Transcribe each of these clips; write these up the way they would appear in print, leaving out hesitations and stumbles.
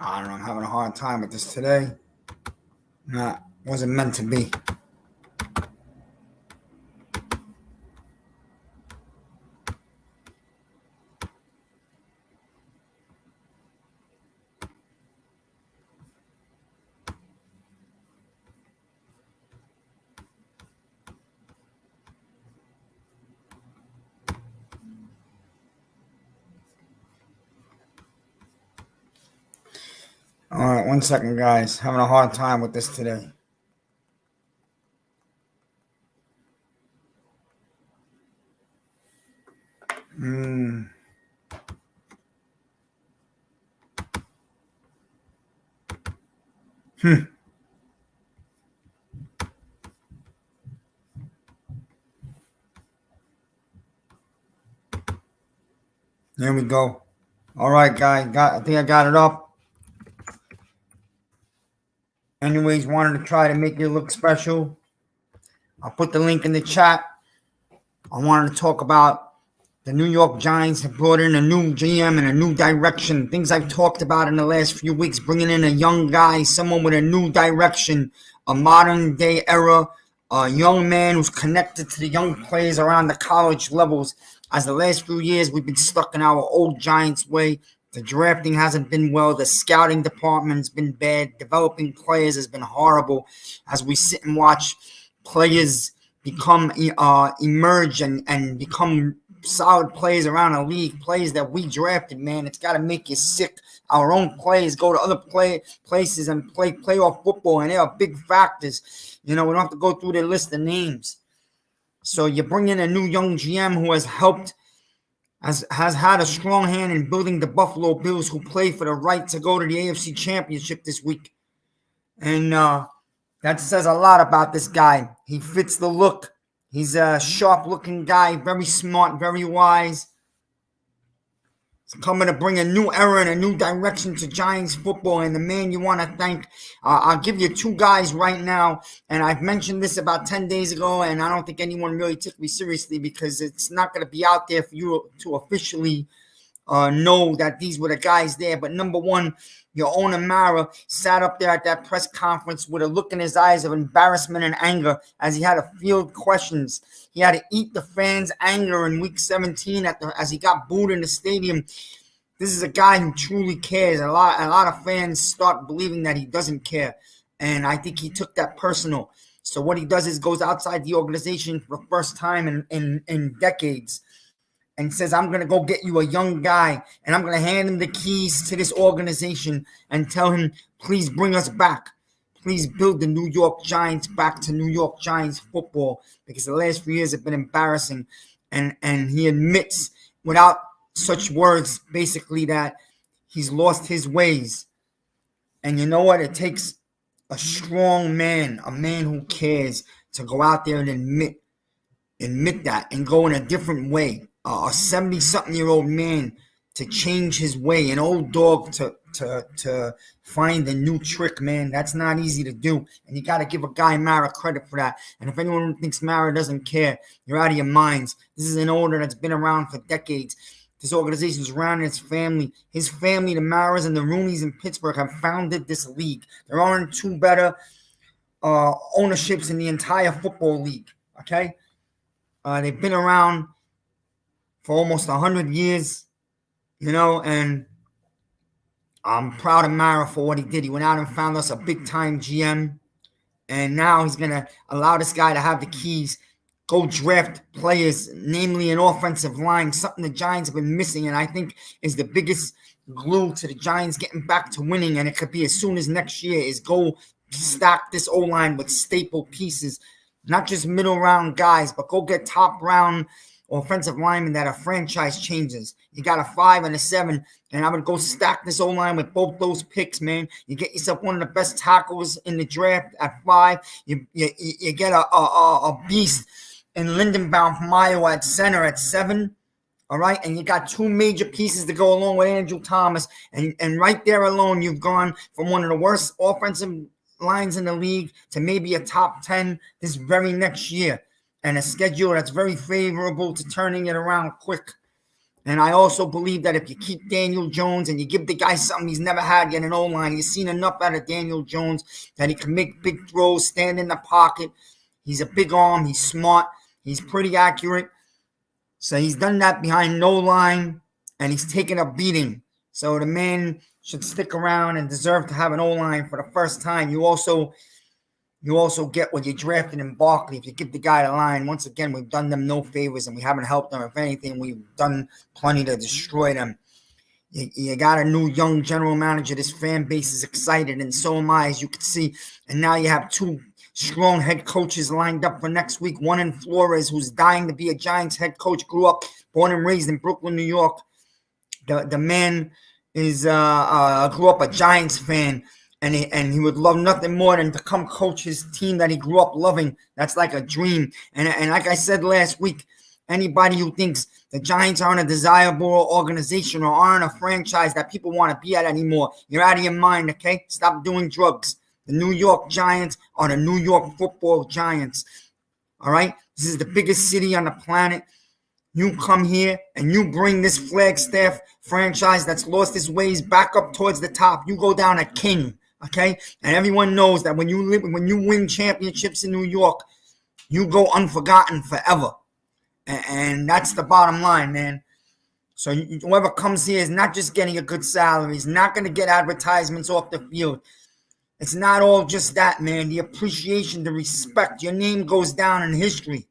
I don't know. I'm having a hard time with this today. Wasn't meant to be. All right, 1 second, guys. Having a hard time with this today. There we go. All right, guys. I think I got it up. Anyways, wanted to try to make it look special. I'll put the link in the chat. I wanted to talk about the New York Giants have brought in a new GM and a new direction. Things I've talked about in the last few weeks, bringing in a young guy, someone with a new direction, a modern day era, a young man who's connected to the young players around the college levels. As the last few years, we've been stuck in our old Giants way. The drafting hasn't been well. The scouting department has been bad. Developing players has been horrible. As we sit and watch players become emerge and become solid players around the league, players that we drafted, man, it's got to make you sick. Our own players go to other places and play playoff football, and they are big factors. We don't have to go through the list of names. So you bring in a new young GM who has helped, has had a strong hand in building the Buffalo Bills, who play for the right to go to the AFC Championship this week. And that says a lot about this guy. He fits the look. He's a sharp-looking guy, very smart, very wise. He's coming to bring a new era and a new direction to Giants football, and the man you want to thank. I'll give you two guys right now, and I've mentioned this about 10 days ago, and I don't think anyone really took me seriously because it's not going to be out there for you to officially know that these were the guys there. But number one, your owner Mara sat up there at that press conference with a look in his eyes of embarrassment and anger as he had to field questions. He had to eat the fans' anger in week 17 as he got booed in the stadium. This is a guy who truly cares. A lot of fans start believing that he doesn't care, and I think he took that personal. So what he does is goes outside the organization for the first time in decades and says, I'm going to go get you a young guy, and I'm going to hand him the keys to this organization and tell him, please bring us back. Please build the New York Giants back to New York Giants football, because the last few years have been embarrassing. And he admits without such words, basically, that he's lost his ways. And you know what? It takes a strong man, a man who cares, to go out there and admit that and go in a different way. A 70-something-year-old man to change his way, an old dog to find a new trick, man. That's not easy to do, and you got to give a guy Mara credit for that. And if anyone thinks Mara doesn't care, you're out of your minds. This is an owner that's been around for decades. This organization is around his family. His family, the Maras and the Rooneys in Pittsburgh, have founded this league. There aren't two better ownerships in the entire football league, okay? They've been around for almost 100 years, and I'm proud of Mara for what he did. He went out and found us a big-time GM, and now he's going to allow this guy to have the keys, go draft players, namely an offensive line, something the Giants have been missing, and I think is the biggest glue to the Giants getting back to winning, and it could be as soon as next year, is go stack this O-line with staple pieces, not just middle-round guys, but go get top-round offensive linemen that are franchise changes. You got a 5 and a 7, and I would go stack this O-line with both those picks, man. You get yourself one of the best tackles in the draft at 5. You get a beast in Lindenbaum from Iowa at center at 7. All right, and you got two major pieces to go along with Andrew Thomas, and right there alone, you've gone from one of the worst offensive lines in the league to maybe a top 10 this very next year, and a schedule that's very favorable to turning it around quick. And I also believe that if you keep Daniel Jones and you give the guy something he's never had yet, an O-line, you've seen enough out of Daniel Jones that he can make big throws, stand in the pocket. He's a big arm. He's smart. He's pretty accurate. So he's done that behind no line, and he's taken a beating. So the man should stick around and deserve to have an O-line for the first time. You also get what you drafted in Barkley. If you give the guy a line, once again, we've done them no favors and we haven't helped them. If anything, we've done plenty to destroy them. You got a new young general manager. This fan base is excited, and so am I, as you can see. And now you have two strong head coaches lined up for next week. One in Flores, who's dying to be a Giants head coach, grew up, born and raised in Brooklyn, New York. The man is grew up a Giants fan. And he would love nothing more than to come coach his team that he grew up loving. That's like a dream. And like I said last week, anybody who thinks the Giants aren't a desirable organization or aren't a franchise that people want to be at anymore, you're out of your mind, okay? Stop doing drugs. The New York Giants are the New York Football Giants, all right? This is the biggest city on the planet. You come here and you bring this Flagstaff franchise that's lost its ways back up towards the top. You go down a king. Okay, and everyone knows that when you win championships in New York, you go unforgotten forever, and that's the bottom line, man. So whoever comes here is not just getting a good salary, is not going to get advertisements off the field. It's not all just that, man. The appreciation, the respect, your name goes down in history,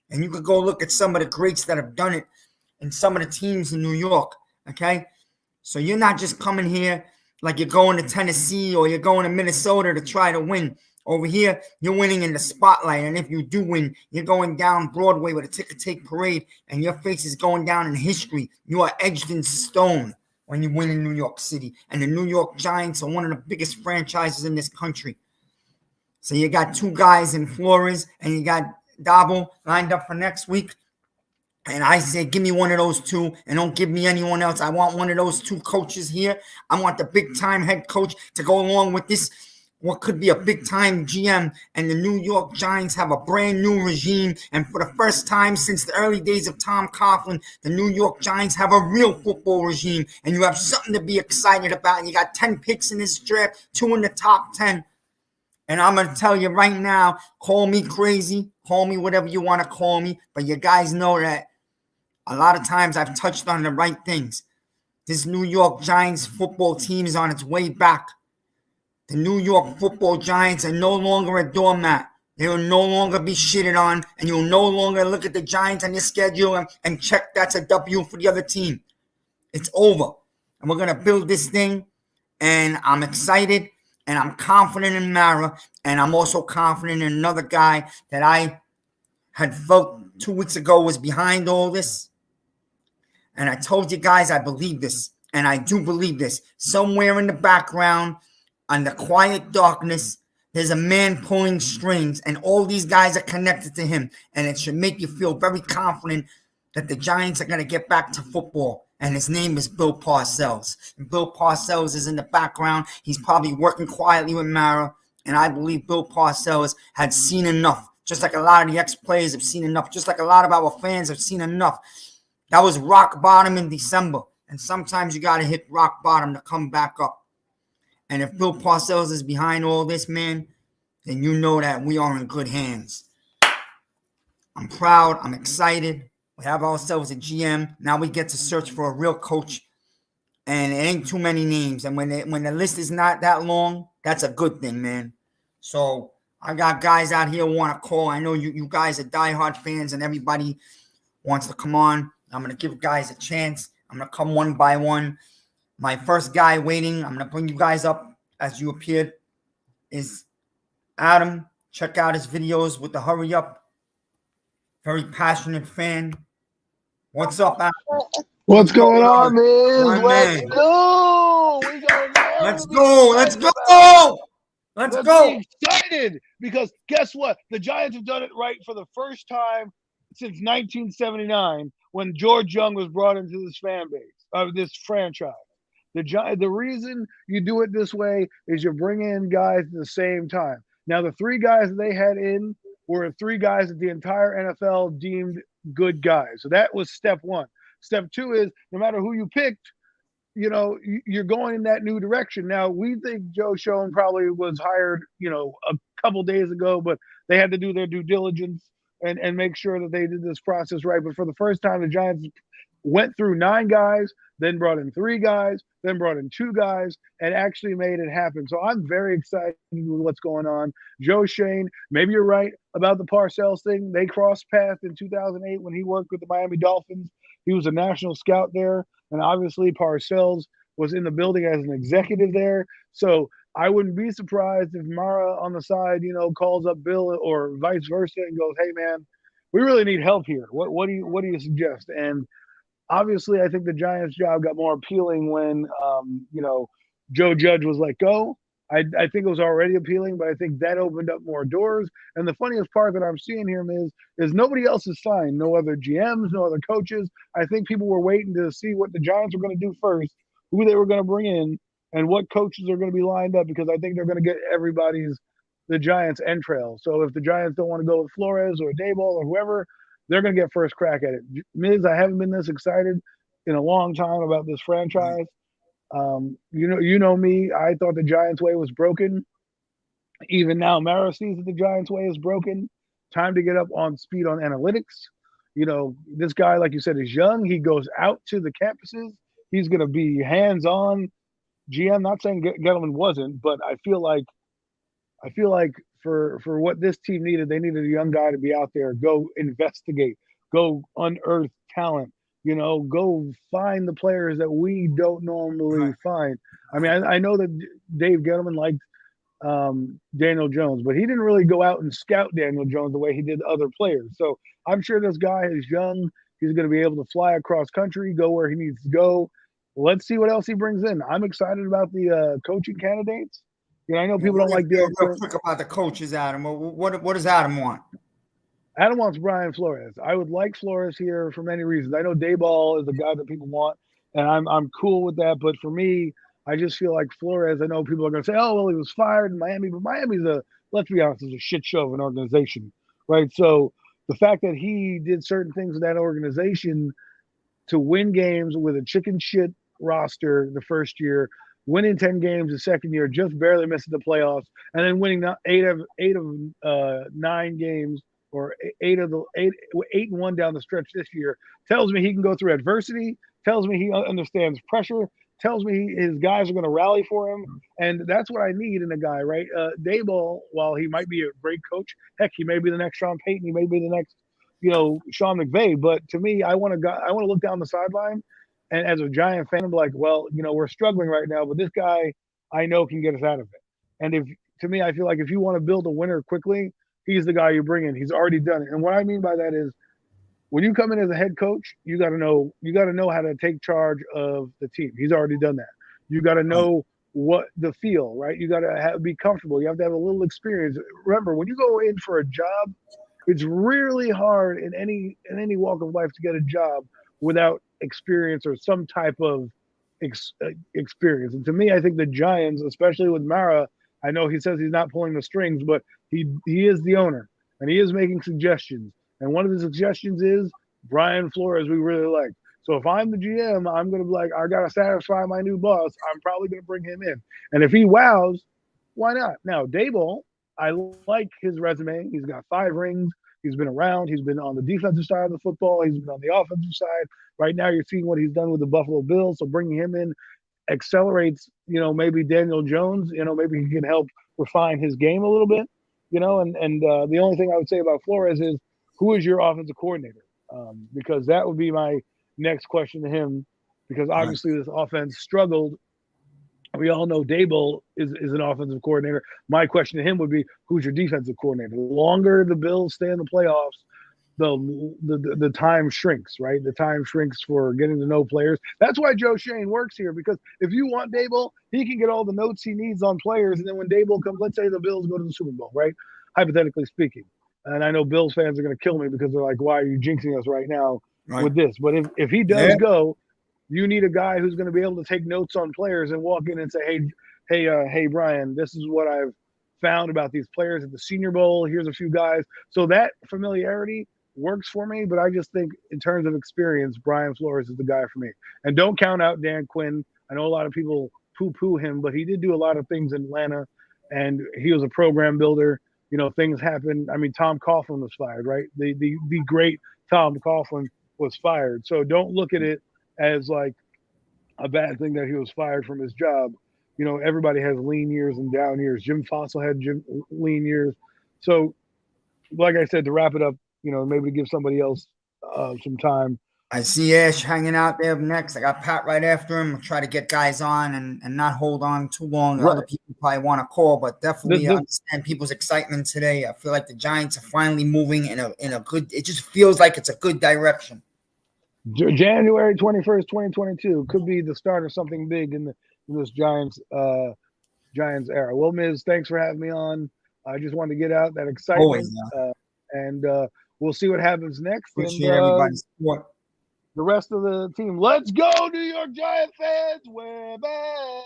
and you could go look at some of the greats that have done it, and some of the teams in New York. Okay, so you're not just coming here like you're going to Tennessee or you're going to Minnesota to try to win. Over here, you're winning in the spotlight. And if you do win, you're going down Broadway with a ticker-tape parade, and your face is going down in history. You are etched in stone when you win in New York City. And the New York Giants are one of the biggest franchises in this country. So you got two guys in Flores, and you got Dabo lined up for next week. And I said, give me one of those two and don't give me anyone else. I want one of those two coaches here. I want the big-time head coach to go along with this, what could be a big-time GM. And the New York Giants have a brand-new regime. And for the first time since the early days of Tom Coughlin, the New York Giants have a real football regime. And you have something to be excited about. And you got 10 picks in this draft, 2 in the top 10. And I'm going to tell you right now, call me crazy, call me whatever you want to call me. But you guys know that a lot of times I've touched on the right things. This New York Giants football team is on its way back. The New York Football Giants are no longer a doormat. They will no longer be shitted on, and you'll no longer look at the Giants on your schedule and check that's a W for the other team. It's over. And we're going to build this thing, and I'm excited, and I'm confident in Mara, and I'm also confident in another guy that I had felt 2 weeks ago was behind all this. And I told you guys I believe this, and I do believe this. Somewhere in the background, on the quiet darkness, there's a man pulling strings, and all these guys are connected to him. And it should make you feel very confident that the Giants are going to get back to football. And his name is Bill Parcells. And Bill Parcells is in the background. He's probably working quietly with Mara. And I believe Bill Parcells had seen enough. Just like a lot of the ex-players have seen enough. Just like a lot of our fans have seen enough. That was rock bottom in December. And sometimes you got to hit rock bottom to come back up. And if Bill Parcells is behind all this, man, then you know that we are in good hands. I'm proud. I'm excited. We have ourselves a GM. Now we get to search for a real coach. And it ain't too many names. And when the list is not that long, that's a good thing, man. So I got guys out here who want to call. I know you guys are diehard fans and everybody wants to come on. I'm going to give guys a chance. I'm going to come one by one. My first guy waiting, I'm going to bring you guys up as you appeared, is Adam. Check out his videos with the hurry up. Very passionate fan. What's up, Adam? What's going on, man? Let's go. Let's go. Let's go. Let's go. Be excited because guess what? The Giants have done it right for the first time since 1979 when George Young was brought into this fan base of this franchise. The reason you do it this way is you bring in guys at the same time. Now, the 3 guys that they had in were 3 guys that the entire NFL deemed good guys. So that was step 1. Step two is no matter who you picked, you're going in that new direction. Now, we think Joe Schoen probably was hired, a couple days ago, but they had to do their due diligence and make sure that they did this process right. But for the first time, the Giants went through 9 guys, then brought in 3 guys, then brought in 2 guys, and actually made it happen. So I'm very excited with what's going on. Joe Schoen, maybe you're right about the Parcells thing. They crossed paths in 2008 when he worked with the Miami Dolphins. He was a national scout there, and obviously Parcells was in the building as an executive there. So I wouldn't be surprised if Mara on the side, calls up Bill or vice versa and goes, "Hey man, we really need help here. What do you suggest?" And obviously, I think the Giants' job got more appealing when, Joe Judge was let go. I think it was already appealing, but I think that opened up more doors. And the funniest part that I'm seeing here is nobody else is signed. No other GMs, no other coaches. I think people were waiting to see what the Giants were going to do first, who they were going to bring in, and what coaches are going to be lined up, because I think they're going to get the Giants' entrails. So if the Giants don't want to go with Flores or Daboll or whoever, they're going to get first crack at it. Miz, I haven't been this excited in a long time about this franchise. You know me. I thought the Giants' way was broken. Even now, Mara sees that the Giants' way is broken. Time to get up on speed on analytics. This guy, like you said, is young. He goes out to the campuses. He's going to be hands-on. GM, not saying Gettleman wasn't, but I feel like for what this team needed, they needed a young guy to be out there, go investigate, go unearth talent, go find the players that we don't normally find. I mean, I know that Dave Gettleman liked Daniel Jones, but he didn't really go out and scout Daniel Jones the way he did other players. So I'm sure this guy is young. He's going to be able to fly across country, go where he needs to go. Let's see what else he brings in. I'm excited about the coaching candidates. I know people don't like real quick about the coaches, Adam. What does Adam want? Adam wants Brian Flores. I would like Flores here for many reasons. I know Daboll is the guy that people want, and I'm cool with that. But for me, I just feel like Flores, I know people are going to say, "Oh, well, he was fired in Miami," but Miami's let's be honest, is a shit show of an organization, right? So the fact that he did certain things with that organization to win games with a chicken shit roster the first year, winning 10 games the second year, just barely missing the playoffs, and then winning 8 of 9 games, or 8 and 1 down the stretch this year, tells me he can go through adversity, tells me he understands pressure, tells me his guys are going to rally for him, and that's what I need in a guy, right? Daboll, while he might be a great coach, heck, he may be the next Sean Payton, he may be the next, Sean McVay, but to me, I want to look down the sideline. And as a Giant fan, I'm like, well, we're struggling right now, but this guy I know can get us out of it. And I feel like if you want to build a winner quickly, he's the guy you bring in. He's already done it. And what I mean by that is when you come in as a head coach, you got to know how to take charge of the team. He's already done that. You got to know what the feel, right? You got to be comfortable. You have to have a little experience. Remember, when you go in for a job, it's really hard in any walk of life to get a job without experience or some type of experience. And to me, I think the Giants, especially with Mara, I know he says he's not pulling the strings, but he is the owner and he is making suggestions. And one of the suggestions is Brian Flores, we really like. So if I'm the GM, I'm going to be like, I got to satisfy my new boss. I'm probably going to bring him in. And if he wows, why not? Now, Daboll, I like his resume. He's got 5 rings. He's been around. He's been on the defensive side of the football. He's been on the offensive side. Right now, you're seeing what he's done with the Buffalo Bills. So bringing him in accelerates, maybe Daniel Jones. Maybe he can help refine his game a little bit. And the only thing I would say about Flores is, who is your offensive coordinator? Because that would be my next question to him. Because obviously this offense struggled. We all know Daboll is an offensive coordinator. My question to him would be, who's your defensive coordinator? The longer the Bills stay in the playoffs, the time shrinks, right? The time shrinks for getting to know players. That's why Joe Schoen works here, because if you want Daboll, he can get all the notes he needs on players, and then when Daboll comes, let's say the Bills go to the Super Bowl, right? Hypothetically speaking. And I know Bills fans are going to kill me because they're like, why are you jinxing us right now with this? But if he does go, you need a guy who's going to be able to take notes on players and walk in and say, hey, Brian, this is what I've found about these players at the Senior Bowl. Here's a few guys. So that familiarity works for me, but I just think in terms of experience, Brian Flores is the guy for me. And don't count out Dan Quinn. I know a lot of people poo-poo him, but he did do a lot of things in Atlanta, and he was a program builder. Things happen. I mean, Tom Coughlin was fired, right? The great Tom Coughlin was fired. So don't look at it as like a bad thing that he was fired from his job. Everybody has lean years and down years. Jim Fossil had lean years. So, like I said, to wrap it up, maybe to give somebody else some time. I see Ash hanging out there next. I got Pat right after him. I'll try to get guys on and not hold on too long. Right. Other people probably want to call, but definitely understand people's excitement today. I feel like the Giants are finally moving in a good. It just feels like it's a good direction. January 21st, 2022 could be the start of something big in this Giants era. Well, Miz, thanks for having me on. I just wanted to get out that excitement, Always, and we'll see what happens next. Appreciate everybody's support. The rest of the team, let's go, New York Giant fans. We're back.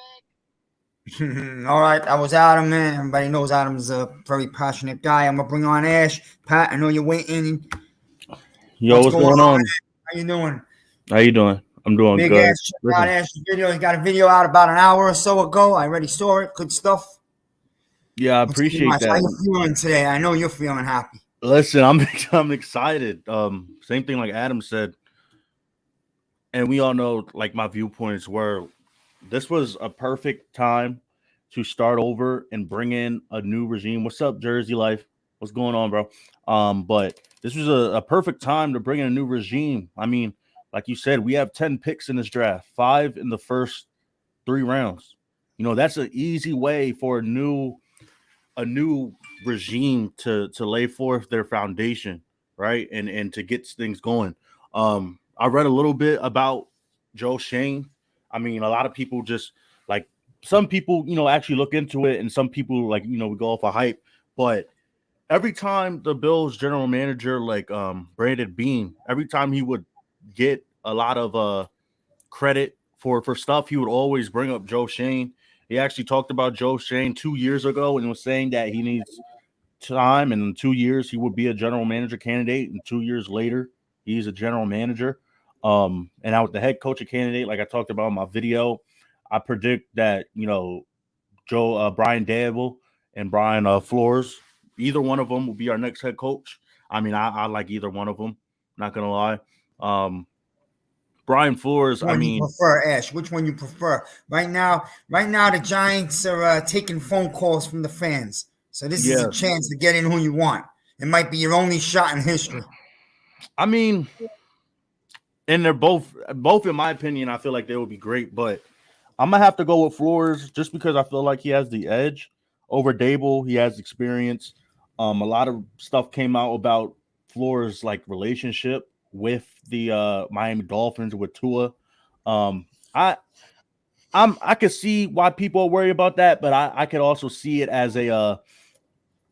All right, that was Adam, man. Everybody knows Adam's a very passionate guy. I'm gonna bring on Ash. Pat, I know you're waiting. Yo, what's going on? How you doing? How you doing? I'm doing Big good. Ash, check out Ash's video. He got a video out about an hour or so ago. I already saw it. Good stuff. Yeah, I appreciate that. How you feeling today? I know you're feeling happy. Listen, I'm excited. Same thing like Adam said. And we all know, like, my viewpoints were this was a perfect time to start over and bring in a new regime. What's up, Jersey Life? What's going on, bro? But this was a perfect time to bring in a new regime. I mean, like you said, we have 10 picks in this draft, 5 in the first 3 rounds. That's an easy way for a new regime to lay forth their foundation, right? And to get things going. I read a little bit about Joe Schoen. I mean, a lot of people just like some people, actually look into it, and some people we go off a hype. But every time the Bills general manager, Brandon Beane, every time he would get a lot of credit for stuff, he would always bring up Joe Schoen. He actually talked about Joe Schoen 2 years ago and was saying that he needs time, and in 2 years he would be a general manager candidate, and 2 years later he's a general manager. And now with the head coach candidate, like I talked about in my video, I predict that Brian Daboll and Brian Flores, either one of them will be our next head coach. I mean, I like either one of them. Not gonna lie. Brian Flores. Which one you prefer, Ash? Which one you prefer? Right now, the Giants are taking phone calls from the fans, so this is a chance to get in who you want. It might be your only shot in history. I mean, and they're both in my opinion, I feel like they would be great, but I'm gonna have to go with Flores just because I feel like he has the edge over Daboll. He has experience. A lot of stuff came out about Flores' relationship with the Miami Dolphins with Tua. I could see why people are worried about that, but I could also see it as a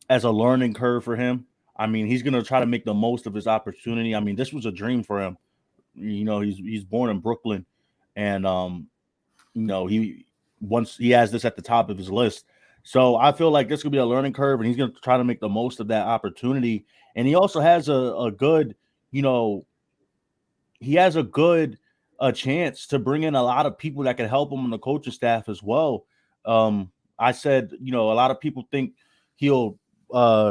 learning curve for him. I mean, he's gonna try to make the most of his opportunity. I mean, this was a dream for him. He's born in Brooklyn, and he has this at the top of his list. So I feel like this could be a learning curve, and he's going to try to make the most of that opportunity. And he also has a good chance to bring in a lot of people that can help him on the coaching staff as well. I said, a lot of people think he'll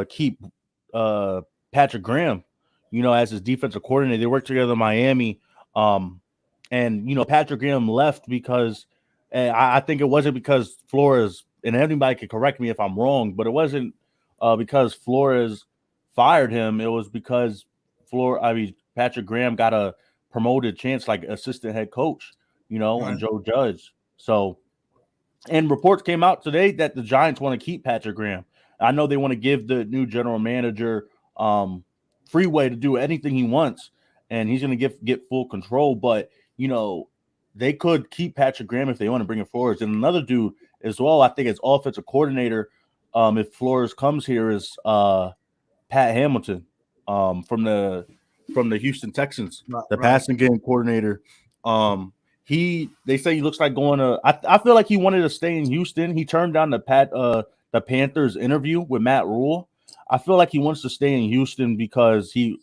keep Patrick Graham, as his defensive coordinator. They worked together in Miami. And Patrick Graham left because I think it wasn't because Flores, and anybody could correct me if I'm wrong, but it wasn't because Flores fired him. It was because Patrick Graham got a promoted chance like assistant head coach, and Joe Judge. So, and reports came out today that the Giants want to keep Patrick Graham. I know they want to give the new general manager freeway to do anything he wants, and he's going to get full control. But they could keep Patrick Graham if they want to bring in Flores. And another dude as well, I think as offensive coordinator, if Flores comes here, is Pat Hamilton from the Houston Texans, passing game coordinator. They say he looks like going to. I feel like he wanted to stay in Houston. He turned down the Panthers interview with Matt Rule, I feel like he wants to stay in Houston because he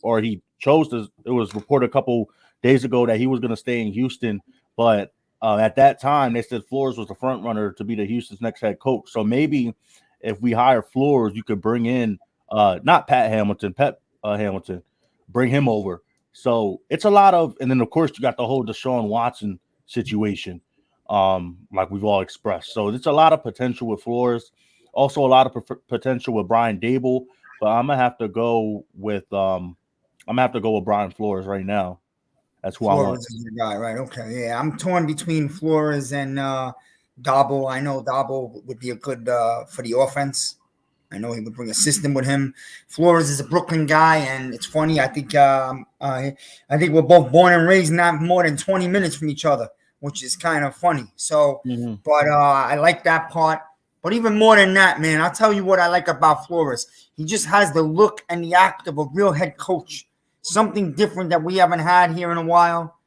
chose to. It was reported a couple days ago that he was going to stay in Houston, but at that time they said Flores was the front runner to be the Houston's next head coach. So maybe if we hire Flores, you could bring in not Pat Hamilton, Hamilton, bring him over. So it's a lot of, and then of course you got the whole Deshaun Watson situation, like we've all expressed. So it's a lot of potential with Flores. Also, a lot of potential with Brian Dable, but I'm gonna have to go with Brian Flores right now. That's who I want. Flores is your guy, right? Okay, yeah. I'm torn between Flores and Dabo. I know Dabo would be a good for the offense. I know he would bring a system with him. Flores is a Brooklyn guy, and it's funny. I think we're both born and raised not more than 20 minutes from each other, which is kind of funny. So, but I like that part. But even more than that, man, I'll tell you what I like about Flores. He just has the look and the act of a real head coach, something different that we haven't had here in a while.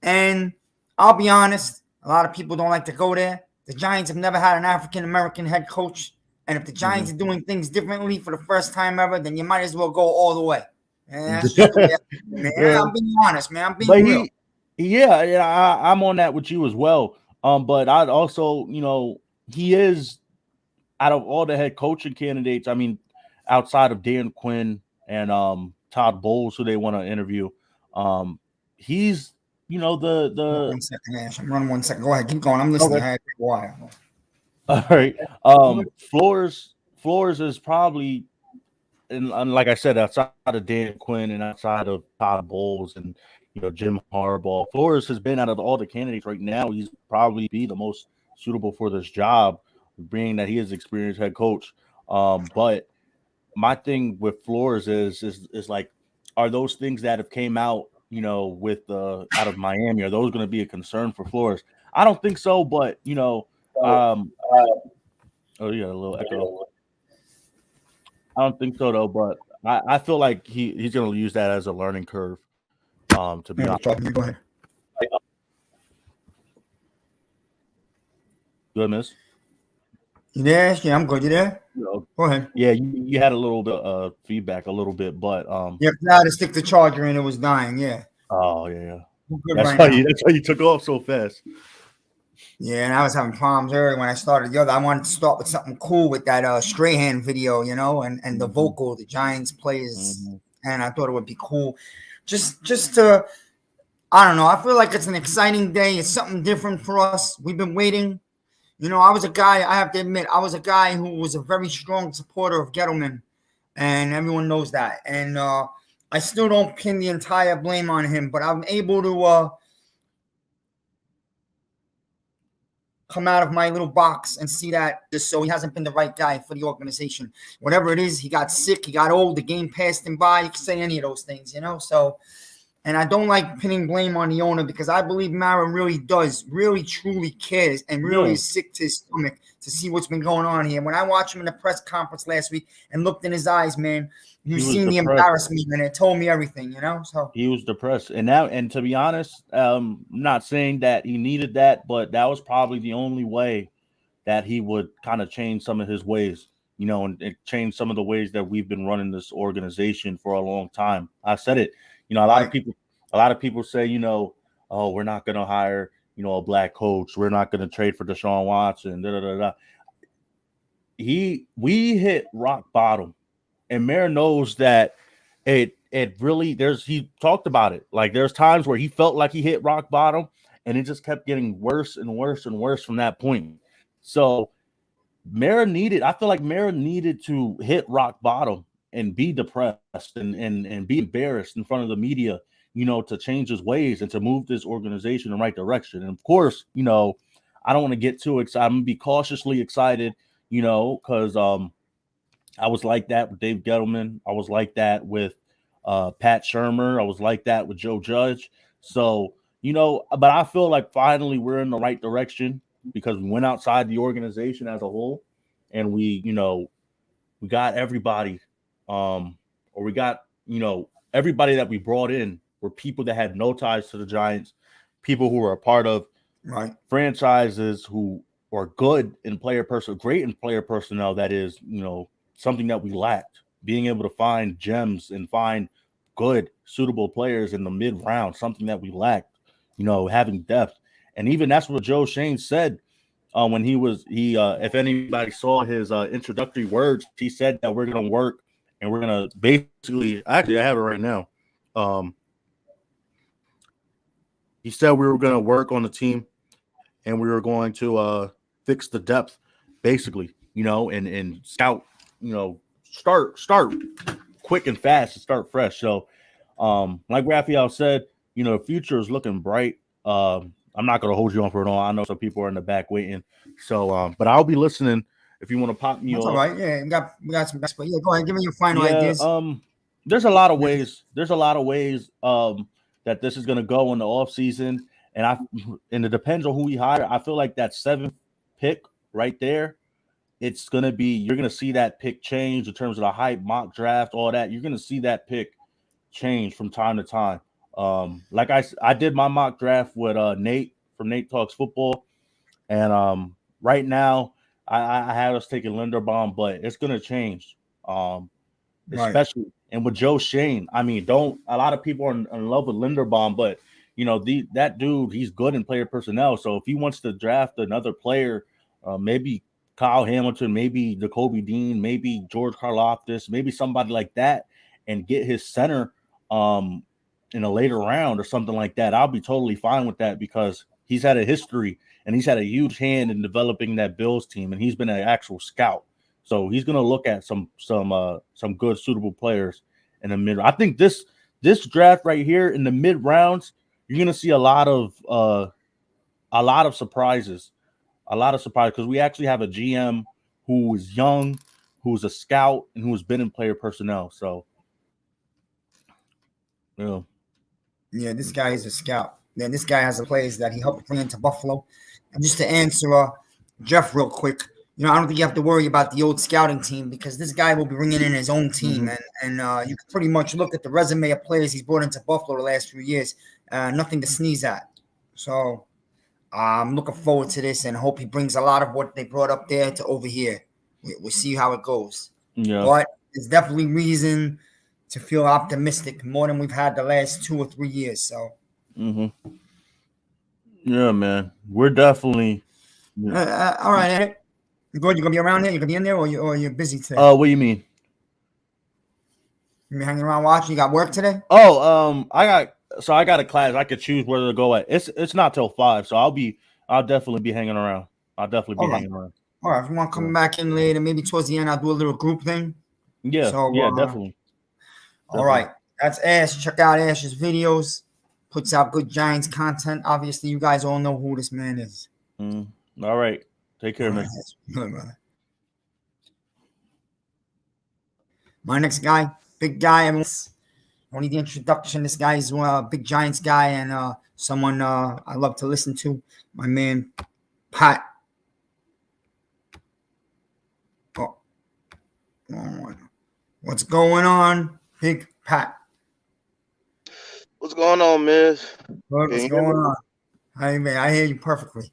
And I'll be honest, a lot of people don't like to go there. The Giants have never had an African-American head coach. And if the Giants are doing things differently for the first time ever, then you might as well go all the way. And that's just the way man. Yeah. I'm being honest, man. I'm being real. I'm on that with you as well. But I'd also, he is, out of all the head coaching candidates, I mean, outside of Dan Quinn and Todd Bowles, who they want to interview, he's, the 1 second, Ash. I'm running 1 second. Go ahead, keep going. I'm listening. Okay. I had a while. All right. Flores is probably, and like I said, outside of Dan Quinn and outside of Todd Bowles and Jim Harbaugh, Flores has been, out of all the candidates right now, he's probably be the most suitable for this job, being that he is experienced head coach. But my thing with Flores is like, are those things that have came out, with out of Miami, are those going to be a concern for Flores? I don't think so, but oh, you got a little echo. I don't think so though, but I feel like he's going to use that as a learning curve. To be honest. Go ahead. Good, miss. You there? Yeah, I'm good. You there? Go ahead. Yeah, you had a little bit of feedback, a little bit, but yeah, I had to stick the charger in. It was dying. Yeah. Oh yeah. That's why you took off so fast. Yeah, and I was having problems earlier when I started the other. I wanted to start with something cool with that Strahan video, and the vocal, the Giants plays, and I thought it would be cool. Just to, I don't know. I feel like it's an exciting day. It's something different for us. We've been waiting. I was a guy, I have to admit, I was a guy who was a very strong supporter of Gettleman, and everyone knows that. And I still don't pin the entire blame on him, but I'm able to come out of my little box and see that just so he hasn't been the right guy for the organization. Whatever it is, he got sick, he got old, the game passed him by. You can say any of those things, So, and I don't like pinning blame on the owner because I believe Mara really truly cares and really is sick to his stomach to see what's been going on here. When I watched him in the press conference last week and looked in his eyes, man, you've seen the embarrassment and it told me everything, So he was depressed. And to be honest, I'm not saying that he needed that, but that was probably the only way that he would kind of change some of his ways, and change some of the ways that we've been running this organization for a long time. I said it. A lot of people say, oh, we're not going to hire, a black coach. We're not going to trade for Deshaun Watson. We hit rock bottom, and Mayor knows that it really, he talked about it. Like there's times where he felt like he hit rock bottom and it just kept getting worse and worse and worse from that point. So I feel like Mara needed to hit rock bottom and be depressed and be embarrassed in front of the media, to change his ways and to move this organization in the right direction. And of course, I don't want to get too excited. I'm going to be cautiously excited, because I was like that with Dave Gettleman. I was like that with Pat Shurmur. I was like that with Joe Judge. So, but I feel like finally we're in the right direction because we went outside the organization as a whole and we got everybody. We got, everybody that we brought in were people that had no ties to the Giants, people who were a part of franchises who are good in great in player personnel. That is, something that we lacked, being able to find gems and find good, suitable players in the mid round, something that we lacked, having depth. And even that's what Joe Schoen said when if anybody saw his introductory words, he said that we're going to work and we're going to basically, actually, I have it right now. He said we were going to work on the team and we were going to fix the depth, basically, and scout, start quick and fast and start fresh. So, like Raphael said, the future is looking bright. I'm not going to hold you on for it all. I know some people are in the back waiting. So, but I'll be listening if you want to pop me That's off. all right. Yeah, we got some best. But yeah, go ahead. Give me your final ideas. There's a lot of ways. That this is going to go in the off season, and it depends on who we hire. I feel like that 7th pick right there, you're going to see that pick change in terms of the hype, mock draft, all that. You're going to see that pick change from time to time. Like I did my mock draft with Nate from Nate Talks Football, and right now I had us taking Linderbaum, but it's going to change. Especially and with Joe Schoen. I mean, a lot of people are in love with Linderbaum, but that dude, he's good in player personnel. So if he wants to draft another player, maybe Kyle Hamilton, maybe Jacoby Dean, maybe George Karlaftis, maybe somebody like that, and get his center in a later round or something like that, I'll be totally fine with that because he's had a history and he's had a huge hand in developing that Bills team, and he's been an actual scout. So he's going to look at some good suitable players in the mid. I think this draft right here in the mid rounds, you're going to see a lot of surprises, because we actually have a GM who is young, who's a scout, and who's been in player personnel. So, yeah, this guy is a scout. Then this guy has the players that he helped bring into Buffalo. And just to answer Jeff real quick. I don't think you have to worry about the old scouting team because this guy will be bringing in his own team. Mm-hmm. And you can pretty much look at the resume of players he's brought into Buffalo the last few years. Nothing to sneeze at. So I'm looking forward to this and hope he brings a lot of what they brought up there to over here. We'll see how it goes. Yeah. But there's definitely reason to feel optimistic more than we've had the last 2 or 3 years. So. Mm-hmm. Yeah, man. We're definitely. Yeah. All right, Eric. You going to be around there? You gonna be in there, or you're busy today? What do you mean? You hanging around watching? You got work today? Oh, I got a class. I could choose whether to go at. It's not till 5, so I'll definitely be hanging around. Hanging around. All right. If you want to come back in later, maybe towards the end, I'll do a little group thing. Yeah. So definitely. All right. That's Ash. Check out Ash's videos. Puts out good Giants content. Obviously, you guys all know who this man is. All right. Take care, man. Good, brother. My next guy, big guy. Only the introduction. This guy is a big Giants guy and someone I love to listen to. My man, Pat. Oh. What's going on, Big Pat? What's going on, miss? What's going on? Hey, man, I hear you perfectly.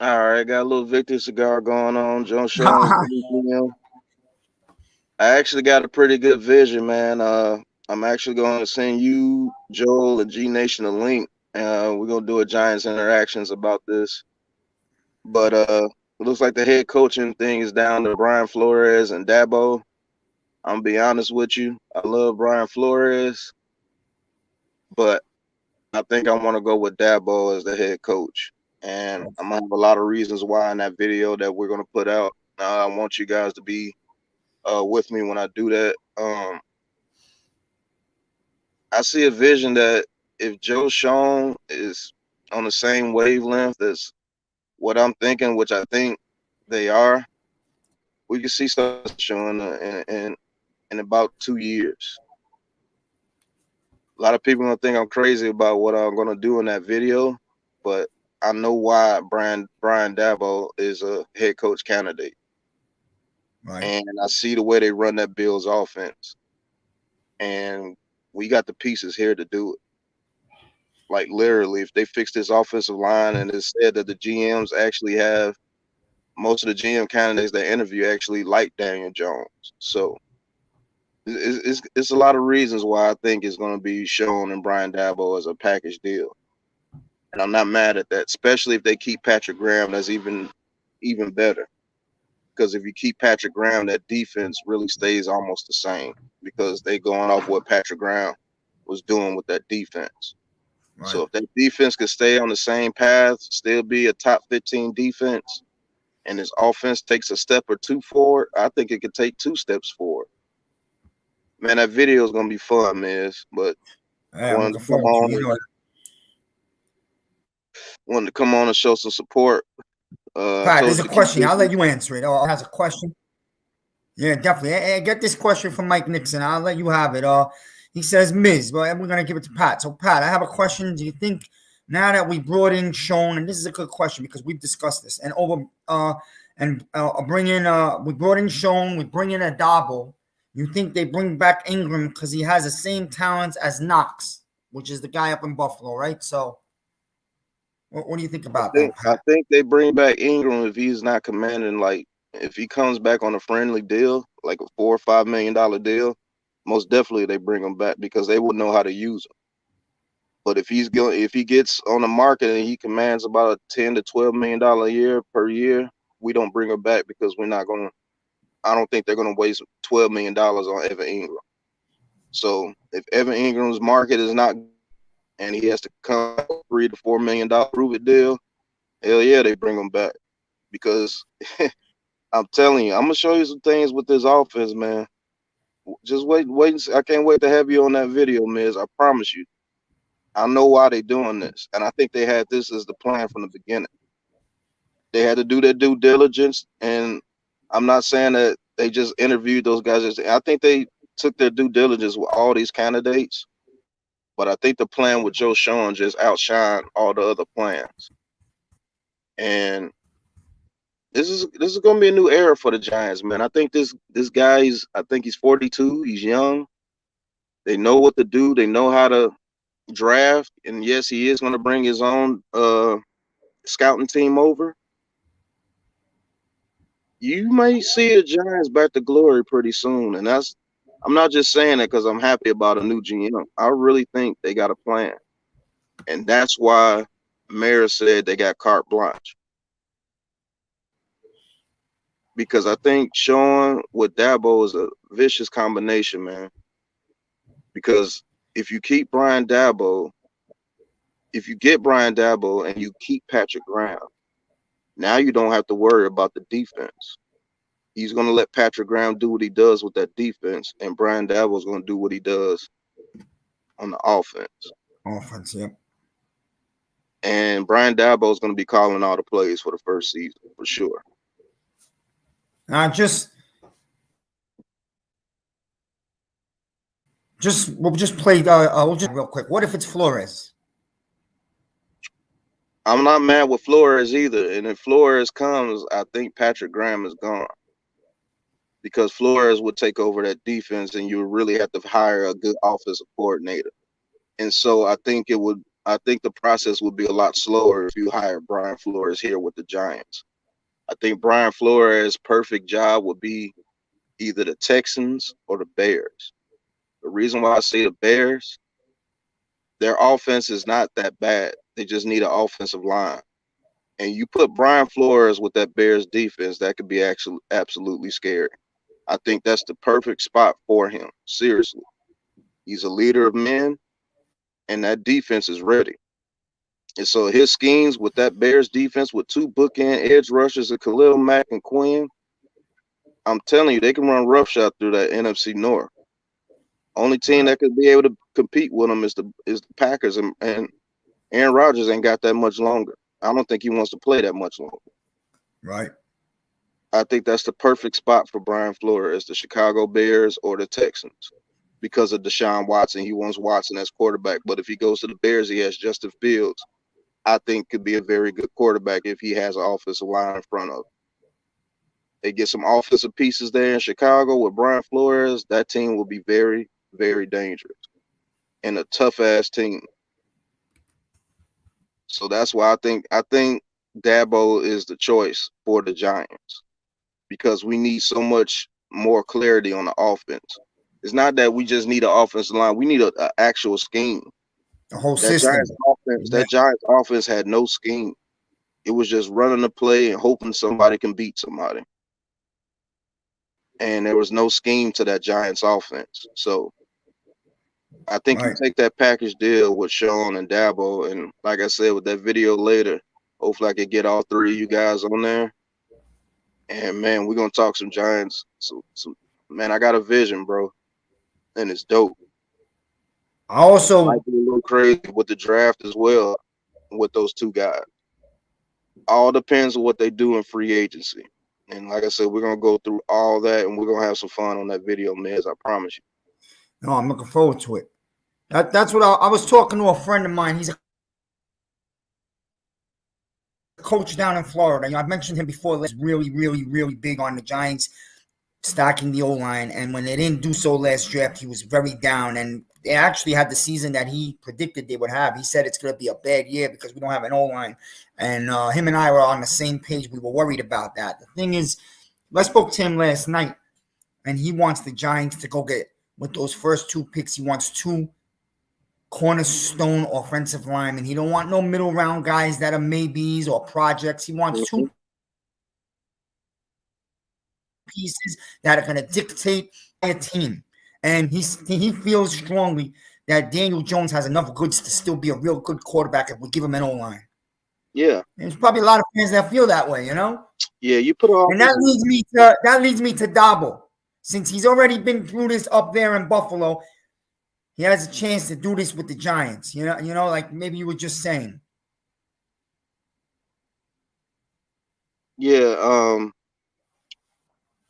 All right, got a little Victor cigar going on. John Schoen. I actually got a pretty good vision, man. I'm actually going to send you, Joel, and G Nation a link. We're going to do a Giants interactions about this. But it looks like the head coaching thing is down to Brian Flores and Dabo. I'm going to be honest with you. I love Brian Flores, but I think I want to go with Dabo as the head coach. And I'm going to have a lot of reasons why in that video that we're going to put out. I want you guys to be with me when I do that. I see a vision that if Joe Schoen is on the same wavelength as what I'm thinking, which I think they are, we can see stuff showing in about 2 years. A lot of people are going to think I'm crazy about what I'm going to do in that video, but I know why Brian Dabo is a head coach candidate. Right. And I see the way they run that Bills offense. And we got the pieces here to do it. Like literally, if they fix this offensive line, and it's said that the GMs actually have most of the GM candidates they interview actually like Daniel Jones. So It's a lot of reasons why I think it's going to be shown in Brian Dabo as a package deal, and I'm not mad at that. Especially if they keep Patrick Graham, that's even better. Because if you keep Patrick Graham, that defense really stays almost the same because they going off what Patrick Graham was doing with that defense. Right. So if that defense could stay on the same path, still be a top 15 defense, and his offense takes a step or two forward, I think it could take 2 steps forward. Man, that video is gonna be fun, Miz. But Yeah, I'm looking forward to it. You know it. Wanted to come on and show some support. Pat, there's a question. I'll let you answer it. Oh, has a question? Yeah, definitely. Hey, get this question from Mike Nixon. I'll let you have it. He says, Miz, but we're gonna give it to Pat. So, Pat, I have a question. Do you think now that we brought in Schoen, and this is a good question because we've discussed this, and we brought in Schoen, we bring in Adabo. You think they bring back Ingram because he has the same talents as Knox, which is the guy up in Buffalo, right? So, what do you think about that, Pat? I think they bring back Ingram if he's not commanding, like, if he comes back on a friendly deal, like a $4 or $5 million deal, most definitely they bring him back because they would know how to use him. But if he gets on the market and he commands about a $10 to $12 million a year per year, we don't bring him back because I don't think they're gonna waste $12 million on Evan Ingram. So if Evan Ingram's market is not, and he has to come $3 to $4 million prove it deal, hell yeah, they bring him back. Because I'm telling you, I'm gonna show you some things with this offense, man. Just wait and see. I can't wait to have you on that video, Miz. I promise you. I know why they're doing this, and I think they had this as the plan from the beginning. They had to do their due diligence, and I'm not saying that they just interviewed those guys. I think they took their due diligence with all these candidates, but I think the plan with Joe Schoen just outshined all the other plans. And this is going to be a new era for the Giants, man. I think this guy I think he's 42. He's young. They know what to do. They know how to draft. And yes, he is going to bring his own scouting team over. You may see the Giants back to glory pretty soon. And I'm not just saying it because I'm happy about a new GM. I really think they got a plan. And that's why Mayor said they got carte blanche. Because I think Schoen with Dabo is a vicious combination, man. Because if you get Brian Dabo and you keep Patrick Graham, now you don't have to worry about the defense. He's going to let Patrick Graham do what he does with that defense, and Brian Dabo is going to do what he does on the offense. Offense, yep. And Brian Dabo is going to be calling all the plays for the first season for sure. We'll just play real quick. What if it's Flores? I'm not mad with Flores either. And if Flores comes, I think Patrick Graham is gone. Because Flores would take over that defense and you would really have to hire a good offensive coordinator. And so I think the process would be a lot slower if you hire Brian Flores here with the Giants. I think Brian Flores' perfect job would be either the Texans or the Bears. The reason why I say the Bears, their offense is not that bad. They just need an offensive line. And you put Brian Flores with that Bears defense, that could be actually absolutely scary. I think that's the perfect spot for him. Seriously. He's a leader of men, and that defense is ready. And so his schemes with that Bears defense with 2 bookend edge rushers of Khalil Mack and Quinn, I'm telling you, they can run roughshod through that NFC North. Only team that could be able to compete with them is the Packers, and Aaron Rodgers ain't got that much longer. I don't think he wants to play that much longer. Right. I think that's the perfect spot for Brian Flores, the Chicago Bears or the Texans, because of Deshaun Watson. He wants Watson as quarterback, but if he goes to the Bears, he has Justin Fields. I think could be a very good quarterback if he has an offensive line in front of him. They get some offensive pieces there in Chicago with Brian Flores. That team will be very, very dangerous and a tough-ass team. So that's why I think Dabo is the choice for the Giants because we need so much more clarity on the offense. It's not that we just need an offensive line. We need an actual scheme. The whole That system. Giants offense had no scheme. It was just running the play and hoping somebody can beat somebody. And there was no scheme to that Giants offense. So I think you take that package deal with Schoen and Dabo, and like I said, with that video later, hopefully I could get all three of you guys on there. And man, we're gonna talk some Giants. So man, I got a vision, bro, and it's dope. I also might be a little crazy with the draft as well with those two guys. All depends on what they do in free agency. And like I said, we're gonna go through all that, and we're gonna have some fun on that video, Miz. I promise you. No, I'm looking forward to it. That's what I was talking to a friend of mine. He's a coach down in Florida. I've mentioned him before. He's really, really, really big on the Giants stacking the O-line. And when they didn't do so last draft, he was very down. And they actually had the season that he predicted they would have. He said it's going to be a bad year because we don't have an O-line. And him and I were on the same page. We were worried about that. The thing is, I spoke to him last night, and he wants the Giants to go get, with those first two picks, he wants two cornerstone offensive linemen. He don't want no middle round guys that are maybes or projects. He wants two pieces that are going to dictate a team. And he feels strongly that Daniel Jones has enough goods to still be a real good quarterback if we give him an O-line. Yeah. There's probably a lot of fans that feel that way, you know? Yeah, you put all, and that leads me to Dabo. Since he's already been through this up there in Buffalo, he has a chance to do this with the Giants. You know, like maybe you were just saying. Yeah,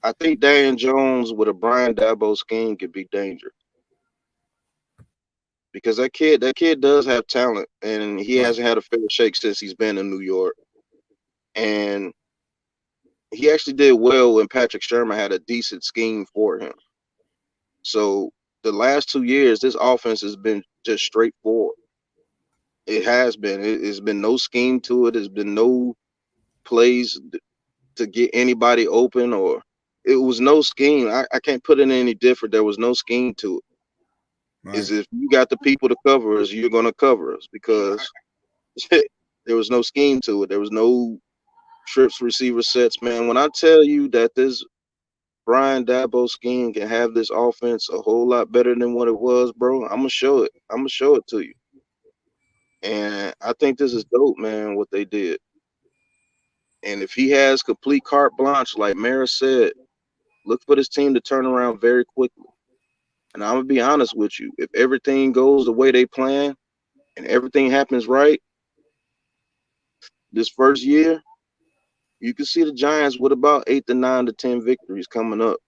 I think Daniel Jones with a Brian Dabo scheme could be dangerous. Because that kid does have talent, and he hasn't had a fair shake since he's been in New York. And he actually did well when Patrick Sherman had a decent scheme for him. So the last 2 years, this offense has been just straightforward. It has been. It's been no scheme to it. There's been no plays to get anybody open, or it was no scheme. I can't put it any different. There was no scheme to it. Right. Is if you got the people to cover us, you're going to cover us, because there was no scheme to it. There was no trips, receiver sets, man. When I tell you that this Brian Dabo scheme can have this offense a whole lot better than what it was, bro, I'm gonna show it. I'm gonna show it to you. And I think this is dope, man, what they did. And if he has complete carte blanche, like Mara said, look for this team to turn around very quickly. And I'm gonna be honest with you, if everything goes the way they plan and everything happens right, this first year, you can see the Giants with about 8 to 9 to 10 victories coming up.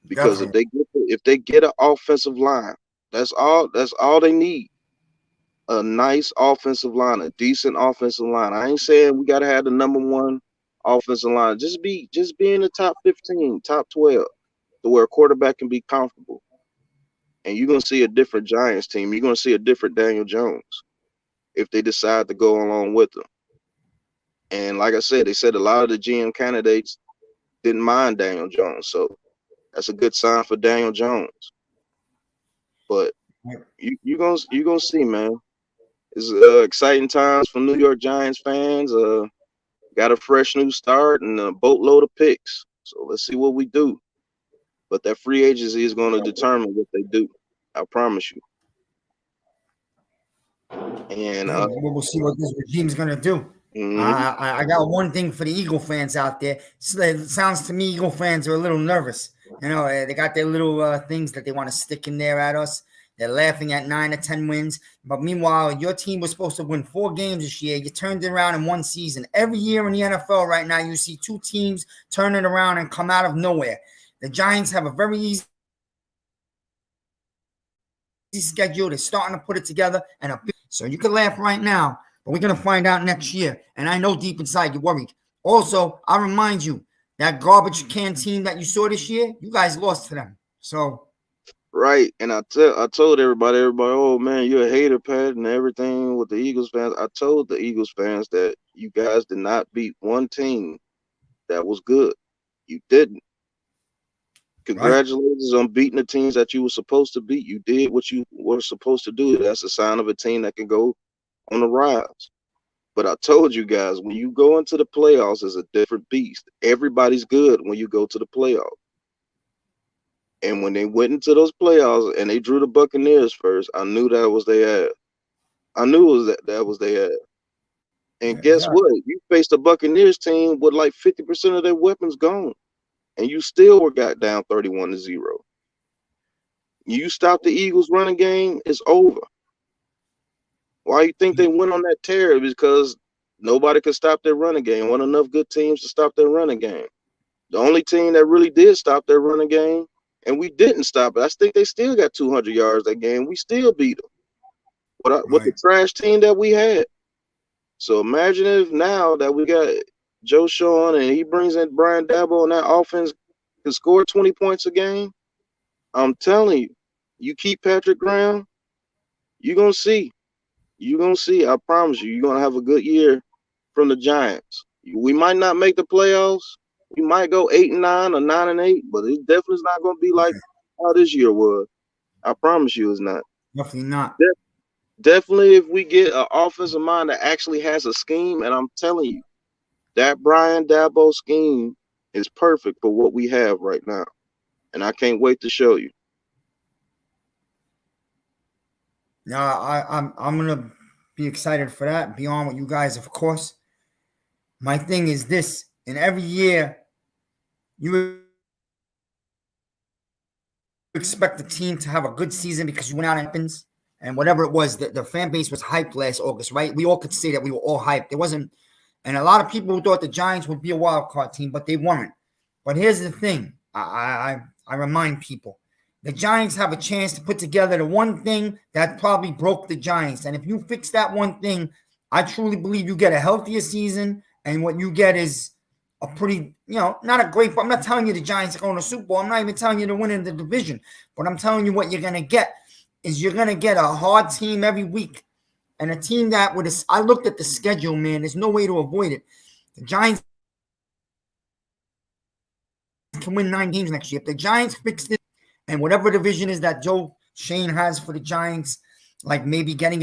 Because if they get an offensive line, that's all they need. A nice offensive line, a decent offensive line. I ain't saying we gotta have the number one offensive line. Just be in the top 15, top 12, to where a quarterback can be comfortable. And you're gonna see a different Giants team. You're gonna see a different Daniel Jones if they decide to go along with them. And like I said, they said a lot of the GM candidates didn't mind Daniel Jones, so that's a good sign for Daniel Jones. But you gonna see, man. It's exciting times for New York Giants fans. Got a fresh new start and a boatload of picks. So let's see what we do. But that free agency is going to determine what they do. I promise you. And we'll see what this regime's going to do. Mm-hmm. I got one thing for the Eagle fans out there. It sounds to me Eagle fans are a little nervous. You know, they got their little things that they want to stick in there at us. They're laughing at 9 or 10 wins. But meanwhile, your team was supposed to win 4 games this year. You turned it around in one season. Every year in the NFL right now, you see 2 teams turn it around and come out of nowhere. The Giants have a very easy schedule. They're starting to put it together. So you can laugh right now, but we're going to find out next year. And I know deep inside you're worried. Also, I remind you, that garbage can team that you saw this year, you guys lost to them. So... Right, and I told everybody, oh man, you're a hater, Pat, and everything with the Eagles fans. I told the Eagles fans that you guys did not beat one team that was good. You didn't. Congratulations on beating the teams that you were supposed to beat. You did what you were supposed to do. That's a sign of a team that can go on the rise. But I told you guys, when you go into the playoffs, it's a different beast. Everybody's good when you go to the playoffs. And when they went into those playoffs and they drew the Buccaneers first, I knew that was their ass. I knew it was that was their ass. And guess what? You faced a Buccaneers team with like 50% of their weapons gone. And you still were got down 31-0. You stop the Eagles running game, it's over. Why you think they went on that tear? Because nobody could stop their running game. Wasn't enough good teams to stop their running game. The only team that really did stop their running game, and we didn't stop it. I think they still got 200 yards that game. We still beat them. With the trash team that we had. So imagine if now that we got Joe Schoen and he brings in Brian Daboll and that offense can score 20 points a game. I'm telling you, you keep Patrick Graham, you're going to see. You're going to see. I promise you, you're going to have a good year from the Giants. We might not make the playoffs. We might go 8-9 or 9-8, but it definitely is not going to be like how this year was. I promise you it's not. Definitely not. Definitely if we get an offensive mind that actually has a scheme, and I'm telling you, that Brian Daboll scheme is perfect for what we have right now. And I can't wait to show you. No, I'm gonna be excited for that. Beyond what you guys, of course. My thing is this: in every year, you expect the team to have a good season because you went out and happens, and whatever it was, the fan base was hyped last August, right? We all could say that we were all hyped. It wasn't, and a lot of people thought the Giants would be a wild card team, but they weren't. But here's the thing: I remind people. The Giants have a chance to put together the one thing that probably broke the Giants. And if you fix that one thing, I truly believe you get a healthier season. And what you get is a pretty, not a great, I'm not telling you the Giants are going to Super Bowl. I'm not even telling you to win in the division. But I'm telling you what you're going to get is you're going to get a hard team every week. And a team that I looked at the schedule, man. There's no way to avoid it. The Giants can win 9 games next year. If the Giants fix it, and whatever division is that Joe Schoen has for the Giants, like maybe getting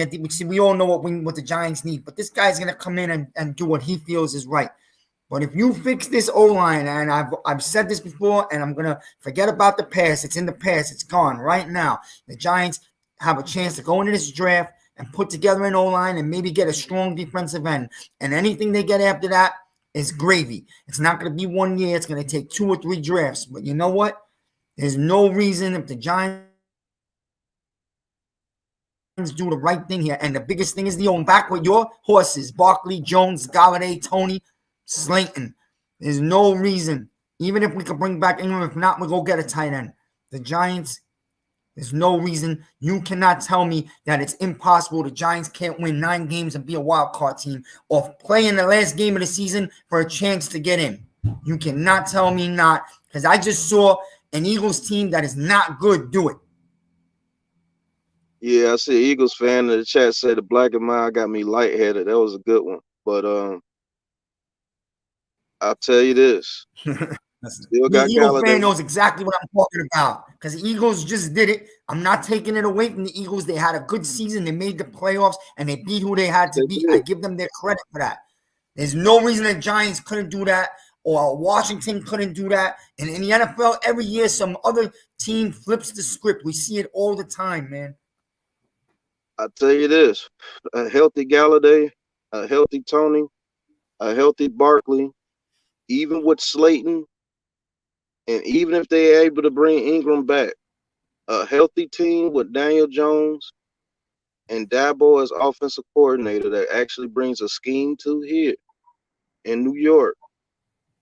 we all know what the Giants need, but this guy's gonna come in and do what he feels is right. But if you fix this O-line, and I've said this before, and I'm gonna forget about the past. It's in the past. It's gone right now. The Giants have a chance to go into this draft and put together an O-line and maybe get a strong defensive end. And anything they get after that is gravy. It's not gonna be 1 year. It's gonna take 2 or 3 drafts. But you know what? There's no reason if the Giants do the right thing here. And the biggest thing is the back with your horses, Barkley, Jones, Galladay, Tony, Slayton. There's no reason. Even if we could bring back Ingram, if not, we'll go get a tight end. The Giants, there's no reason. You cannot tell me that it's impossible. The Giants can't win 9 games and be a wild card team or play in the last game of the season for a chance to get in. You cannot tell me not, because I just saw an Eagles team that is not good do it. Yeah, I see Eagles fan in the chat say the black and mild got me lightheaded. That was a good one. But I'll tell you this. The Eagles fan knows exactly what I'm talking about because the Eagles just did it. I'm not taking it away from the Eagles. They had a good season. They made the playoffs, and they beat who they had to beat. I give them their credit for that. There's no reason the Giants couldn't do that. Or Washington couldn't do that. And in the NFL, every year, some other team flips the script. We see it all the time, man. I'll tell you this. A healthy Galladay, a healthy Tony, a healthy Barkley, even with Slayton, and even if they're able to bring Ingram back, a healthy team with Daniel Jones and Daboll as offensive coordinator that actually brings a scheme to here in New York.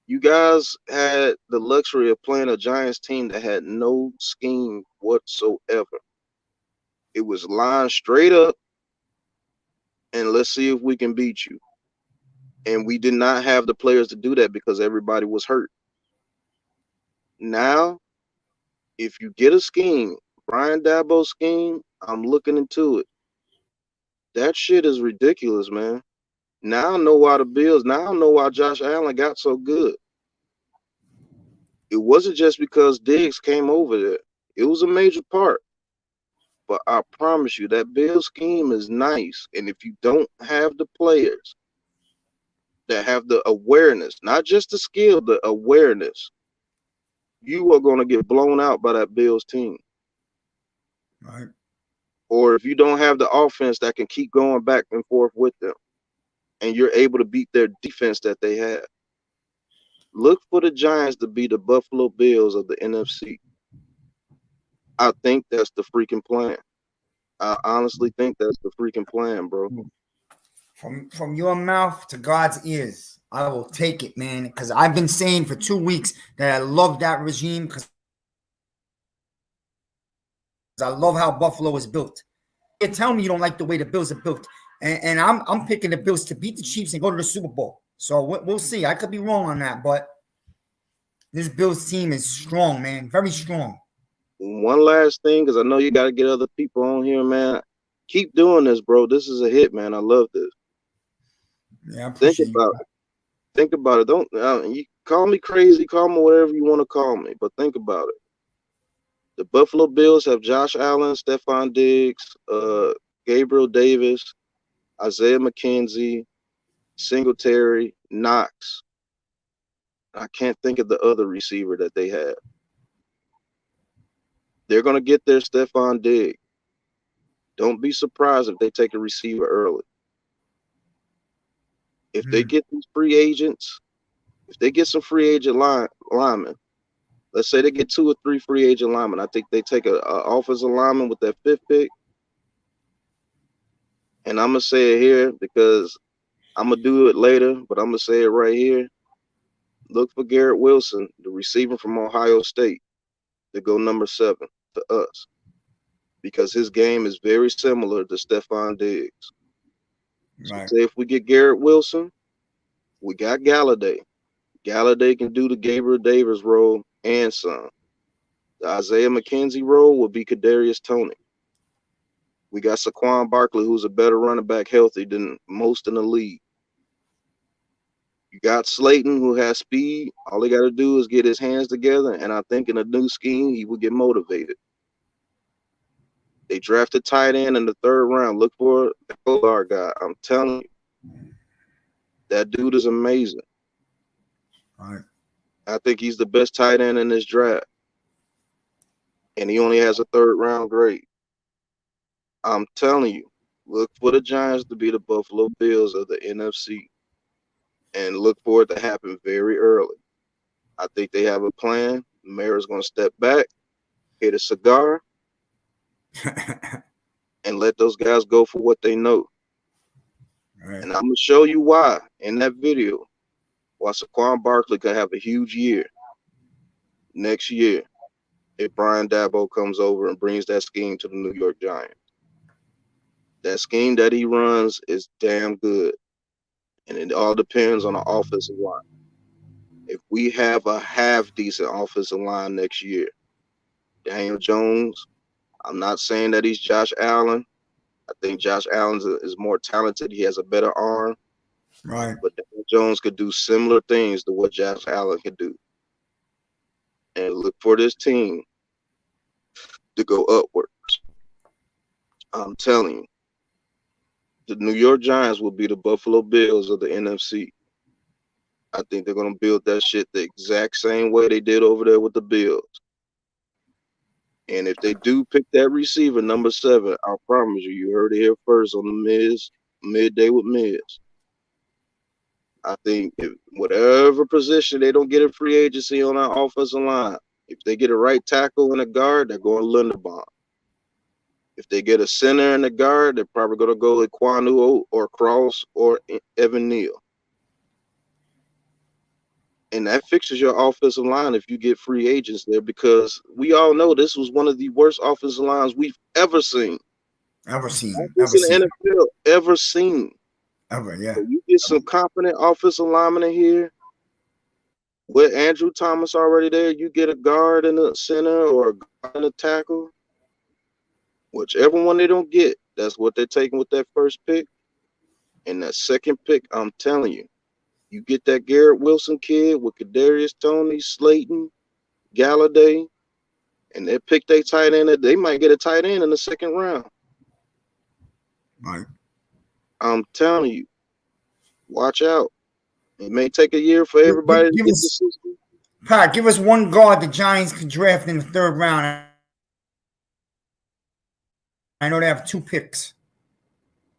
You guys had the luxury of playing a Giants team that had no scheme whatsoever. It was lined straight up, and let's see if we can beat you. And we did not have the players to do that because everybody was hurt. Now, if you get a scheme, Brian Daboll scheme, I'm looking into it. That shit is ridiculous, man. Now I know why the Bills, now I know why Josh Allen got so good. it wasn't just because Diggs came over there. It was a major part. But I promise you, that Bills scheme is nice. And if you don't have the players that have the awareness, not just the skill, the awareness, you are going to get blown out by that Bills team. Right. Or if you don't have the offense that can keep going back and forth with them, and you're able to beat their defense that they have. Look for the Giants to be the Buffalo Bills of the NFC. I think that's the freaking plan. I honestly think that's the freaking plan, bro. From your mouth to God's ears, I will take it, man. Because I've been saying for 2 weeks that I love that regime because I love how Buffalo is built. You tell me you don't like the way the Bills are built, and I'm picking the Bills to beat the Chiefs and go to the Super Bowl. So we'll see. I could be wrong on that, but this Bills team is strong, man. Very strong. One last thing, because I know you got to get other people on here, man. Keep doing this, bro. This is a hit, man. I love this. Yeah, I appreciate it. Think about it. Don't you call me crazy, call me whatever you want to call me, but think about it. The Buffalo Bills have Josh Allen, Stephon Diggs, Gabriel Davis, Isaiah McKenzie, Singletary, Knox. I can't think of the other receiver that they have. They're going to get their Stephon Diggs. Don't be surprised if they take a receiver early. If they get these free agents, if they get some free agent linemen, let's say they get 2 or 3 free agent linemen, I think they take a offensive lineman with that 5th pick. And I'm going to say it here because I'm going to do it later, but I'm going to say it right here. Look for Garrett Wilson, the receiver from Ohio State, to go number 7 to us. Because his game is very similar to Stephon Diggs. Right. So say if we get Garrett Wilson, we got Galladay. Galladay can do the Gabriel Davis role and some. The Isaiah McKenzie role will be Kadarius Toney. We got Saquon Barkley, who's a better running back healthy than most in the league. You got Slayton, who has speed. All he got to do is get his hands together, and I think in a new scheme, he will get motivated. They drafted tight end in the 3rd round. Look for the Goddard guy. I'm telling you, that dude is amazing. All right. I think he's the best tight end in this draft. And he only has a 3rd round grade. I'm telling you, look for the Giants to be the Buffalo Bills of the NFC. And look for it to happen very early. I think they have a plan. The mayor's going to step back, hit a cigar, and let those guys go for what they know. Right. And I'm going to show you why in that video. Why Saquon Barkley could have a huge year next year if Brian Daboll comes over and brings that scheme to the New York Giants. That scheme that he runs is damn good. And it all depends on the offensive line. If we have a half-decent offensive line next year, Daniel Jones, I'm not saying that he's Josh Allen. I think Josh Allen is more talented. He has a better arm. Right. But Daniel Jones could do similar things to what Josh Allen could do. And look for this team to go upwards. I'm telling you, the New York Giants will be the Buffalo Bills of the NFC. I think they're going to build that shit the exact same way they did over there with the Bills. And if they do pick that receiver, number 7, I promise you, you heard it here first on the Midday with Miz. I think if whatever position they don't get a free agency on our offensive line, if they get a right tackle and a guard, they're going Linderbaum. If they get a center and a guard, they're probably going to go with Kwanu or Cross or Evan Neal. And that fixes your offensive line if you get free agents there, because we all know this was one of the worst offensive lines we've ever seen. Ever seen. In Ever seen. the NFL, ever seen. Ever, yeah. So you get some confident offensive linemen in here. With Andrew Thomas already there, you get a guard in the center or a guard in the tackle. Whichever one they don't get, that's what they're taking with that first pick. And that second pick, I'm telling you, you get that Garrett Wilson kid with Kadarius Toney, Slayton, Galladay, and they pick their tight end, they might get a tight end in the second round. Right. I'm telling you, watch out. It may take a year for everybody to get the system. Pat, give us one guard the Giants could draft in the third round. I know they have 2 picks.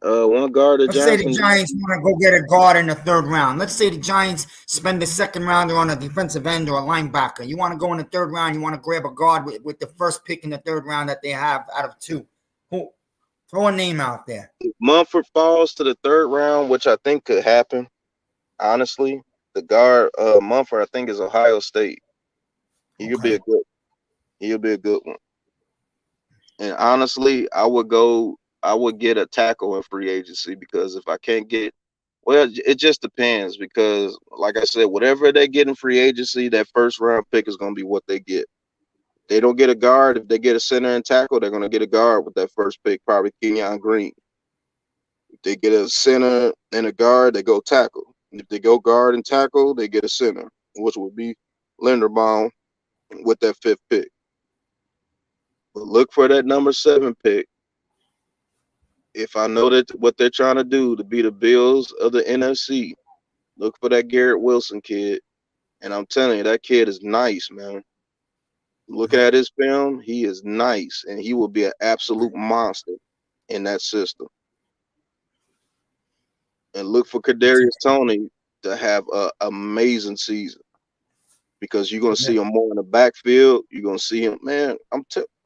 One guard. Let's say the Giants want to go get a guard in the third round. Let's say the Giants spend the second rounder on a defensive end or a linebacker. You want to go in the third round. You want to grab a guard with the first pick in the third round that they have out of 2. Throw a name out there. If Mumford falls to the third round, which I think could happen, honestly, the guard Mumford, I think, is Ohio State. He'll be a good one. And honestly, I would get a tackle in free agency, because if I can't get, well, it just depends, because like I said, whatever they get in free agency, that first round pick is going to be what they get. If they don't get a guard, if they get a center and tackle, they're going to get a guard with that first pick, probably Kenyon Green. If they get a center and a guard, they go tackle. If they go guard and tackle, they get a center, which would be Linderbaum with that 5th pick. But look for that number 7 pick. If I know that what they're trying to do to be the Bills of the NFC, look for that Garrett Wilson kid. And I'm telling you, that kid is nice, man. Looking at his film, he is nice, and he will be an absolute monster in that system. And look for Kadarius Toney to have an amazing season, because you're going to see him more in the backfield. You're going to see him, man.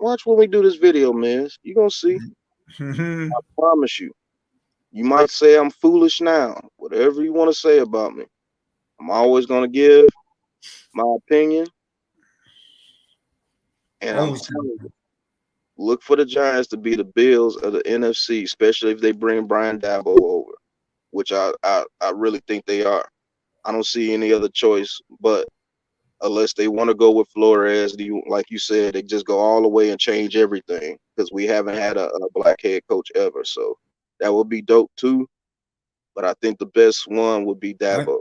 Watch when we do this video, man. You're going to see. I promise you. You might say I'm foolish now. Whatever you want to say about me, I'm always going to give my opinion. And I'm telling you, look for the Giants to be the Bills of the NFC, especially if they bring Brian Dabo over, which I really think they are. I don't see any other choice, but unless they want to go with Flores, like you said, they just go all the way and change everything, because we haven't had a black head coach ever. So that would be dope too. But I think the best one would be Dabo.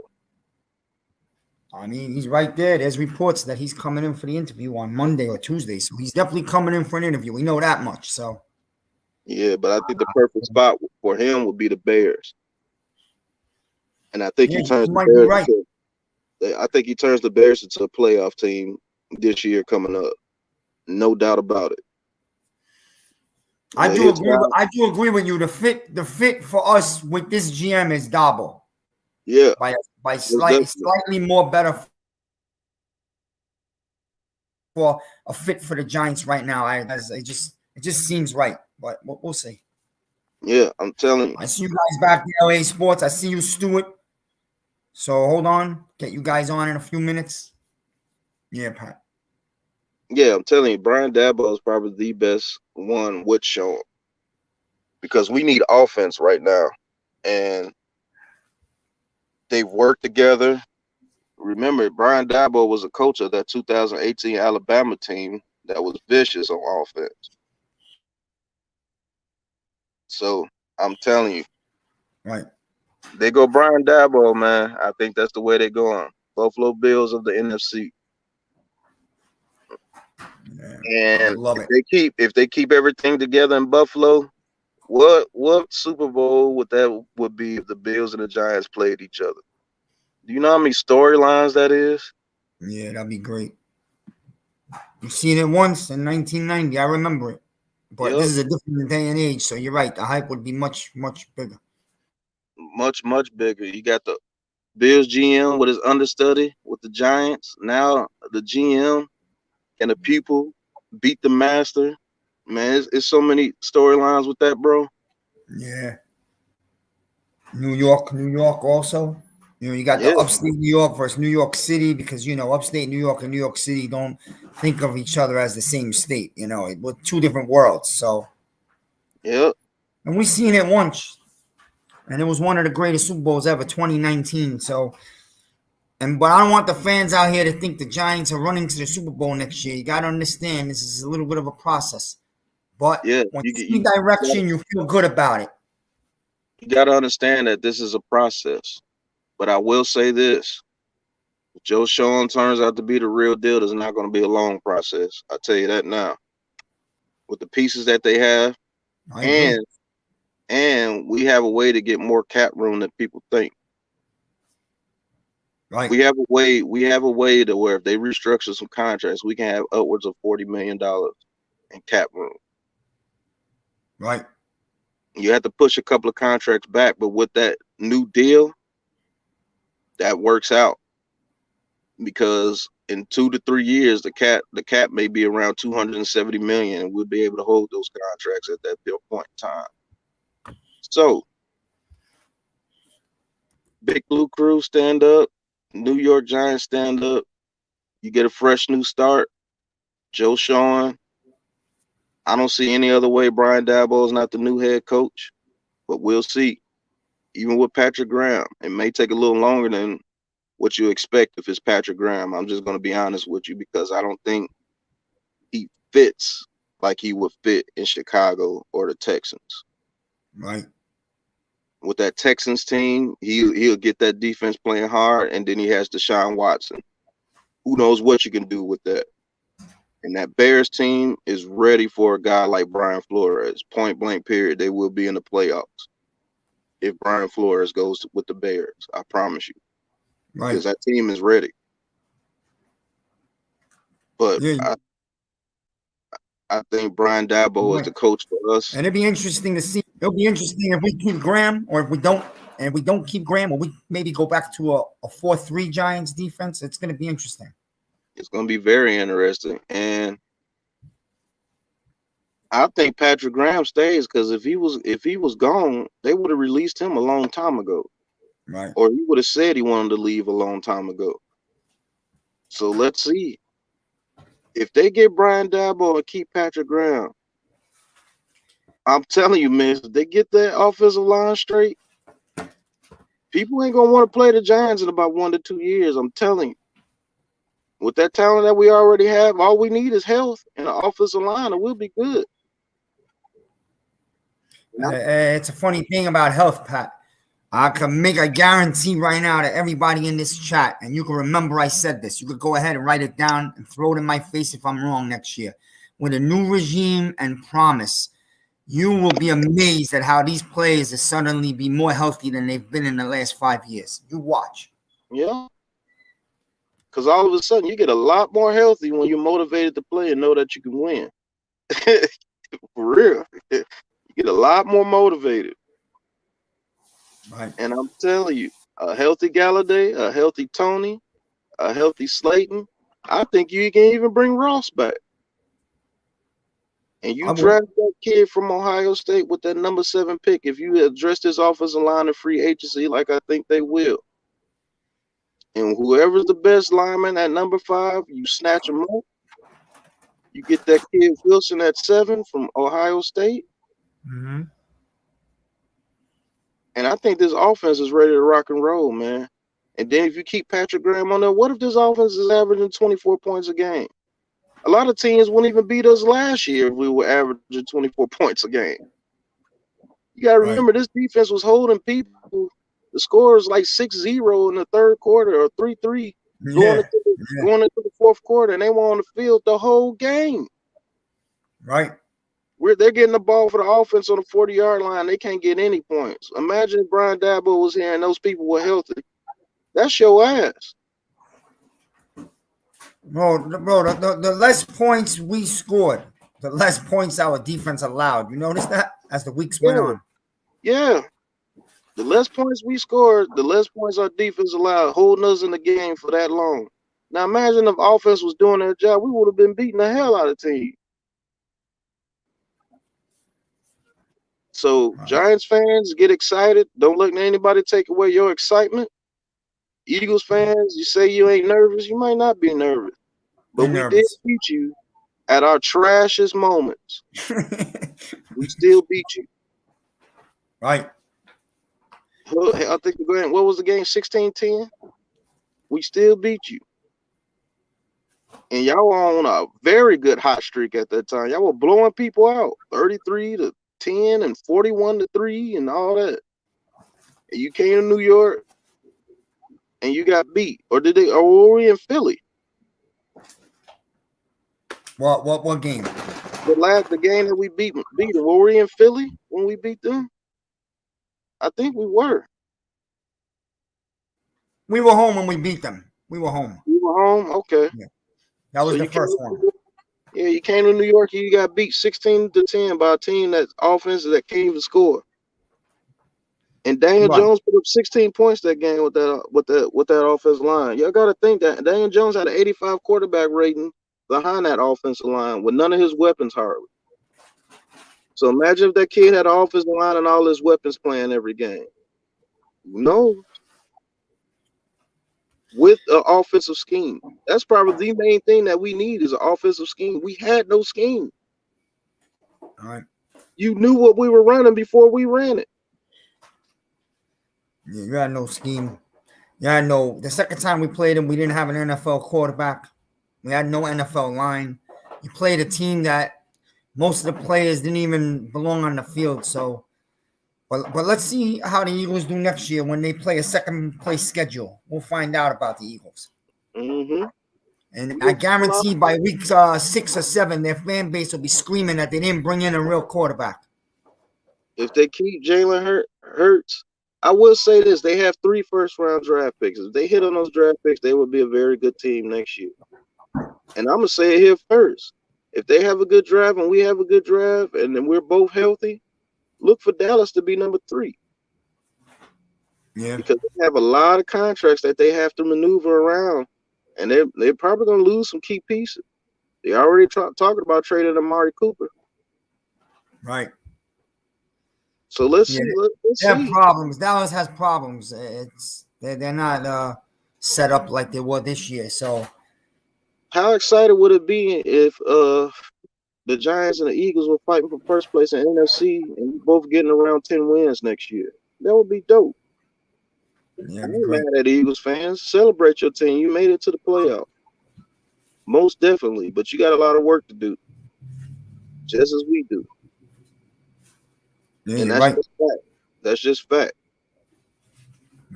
I mean, he's right there. There's reports that he's coming in for the interview on Monday or Tuesday. So he's definitely coming in for an interview. We know that much. So yeah, but I think the perfect spot for him would be the Bears. And I think he turns the Bears I think he turns the Bears into a playoff team this year coming up. No doubt about it. I do agree with you. The fit for us with this GM is Dabo. Yeah. By slightly more better for a fit for the Giants right now. It just seems right. But we'll see. Yeah, I'm telling you. I see you guys back in LA Sports. I see you, Stuart. So hold on. Get you guys on in a few minutes. Yeah, Pat. Yeah, I'm telling you, Brian Dabo is probably the best one with Schoen, because we need offense right now. And they've worked together. Remember, Brian Dabo was a coach of that 2018 Alabama team that was vicious on offense. So I'm telling you, right? They go Brian Dabo, man. I think that's the way they're going. Buffalo Bills of the NFC. Yeah, and if they keep everything together in Buffalo, what Super Bowl would be if the Bills and the Giants played each other? Do you know how many storylines that is? Yeah, that'd be great. You've seen it once in 1990. I remember it. But this is a different day and age, so you're right. The hype would be much, much bigger. Much, much bigger. You got the Bills GM with his understudy with the Giants. Now the GM and the pupil beat the master. Man, it's so many storylines with that, bro. Yeah. New York also. You know, you got the upstate New York versus New York City, because, you know, upstate New York and New York City don't think of each other as the same state, you know, with two different worlds. So, yeah. And we seen it once, and it was one of the greatest Super Bowls ever, 2019. So, but I don't want the fans out here to think the Giants are running to the Super Bowl next year. You got to understand, this is a little bit of a process. But when you see direction, you feel good about it. You got to understand that this is a process. But I will say this. Joe Schoen turns out to be the real deal, it's not going to be a long process. I'll tell you that now. With the pieces that they have, I agree. and we have a way to get more cap room than people think. Right. We have a way to where if they restructure some contracts, we can have upwards of $40 million in cap room. Right. You have to push a couple of contracts back, but with that new deal, that works out. Because in 2 to 3 years, the cap may be around 270 million, and we'll be able to hold those contracts at that point in time. So, Big Blue Crew, stand up. New York Giants, stand up. You get a fresh new start. Joe Schoen. I don't see any other way Brian Daboll is not the new head coach, but we'll see. Even with Patrick Graham, it may take a little longer than what you expect if it's Patrick Graham. I'm just going to be honest with you because I don't think he fits like he would fit in Chicago or the Texans. Right. With that Texans team, he'll get that defense playing hard, and then he has Deshaun Watson. Who knows what you can do with that? And that Bears team is ready for a guy like Brian Flores. Point blank period. They will be in the playoffs if Brian Flores goes with the Bears. I promise you. Right. Because that team is ready. But Yeah. I think Brian Daboll is the coach for us. And it'd be interesting to see. It'll be interesting if we keep Graham or if we don't. And if we don't keep Graham, or we maybe go back to a 4-3 Giants defense. It's going to be interesting. It's going to be very interesting. And I think Patrick Graham stays because if he was gone, they would have released him a long time ago. Right. Or he would have said he wanted to leave a long time ago. So let's see. If they get Brian Daboll and keep Patrick Graham, I'm telling you, man, if they get that offensive line straight, people ain't going to want to play the Giants in about 1 to 2 years. I'm telling you. With that talent that we already have, all we need is health and an offensive line, and we'll be good. It's a funny thing about health, Pat. I can make a guarantee right now to everybody in this chat, and you can remember I said this. You could go ahead and write it down and throw it in my face if I'm wrong next year. With a new regime and promise, you will be amazed at how these players will suddenly be more healthy than they've been in the last 5 years. You watch. Yeah. Because all of a sudden, you get a lot more healthy when you're motivated to play and know that you can win. For real. You get a lot more motivated. Right. And I'm telling you, a healthy Galladay, a healthy Tony, a healthy Slayton, I think you can even bring Ross back. And you draft that kid from Ohio State with that number 7 pick. If you address this offensive line in free agency like I think they will, and whoever's the best lineman at number 5, you snatch him up. You get that kid Wilson at 7 from Ohio State. Mm-hmm. And I think this offense is ready to rock and roll, man. And then if you keep Patrick Graham on there, what if this offense is averaging 24 points a game? A lot of teams wouldn't even beat us last year if we were averaging 24 points a game. You got to remember, this defense was holding people. The score is like 6-0 in the third quarter or 3-3 going into the fourth quarter, and they were on the field the whole game. Right. They're getting the ball for the offense on the 40-yard line. They can't get any points. Imagine if Brian Daboll was here and those people were healthy. That's your ass. Bro, the less points we scored, the less points our defense allowed. You notice that as the weeks went on? Yeah. The less points we scored, the less points our defense allowed, holding us in the game for that long. Now imagine if offense was doing their job, we would have been beating the hell out of teams. So Giants fans, get excited. Don't let anybody take away your excitement. Eagles fans, you say you ain't nervous. You might not be nervous. But we did beat you at our trashiest moments. We still beat you. Right. I think what was the game? 16-10? We still beat you. And y'all were on a very good hot streak at that time. Y'all were blowing people out. 33-10 and 41-3 and all that. And you came to New York and you got beat, or did they? Or were we in Philly? What game? The game that we beat them. Were we in Philly when we beat them? I think we were. We were home when we beat them. We were home. We were home. Okay. Yeah. That was So the you first one. Yeah, you came to New York and you got beat 16-10 by a team that's offensive that can't even score. And Daniel Right. Jones put up 16 points that game with that offensive line. Y'all got to think that Daniel Jones had an 85 quarterback rating behind that offensive line with none of his weapons hardly. So imagine if that kid had an offensive line and all his weapons playing every game. No. With an offensive scheme. That's probably the main thing that we need is an offensive scheme. We had no scheme. All right. You knew what we were running before we ran it. Yeah, you had no scheme. Yeah, no. The second time we played him, we didn't have an NFL quarterback. We had no NFL line. You played a team that most of the players didn't even belong on the field. So, but let's see how the Eagles do next year when they play a second place schedule. We'll find out about the Eagles. Mm-hmm. And I guarantee by week 6 or 7, their fan base will be screaming that they didn't bring in a real quarterback. If they keep Jalen Hurts, I will say this: they have 3 first-round draft picks. If they hit on those draft picks, they would be a very good team next year. And I'm gonna say it here first: if they have a good draft and we have a good draft, and then we're both healthy, look for Dallas to be number 3. Yeah, because they have a lot of contracts that they have to maneuver around, and they're probably gonna lose some key pieces. They already talking about trading Amari Cooper. right. So let's Yeah, see. Let's they have see. problems. Dallas has problems. They're not set up like they were this year. So How excited would it be if the Giants and the Eagles were fighting for first place in NFC and we both getting around 10 wins next year? That would be dope. yeah, I it'd be ain't great. mad at Eagles fans. Celebrate your team. You made it to the playoff. Most definitely, but you got a lot of work to do, just as we do. Yeah, And you're that's right. just fact. That's just fact.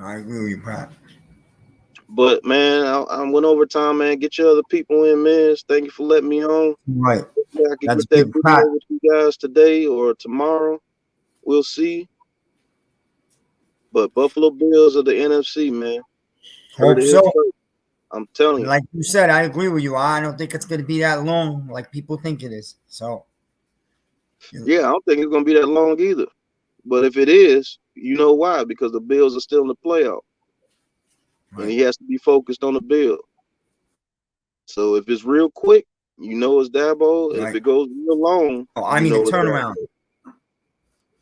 I agree with you, Pat. But man, I went over time, man. Get your other people in, man. Thank you for letting me on. Right. Hopefully I can That's get that big video Pat. with you guys today or tomorrow. We'll see. But Buffalo Bills are the NFC, man. Heard Hope it here so. first. I'm telling you. Like you said, I agree with you. I don't think it's going to be that long like people think it is. So, Yeah, I don't think it's gonna be that long either. But if it is, you know why? Because the Bills are still in the playoff. And he has to be focused on the Bills. So if it's real quick, you know it's Dabo. And if it goes real long, I you mean know the it's turnaround.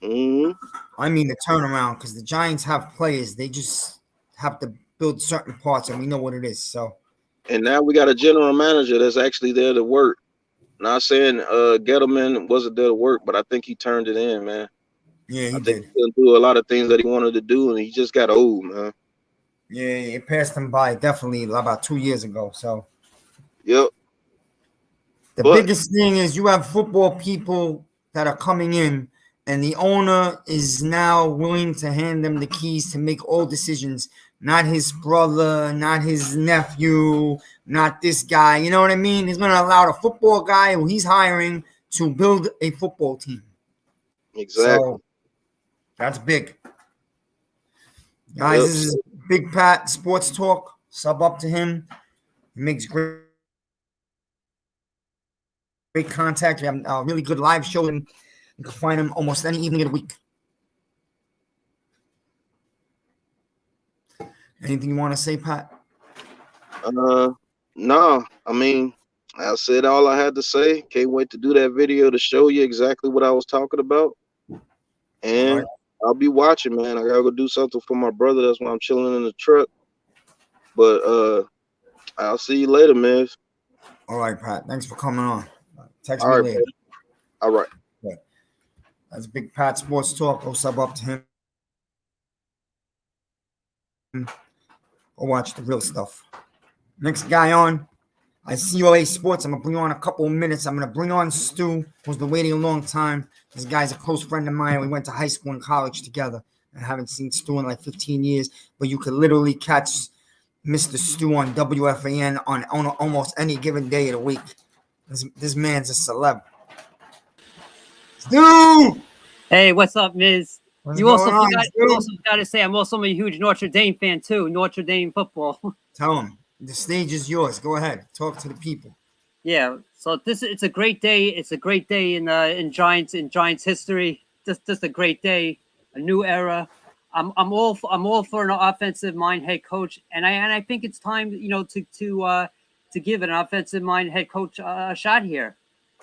Mm-hmm. I mean the turnaround because the Giants have players. They just have to build certain parts, and we know what it is. So, and now we got a general manager that's actually there to work. Not saying Gettleman wasn't there to work, but I think he turned it in, man. yeah, he I think did. he couldn't do a lot of things that he wanted to do, and he just got old, man. Yeah, it passed him by definitely about 2 years ago. So, Yep. the biggest thing is you have football people that are coming in, and the owner is now willing to hand them the keys to make all decisions. Not his brother, not his nephew, not this guy. You know what I mean? He's going to allow the football guy who he's hiring to build a football team. Exactly. So that's big. Guys, this is Big Pat Sports Talk. Sub up to him. He makes great contact. We have a really good live show, and you can find him almost any evening of the week. Anything you want to say, Pat? No. I mean, I said all I had to say. Can't wait to do that video to show you exactly what I was talking about. And I'll be watching, man. I gotta go do something for my brother. That's why I'm chilling in the truck. But I'll see you later, man. All right, Pat. Thanks for coming on. Text all me right, later. Pat. All right. Yeah. That's Big Pat Sports Talk. Go sub up to him. Go watch the real stuff. Next guy on, I see ULA Sports. I'm going to bring on a couple of minutes. I'm going to bring on Stu, who's been waiting a long time. This guy's a close friend of mine. We went to high school and college together. I haven't seen Stu in like 15 years, but you could literally catch Mr. Stu on WFAN on almost any given day of the week. This man's a celeb. Stu! Hey, what's up, Miz? What's You going also on, forgot. Stu? You also got to say I'm also a huge Notre Dame fan too. Notre Dame football. Tell him. The stage is yours. Go ahead. Talk to the people. Yeah. So it's a great day. It's a great day in Giants history. Just a great day. A new era. I'm all for an offensive mind head coach, and I think it's time to give an offensive mind head coach a shot here.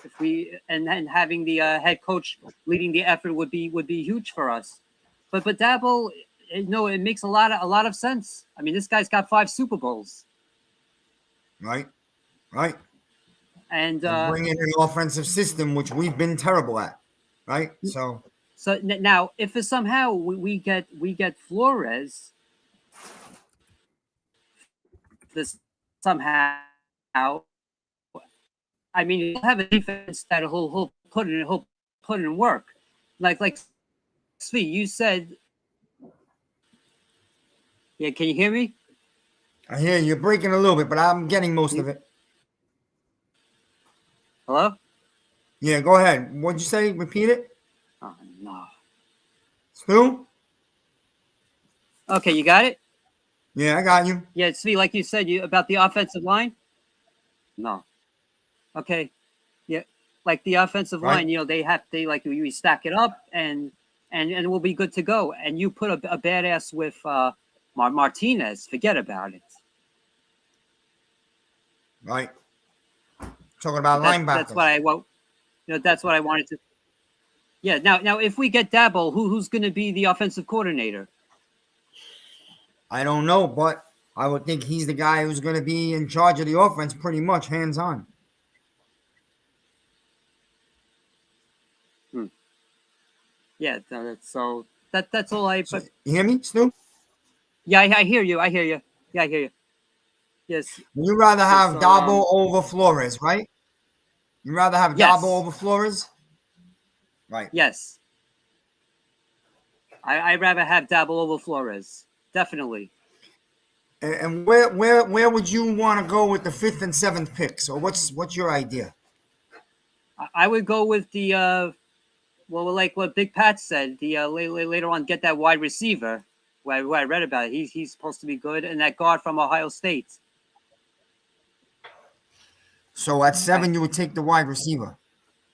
If we and having the head coach leading the effort would be huge for us. But Dabble, it makes a lot of sense. I mean, this guy's got 5 Super Bowls, Right. and bring in an offensive system, which we've been terrible at. Right. So now if somehow we get Flores, this somehow, I mean, he'll have a defense that he'll put in work, like Svi, you said. Yeah, can you hear me? I hear you're breaking a little bit, but I'm getting most of it. Hello? Yeah, go ahead. What'd you say? Repeat it. Oh no. Stu? Okay, you got it? Yeah, I got you. Yeah, Svi, like you said, about the offensive line? No. Okay. Yeah. Like the offensive Right. line, we stack it up and we'll be good to go. And you put a badass with Martinez, forget about it. Right. Talking about linebackers. That's what I want. That's what I wanted to. Yeah. Now, if we get Dabo, who's going to be the offensive coordinator? I don't know, but I would think he's the guy who's going to be in charge of the offense pretty much hands-on. Yeah, so that's all I. So, you hear me, Stu? Yeah, I hear you. Yeah, I hear you. Yes. You'd rather have So, Dabo over Flores, right? You'd rather have Yes. Dabo over Flores? Right. Yes. I'd rather have Dabo over Flores. Definitely. And where would you want to go with the 5th and 7th picks? Or what's your idea? I would go with the like what Big Pat said. The later on, get that wide receiver. Where I read about it, he's supposed to be good, and that guard from Ohio State. So at 7, you would take the wide receiver.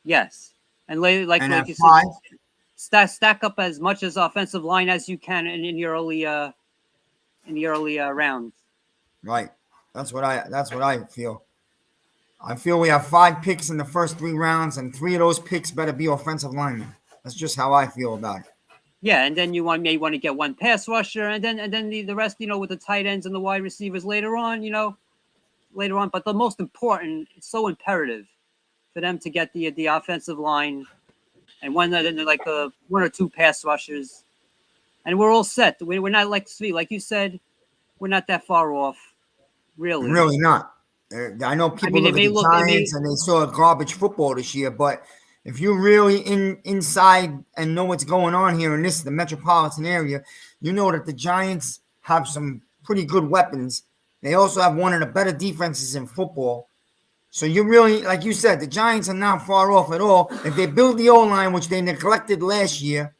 Yes, and later, like you 5? said, stack up as much as offensive line as you can in your early rounds. Right. That's what I feel. I feel we have 5 picks in the first 3 rounds, and 3 of those picks better be offensive linemen. That's just how I feel about it. Yeah, and then you may want to get one pass rusher, and then the rest, with the tight ends and the wide receivers later on, later on. But the most important, it's so imperative for them to get the offensive line, and one or 2 pass rushers, and we're all set. We're not like you said, we're not that far off, really. Really not. I know people look at the Giants and they saw garbage football this year, but if you're really inside and know what's going on here in the metropolitan area, you know that the Giants have some pretty good weapons. They also have one of the better defenses in football. So you really, like you said, the Giants are not far off at all. If they build the O-line, which they neglected last year,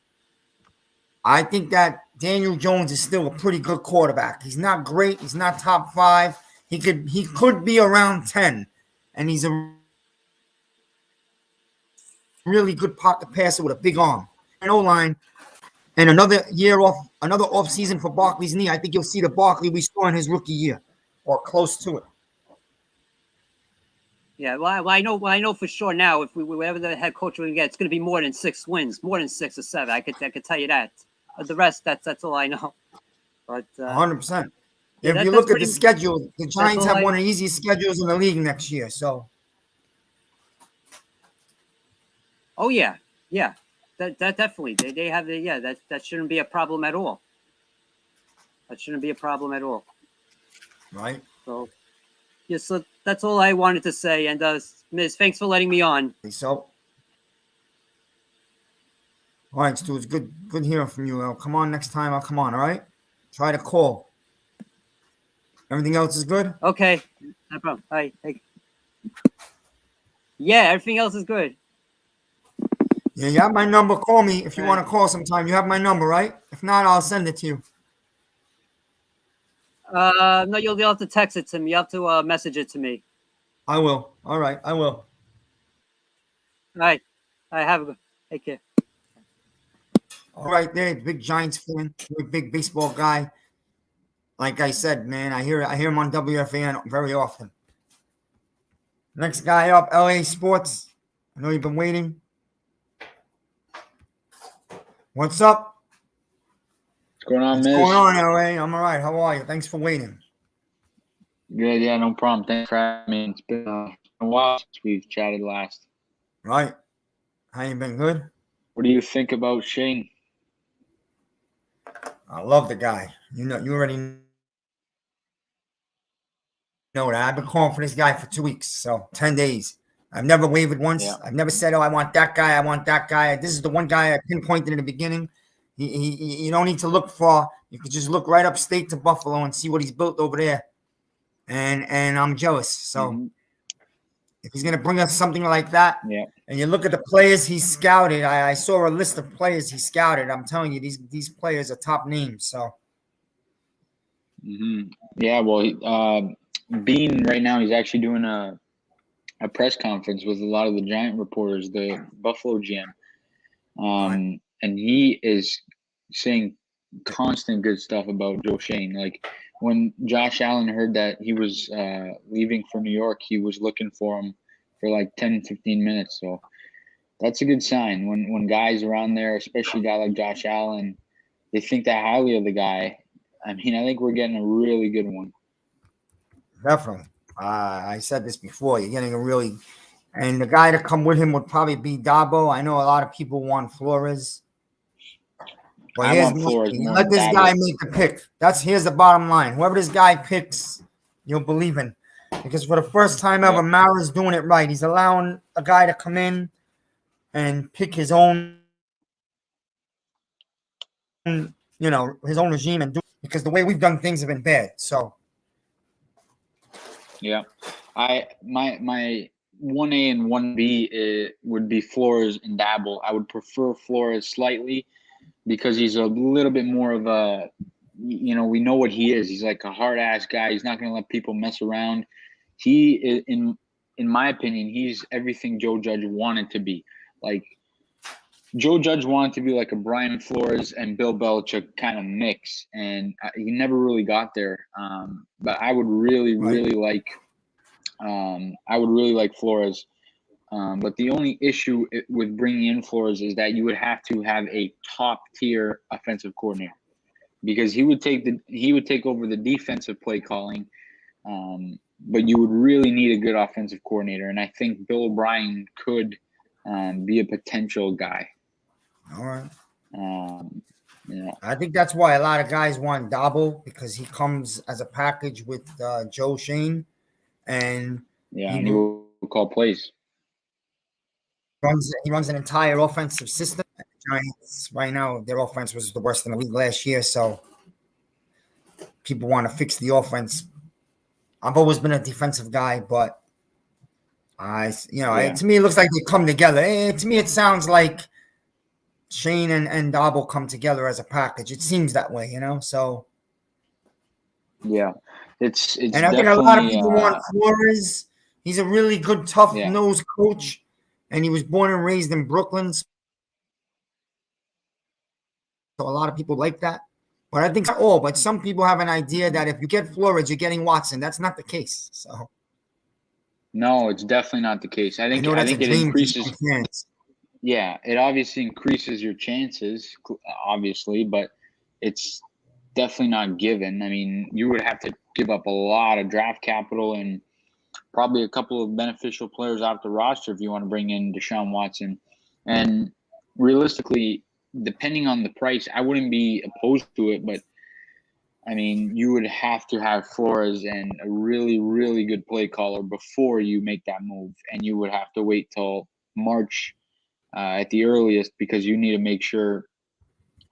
I think that Daniel Jones is still a pretty good quarterback. He's not great. He's not top 5. He could be around 10, and he's a really good pocket passer with a big arm. An O-line, and another off season for Barkley's knee. I think you'll see the Barkley we saw in his rookie year, or close to it. Yeah, well, I know for sure now. If whatever the head coach we get, it's going to be more than 6 wins, more than 6 or 7. I could tell you that. The rest, that's all I know. But 100%. Yeah, if you look at the schedule, the Giants have one of the easiest schedules in the league next year. So. Oh yeah, that definitely they have that shouldn't be a problem at all. That shouldn't be a problem at all. Right. So, yeah, so that's all I wanted to say. And Miz, thanks for letting me on. So. All right, Stu, it's good hearing from you. Come on next time. I'll come on, all right? Try to call. Everything else is good? Okay, no problem. Hi. Hey. Yeah, everything else is good. Yeah, you have my number. Call me if you Right. want to call sometime. You have my number, right? If not, I'll send it to you. No, you'll have to text it to me. You have to message it to me. I will. All right, I will. All right. I have a good. Take care. All right, there, big Giants fan, you're a big baseball guy. Like I said, man, I hear him on WFAN very often. Next guy up, LA Sports. I know you've been waiting. What's up? What's going on, What's Miz? going on, LA? I'm all right. How are you? Thanks for waiting. Good, yeah, no problem. Thanks for having me. It's been a while since we've chatted last. Right. How you been? Good? What do you think about Shane? I love the guy. You already know that. I've been calling for this guy for 2 weeks, so 10 days. I've never wavered once. Yeah. I've never said, "Oh, I want that guy. I want that guy." This is the one guy I pinpointed in the beginning. You don't need to look far. You can just look right upstate to Buffalo and see what he's built over there. And I'm jealous. So if he's gonna bring us something like that, Yeah. and you look at the players he scouted, I saw a list of players he scouted. I'm telling you, these players are top names. So Yeah, well, Bean right now, he's actually doing a press conference with a lot of the Giant reporters, the Buffalo GM. And he is saying constant good stuff about Joe Shane. Like when Josh Allen heard that he was leaving for New York, he was looking for him for like 10, 15 minutes. So that's a good sign when guys around there, especially a guy like Josh Allen, they think that highly of the guy. I mean, I think we're getting a really good one. definitely, I said this before. You're getting a really, and the guy to come with him would probably be Dabo. I know a lot of people want Flores. But I want Flores more let than this Dabo. guy make the pick. Here's the bottom line. Whoever this guy picks, you'll believe in. Because for the first time ever, Mara's doing it right. He's allowing a guy to come in and pick his own, his own regime and do it. Because the way we've done things have been bad. So yeah, my 1A and 1B would be Flores and Dabo. I would prefer Flores slightly because he's a little bit more of a, we know what he is. He's like a hard ass guy. He's not going to let people mess around. He is, in my opinion, he's everything Joe Judge wanted to be. Like Joe Judge wanted to be like a Brian Flores and Bill Belichick kind of mix, and he never really got there. But I would really like Flores. But the only issue with bringing in Flores is that you would have to have a top tier offensive coordinator because he would take over the defensive play calling. But you would really need a good offensive coordinator, and I think Bill O'Brien could be a potential guy. all right. Yeah. I think that's why a lot of guys want Dabo, because he comes as a package with Joe Shane, and he will call plays. He runs an entire offensive system. The Giants right now, their offense was the worst in the league last year, so people want to fix the offense. I've always been a defensive guy, but to me, it looks like they come together. To me, it sounds like Shane and Dabo come together as a package. It seems that way, So yeah, it's and I think a lot of people want Flores. He's a really good, tough-nosed coach, and he was born and raised in Brooklyn. So a lot of people like that. But I think but some people have an idea that if you get Flores, you're getting Watson. That's not the case. So no, it's definitely not the case. I think it increases. Yeah, it obviously increases your chances, obviously, but it's definitely not given. I mean, you would have to give up a lot of draft capital and probably a couple of beneficial players off the roster if you want to bring in Deshaun Watson. And realistically, depending on the price, I wouldn't be opposed to it, but I mean, you would have to have Flores and a really, really good play caller before you make that move, and you would have to wait till March at the earliest because you need to make sure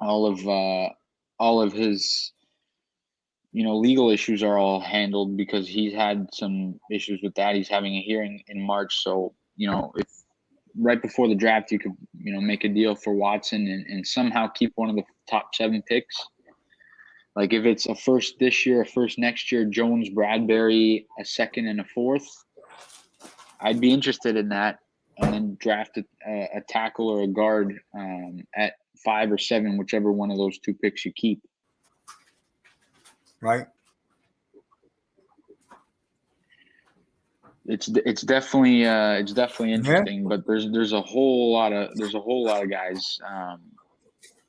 all of his legal issues are all handled because he's had some issues with that. He's having a hearing in March. So, if right before the draft you could, make a deal for Watson and somehow keep one of the top 7 picks. Like if it's a first this year, a first next year, Jones, Bradbury, a second and a fourth, I'd be interested in that. And then draft a tackle or a guard at 5 or 7, whichever one of those 2 picks you keep. Right. It's definitely interesting, but there's a whole lot of guys,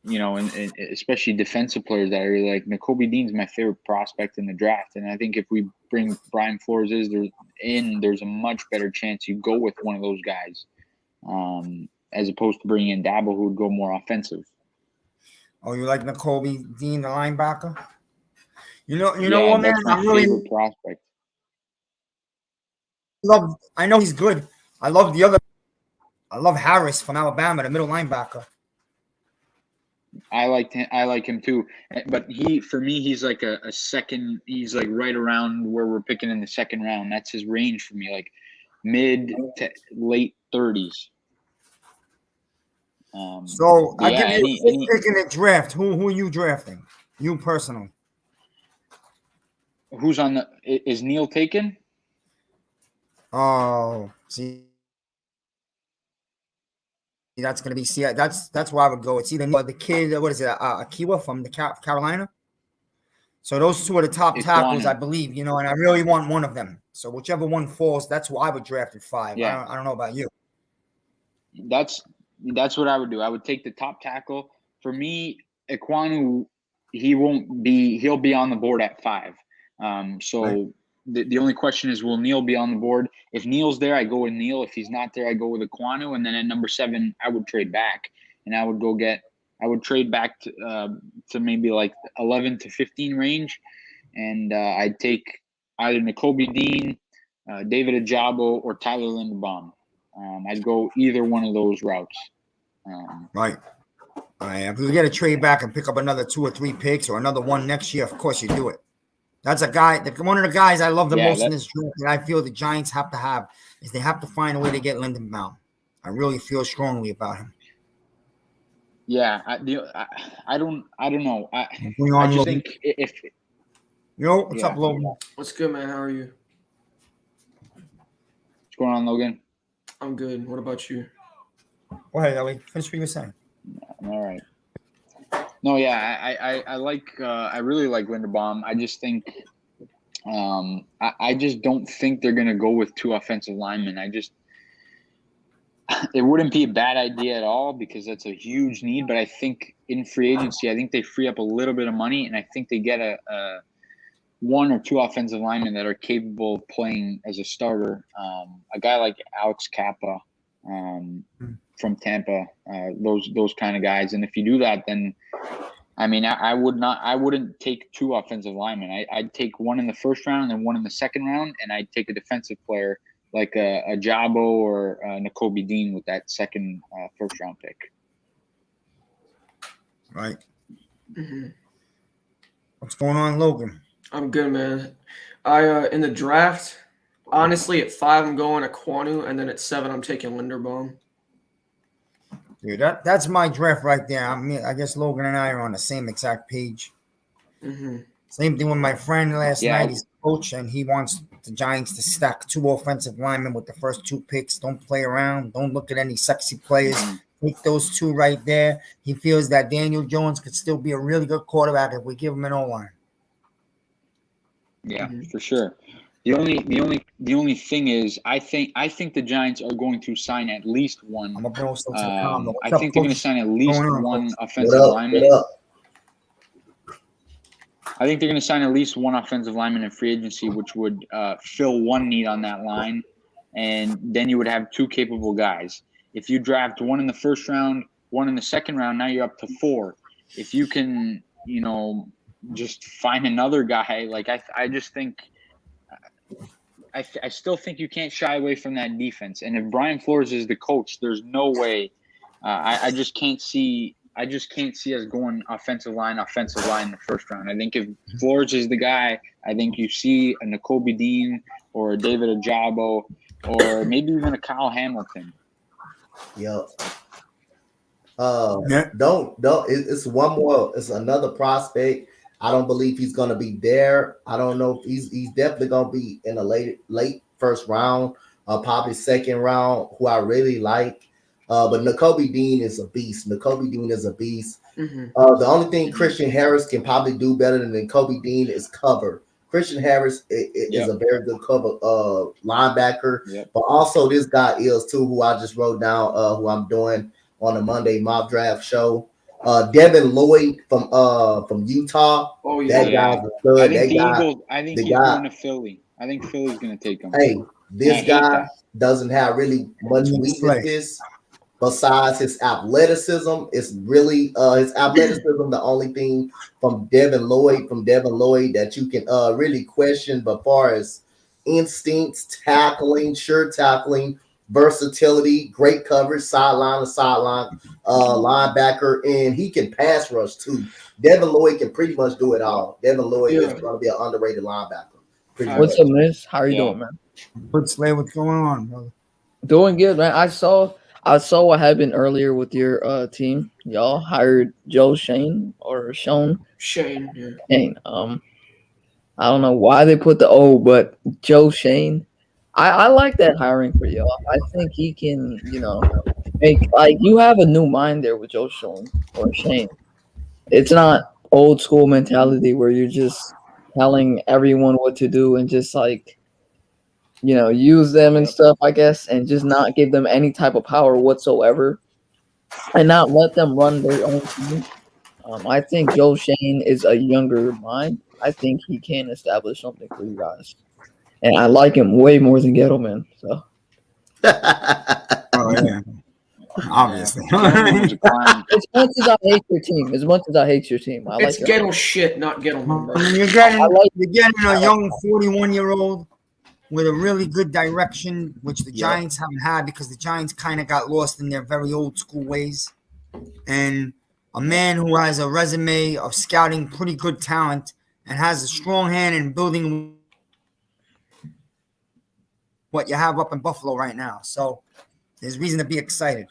and especially defensive players that I really like. Nakobe Dean's my favorite prospect in the draft, and I think if we bring Brian Flores there's a much better chance you go with one of those guys, as opposed to bringing in Dabo, who would go more offensive. Oh, you like Nakobe Dean, the linebacker? You know what, man? That's my favorite prospect. I know he's good. I love Harris from Alabama, the middle linebacker. I like him too, but he's like a second. He's like right around where we're picking in the second round. That's his range for me, like mid to late 30s. So I give you a pick in the draft. Who are you drafting? You personally? Who's on the? Is Neil taken? Oh, see. That's gonna be that's where I would go. It's either the kid, what is it, Akiwa from the Carolina. So those 2 are the top tackles, I believe. And I really want one of them. So whichever one falls, that's who I would draft at 5. Yeah. I don't know about you. That's what I would do. I would take the top tackle. For me, Ekwonu, he'll be on the board at 5. So. Right. The only question is, will Neil be on the board? If Neil's there, I go with Neil. If he's not there, I go with Ekwonu. And then at number 7, I would trade back, and I would trade back to maybe like 11 to 15 range, and I'd take either Nakobe Dean, David Ajabo, or Tyler Linderbaum. I'd go either one of those routes. Right. If we get a trade back and pick up another 2 or 3 picks or another one next year, of course you do it. That's one of the guys I love the most in this draft that I feel the Giants have to have is they have to find a way to get Linderbaum. I really feel strongly about him. Yeah, I don't know. I just think if what's up, Logan? What's good, man? How are you? What's going on, Logan? I'm good. What about you? Go ahead, Ellie. Finish what you were saying. All right. No, yeah, I really like Linderbaum. I just think, I just don't think they're gonna go with 2 offensive linemen. It wouldn't be a bad idea at all because that's a huge need. But I think in free agency, I think they free up a little bit of money, and I think they get a 1 or 2 offensive linemen that are capable of playing as a starter. A guy like Alex Kappa. From Tampa, those kind of guys. And if you do that, then I wouldn't take 2 offensive linemen. I'd take 1 in the first round and then 1 in the second round, and I'd take a defensive player like a Jabo or Nakobe Dean with that second first round pick. Right. Mm-hmm. What's going on, Logan? I'm good, man. I in the draft, honestly, at 5 I'm going Ekwonu, and then at 7 I'm taking Linderbaum. Dude, that's my draft right there. I guess Logan and I are on the same exact page. Mm-hmm. Same thing with my friend last night. He's a coach, and he wants the Giants to stack 2 offensive linemen with the first 2 picks. Don't play around. Don't look at any sexy players. Take those 2 right there. He feels that Daniel Jones could still be a really good quarterback if we give him an O-line. Yeah, for sure. The only thing is, I think the Giants are going to sign at least 1. I think they're going to sign at least 1 offensive lineman. I think they're going to sign at least 1 offensive lineman in free agency, which would fill 1 need on that line, and then you would have 2 capable guys. If you draft 1 in the first round, 1 in the second round, now you're up to 4. If you can, just find another guy, like I just think. I still think you can't shy away from that defense. And if Brian Flores is the coach, there's no way. I just can't see I just can't see us going offensive line in the first round. I think if Flores is the guy, I think you see a Nakobe Dean or a David Ojabo or maybe even a Kyle Hamilton. Yep. Don't. It's one more. It's another prospect. I don't believe he's gonna be there. I don't know if he's definitely gonna be in a late first round, probably second round. Who I really like. But Nakobe Dean is a beast. Mm-hmm. The only thing Christian Harris can probably do better than Nakobe Dean is cover. Christian Harris is a very good cover linebacker. Yep. But also this guy is too, who I just wrote down, who I'm doing on the Monday mock draft show. Devin Lloyd from Utah. Oh yeah, that guy's good. I think he's going to Philly. I think Philly's going to take him. Hey, this guy doesn't have really much weaknesses. Besides his athleticism, it's really his athleticism the only thing from Devin Lloyd that you can really question. But far as instincts, tackling, sure tackling, versatility, great coverage, sideline to sideline, linebacker, and he can pass rush too. Devin Lloyd can pretty much do it all. Devin Lloyd is going to be an underrated linebacker. What's up, Miss? How are you doing, man? What's going on, brother? Doing good, man. I saw what happened earlier with your team. Y'all hired Schoen. Shane, yeah. Shane. I don't know why they put the O, but Schoen. I like that hiring for y'all. I think he can, make you have a new mind there with Schoen or Shane. It's not old school mentality where you're just telling everyone what to do and just use them and stuff, I guess, and just not give them any type of power whatsoever and not let them run their own team. I think Schoen is a younger mind. I think he can establish something for you guys. And I like him way more than Gettleman. So. Oh, yeah. Obviously. As much as I hate your team, I it's like Gettle shit, not Gettleman. You're getting a young 41-year-old with a really good direction, which the Giants haven't had because the Giants kind of got lost in their very old school ways. And a man who has a resume of scouting pretty good talent and has a strong hand in building what you have up in Buffalo right now. So there's reason to be excited.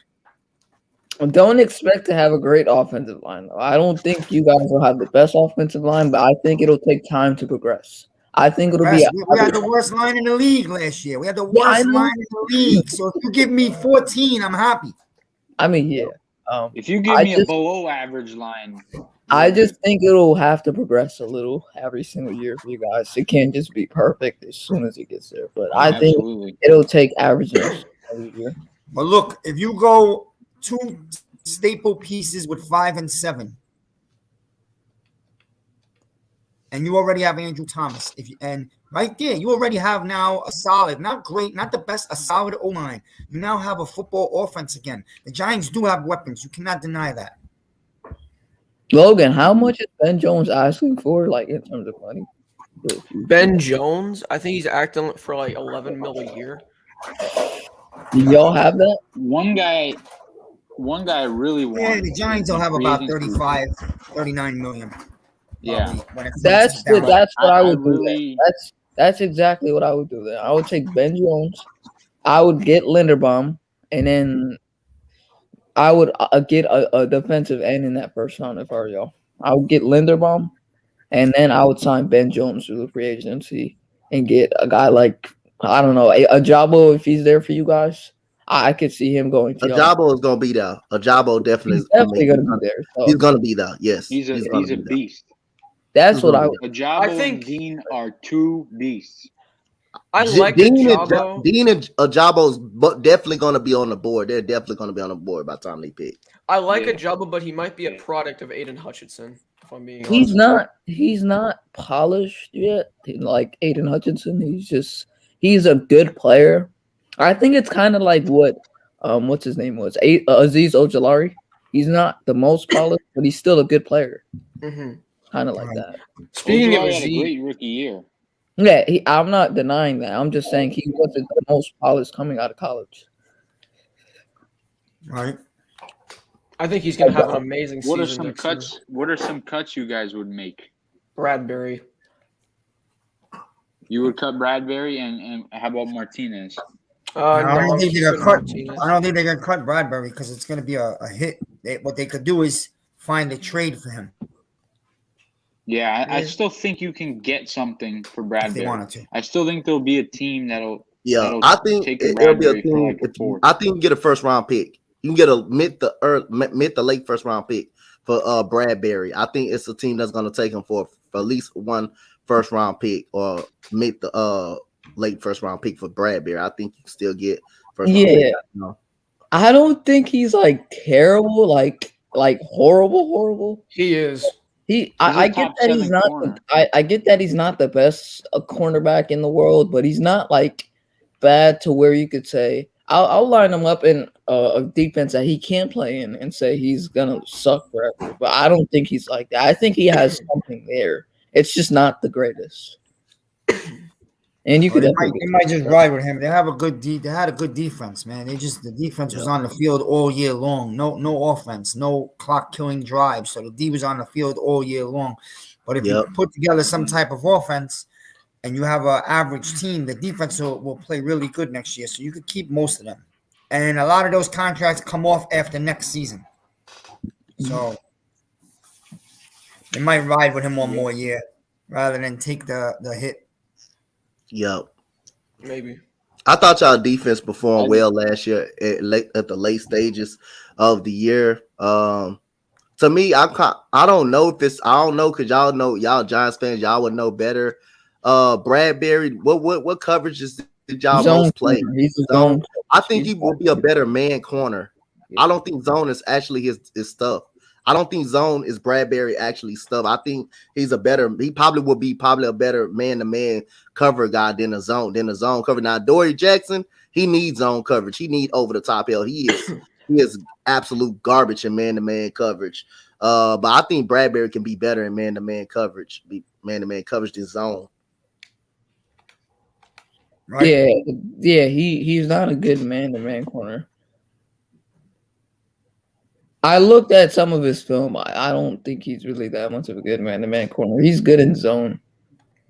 Don't expect to have a great offensive line, though. I don't think you guys will have the best offensive line, but I think it'll take time to progress. I think it'll be. We had the worst line in the league last year. We had the worst line in the league. So if you give me 14, I'm happy. I mean, yeah. If you give me a below average line, I just think it'll have to progress a little every single year for you guys. It can't just be perfect as soon as it gets there. But I think it'll take averages every year. But look, if you go 2 staple pieces with 5 and 7, and you already have Andrew Thomas, and right there, you already have now a solid, not great, not the best, a solid O-line. You now have a football offense again. The Giants do have weapons. You cannot deny that. Logan, how much is Ben Jones asking for, in terms of money? Ben Jones, I think he's acting for $11 million a year. Do y'all have that? One guy really wants. Yeah, the Giants will have about 35, 39 million. Yeah, that's what I would do. That's exactly what I would do. Then I would take Ben Jones. I would get Linderbaum, and then I would get a defensive end in that first round if I were y'all. I would get Linderbaum, and then I would sign Ben Jones through the free agency and get a guy like, I don't know, a Jabo if he's there for you guys. I could see him going to Jabo is going to be there. Jabo definitely is going to be there. So. He's going to be there. Yes. He's a beast. That's what I would. Ojabo and Dean are 2 beasts. I like Ojabo. Dean and Ojabo's definitely going to be on the board. They're definitely going to be on the board by the time they pick. I like Ojabo, but he might be a product of Aiden Hutchinson. If I'm being honest. He's not polished yet. Like Aiden Hutchinson, he's a good player. I think it's kind of like what what's his name was Aziz Ojulari. He's not the most polished, but he's still a good player. Mm-hmm. Kind of like that. Speaking of a great rookie year. Yeah, I'm not denying that. I'm just saying he wasn't the most polished coming out of college. Right. I think he's going to have an amazing season. What are some next year. cuts? What are some cuts you guys would make? Bradbury. You would cut Bradbury, and how about Martinez? I don't think they're gonna cut. I don't think they're gonna cut Bradbury because it's gonna be a hit. What they could do is find a trade for him. Yeah, I still think you can get something for Bradbury. If they wanted to. I still think there'll be a team that'll. Yeah, that'll I think take it'll be a Bradbury for team. like a fourth. I think you can get a first round pick. You can get a mid to late first round pick for Bradbury. I think it's a team that's gonna take him for at least one first round pick or mid to late first round pick for Bradbury. I think you can still get first round pick, you know? I don't think he's like terrible, like horrible. He is. I get that he's not. I get that he's not the best cornerback in the world, but he's not like bad to where you could say I'll line him up in a defense that he can't play in and say he's gonna suck forever. But I don't think he's like that. I think he has something there. It's just not the greatest. And you could they might just ride with him. They have a good they had a good defense, man. The defense was on the field all year long. No offense, no clock killing drives. So the D was on the field all year long. But if you put together some type of offense and you have an average team, the defense will play really good next year. So you could keep most of them. And a lot of those contracts come off after next season. So they might ride with him one more year rather than take the hit. Yep. Maybe. I thought y'all defense performed well last year at the late stages of the year. To me, I don't know if it's because y'all Giants fans, y'all would know better. Bradbury, what coverages did y'all most play? Zone. I think he will be a better man corner. I don't think zone is actually his stuff. I don't think zone is Bradbury actually stuff. I think he probably will be a better man-to-man cover guy than a zone cover. Now, Dory Jackson, he needs zone coverage. He needs over-the-top help. He is absolute garbage in man-to-man coverage. But I think Bradbury can be better in man-to-man coverage than zone. Right? Yeah, he's not a good man-to-man corner. I looked at some of his film. I don't think he's really that much of a good man-to-man corner. He's good in zone.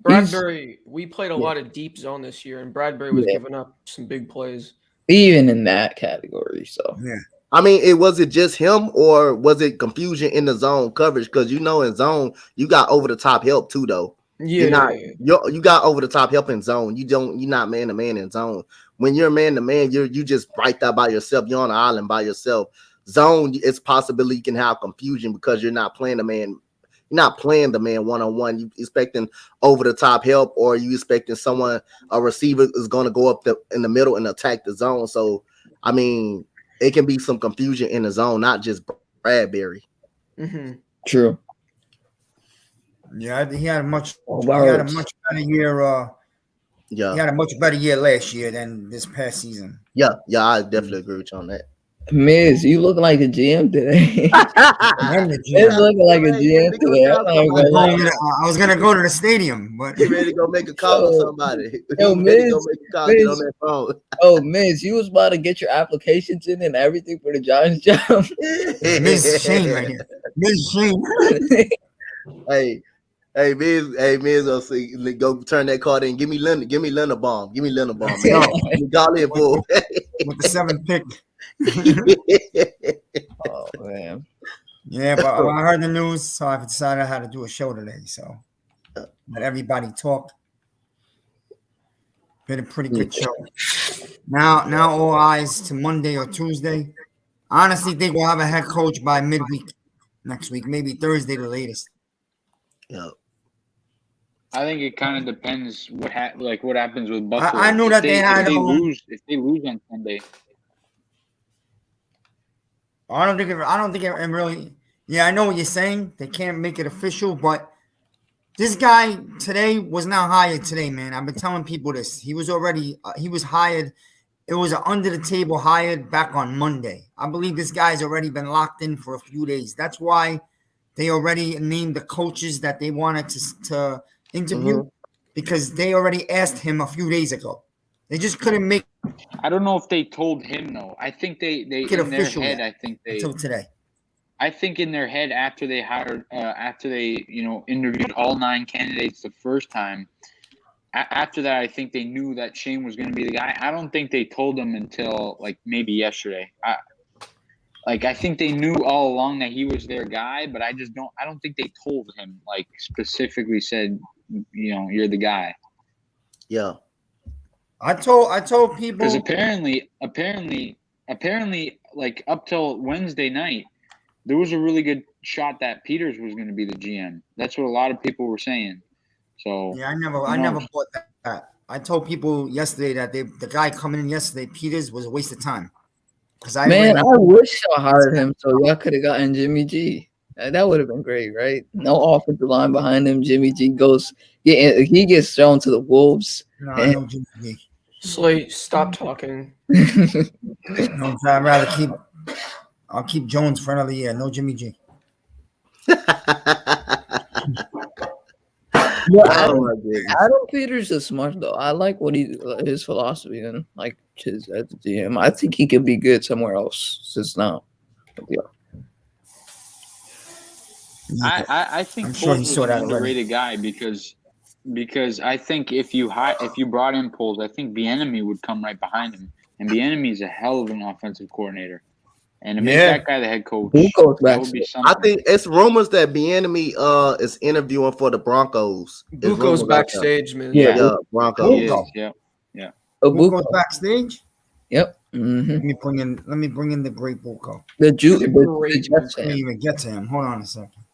Bradbury, we played a lot of deep zone this year, and Bradbury was giving up some big plays. Even in that category, so. Yeah. I mean, was it just him or was it confusion in the zone coverage? Because in zone, you got over-the-top help too, though. Yeah. You got over-the-top help in zone. You're not man-to-man in zone. When you're man-to-man, you just right there by yourself. You're on an island by yourself. Zone, it's possible you can have confusion because you're not playing the man. You're not playing the man one-on-one. You expecting over-the-top help, or you expecting a receiver is going to go up in the middle and attack the zone. So, I mean, it can be some confusion in the zone, not just Bradbury. Mm-hmm. True. Yeah, he had a much better year. He had a much better year last year than this past season. Yeah, I definitely agree with you on that. Miz, you look like a GM today. Miz looking like a GM today. I was gonna go to the stadium, but you ready to go make a call to somebody? Yo, Miz, go make a call on that phone. Oh, Miz, you was about to get your applications in and everything for the Giants job. Miz Shane right here. Miz Shane. Hey, Miz, go turn that card in. Give me Linderbaum. Give me Linderbaum. Call in for with the 7th pick. Oh man. Yeah, but I heard the news, so I decided I had to do a show today. So let everybody talk. Been a pretty good show. Now all eyes to Monday or Tuesday. I honestly think we'll have a head coach by midweek next week, maybe Thursday the latest. Yeah. I think it kind of depends what happens with Buffalo. I knew that if they lose on Sunday. I don't think it really. Yeah, I know what you're saying. They can't make it official, but this guy today was not hired today, man. I've been telling people this. He was hired. It was an under the table hired back on Monday. I believe this guy's already been locked in for a few days. That's why they already named the coaches that they wanted to interview because they already asked him a few days ago. They just couldn't make. I don't know if they told him though. I think they get in their official head. yet, I think they until today. I think in their head after they interviewed all 9 candidates the first time. After that, I think they knew that Shane was going to be the guy. I don't think they told him until like maybe yesterday. I think they knew all along that he was their guy, but I don't think they told him, like specifically said, you're the guy. Yeah. I told people, because apparently, like up till Wednesday night, there was a really good shot that Peters was going to be the GM. That's what a lot of people were saying. So yeah, I never bought that. I told people yesterday that the guy coming in yesterday, Peters, was a waste of time. I wish y'all hired him so y'all could have gotten Jimmy G. That would have been great, right? No offensive line behind him. Jimmy G he gets thrown to the wolves. No Jimmy G. Slay, stop talking. No, I'll keep Jones for another year. No Jimmy G. Adam Peters is smart though. I like what his philosophy and like his as a GM. I think he could be good somewhere else. Just now. Yeah. I think I'm sure he saw that underrated guy because I think if you brought in Poles, I think Bieniemy would come right behind him, and Bieniemy is a hell of an offensive coordinator. And to make that guy the head coach, that would be something. I think it's rumors that Bieniemy is interviewing for the Broncos. Buco's backstage, man. Yeah, Broncos. Yeah. Buco's backstage. Yep. Mm-hmm. Let me bring in the great Buco. I can't even get to him. Hold on a second.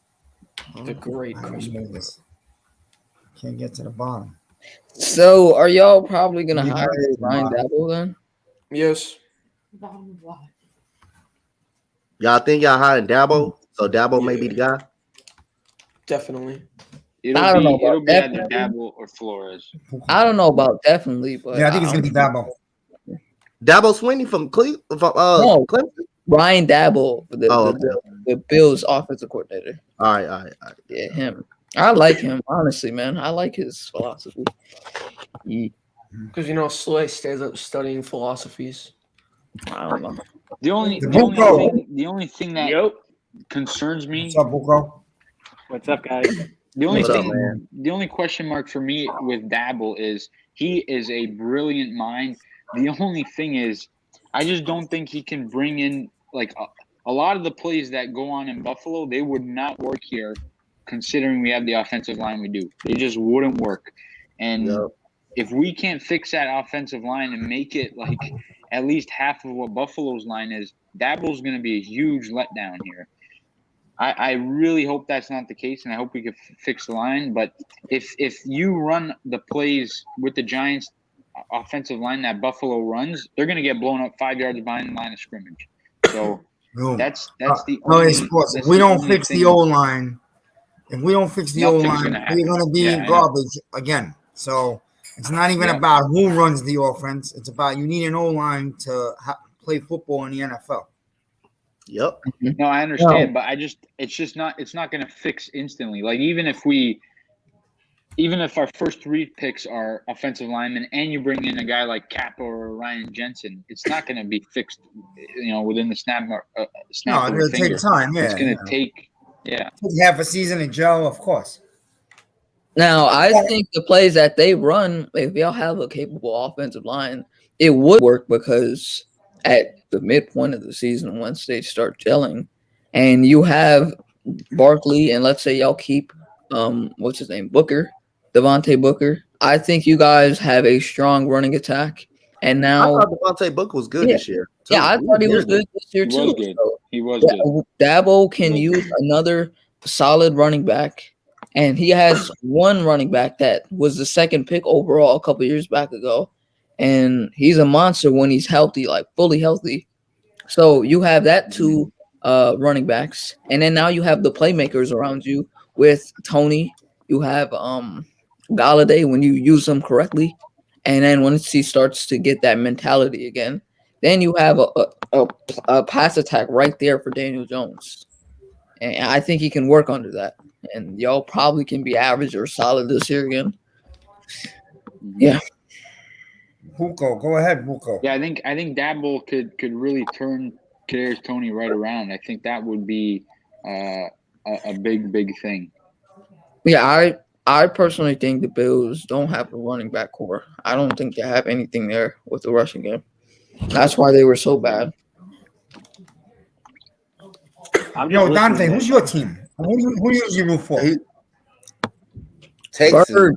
The great Christmas. Can't get to the bottom. So, are y'all probably gonna hire Ryan Dabble then? Yes. Y'all think y'all hiring Dabo? So Dabo may be the guy? Definitely. I don't know. It'll be either Dabo or Flores. I don't know about definitely, but I think it's gonna be Dabo. Dabo Swinney from Cleveland. Clemson? Ryan Dabble, the Bills offensive coordinator. All right. Yeah, him. I like him, honestly, man. I like his philosophy. Because Slay stays up studying philosophies. I don't know. The only thing that concerns me. What's up, Buco? What's up, guys? The only question mark for me with Dabble is he is a brilliant mind. The only thing is, I just don't think he can bring in like a lot of the plays that go on in Buffalo. They would not work here, considering we have the offensive line we do. They just wouldn't work. And if we can't fix that offensive line and make it like at least half of what Buffalo's line is, Dabble's going to be a huge letdown here. I really hope that's not the case, and I hope we can fix the line. But if you run the plays with the Giants offensive line that Buffalo runs, they're going to get blown up 5 yards behind the line of scrimmage. So that's the only, if we don't fix the O-line, we're going to be garbage again. So it's not even about who runs the offense. It's about you need an O-line to play football in the NFL. Yep. No, I understand, but it's not going to fix instantly. Like even if our first 3 picks are offensive linemen and you bring in a guy like Kappa or Ryan Jensen, it's not going to be fixed, within the snap of it'll take time. Yeah, it's going to take half a season in jail, of course. Now, I think the plays that they run, if y'all have a capable offensive line, it would work because at the midpoint of the season, once they start gelling, and you have Barkley, and let's say y'all keep what's his name, Devontae Booker. I think you guys have a strong running attack. And now I thought Devontae Booker was good this year. Too. Yeah, I thought he was good this year too. He was good. Dabo can use another solid running back. And he has one running back that was the second pick overall a couple years back ago. And he's a monster when he's healthy, like fully healthy. So you have that 2 running backs. And then now you have the playmakers around you with Tony. You have Galladay when you use them correctly. And then once he starts to get that mentality again, then you have a pass attack right there for Daniel Jones. And I think he can work under that. And y'all probably can be average or solid this year again. Yeah. Buco, go ahead, Buco. Yeah, I think Dabble could really turn Kadarius Toney right around. I think that would be a big thing. Yeah, I personally think the Bills don't have a running back core. I don't think they have anything there with the rushing game. That's why they were so bad. Yo, Dante, who's your team? Who do you usually root for? Texas. Bird.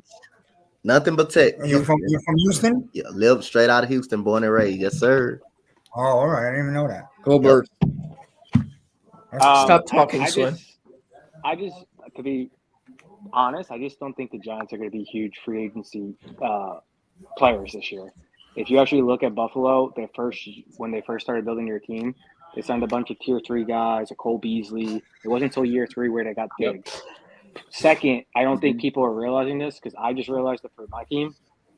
Nothing but Texas. You're from Houston? Yeah, live straight out of Houston, born and raised. Yes, sir. Oh, all right. I didn't even know that. Go Bird. Stop talking, Schoen. I just, to be honest, I just don't think the Giants are going to be huge free agency players this year. If you actually look at Buffalo, when they first started building their team, they signed a bunch of tier 3 guys, a Cole Beasley. It wasn't until year 3 where they got big. Second, I don't think people are realizing this because I just realized that for my team,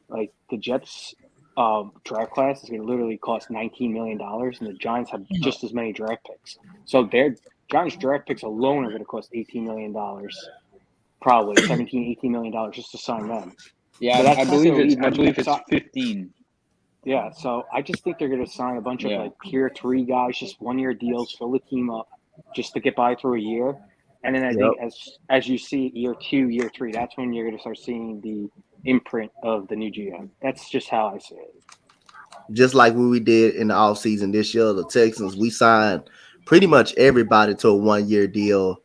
like the Jets draft class is going to literally cost $19 million, and the Giants have just as many draft picks. So their Giants draft picks alone are going to cost $18 million, probably $17, $18 million just to sign them. Yeah, I believe it's 15. Yeah, so I just think they're going to sign a bunch of like tier 3 guys, just 1-year deals, fill the team up, just to get by through a year. And then I think as you see year 2, year 3, that's when you're going to start seeing the imprint of the new GM. That's just how I see it. Just like what we did in the offseason this year, the Texans, we signed pretty much everybody to a 1-year deal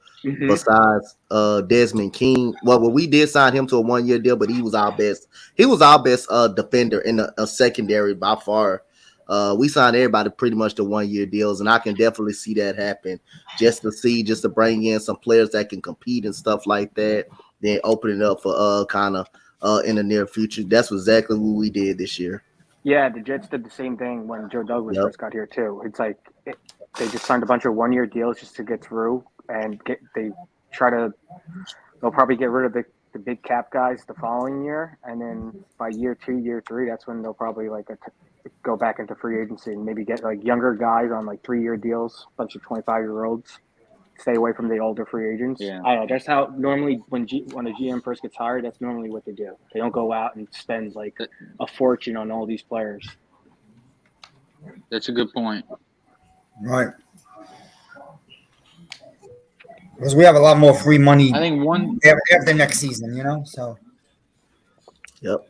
besides Desmond King. Well, we did sign him to a 1-year deal, but he was our best. He was our best defender in a secondary by far. We signed everybody pretty much to 1-year deals, and I can definitely see that happen just to bring in some players that can compete and stuff like that, then open it up for kind of in the near future. That's exactly what we did this year. Yeah, the Jets did the same thing when Joe Douglas first got here too. It's like they just signed a bunch of 1-year deals just to get through, and they'll probably get rid of the big cap guys the following year, and then by year 2, year 3, that's when they'll probably go back into free agency and maybe get like younger guys on like 3-year deals, a bunch of 25-year-olds. Stay away from the older free agents. Yeah. I don't know. That's how normally when a GM first gets hired, that's normally what they do. They don't go out and spend like a fortune on all these players. That's a good point. Right. Because we have a lot more free money. I think after next season, so. Yep.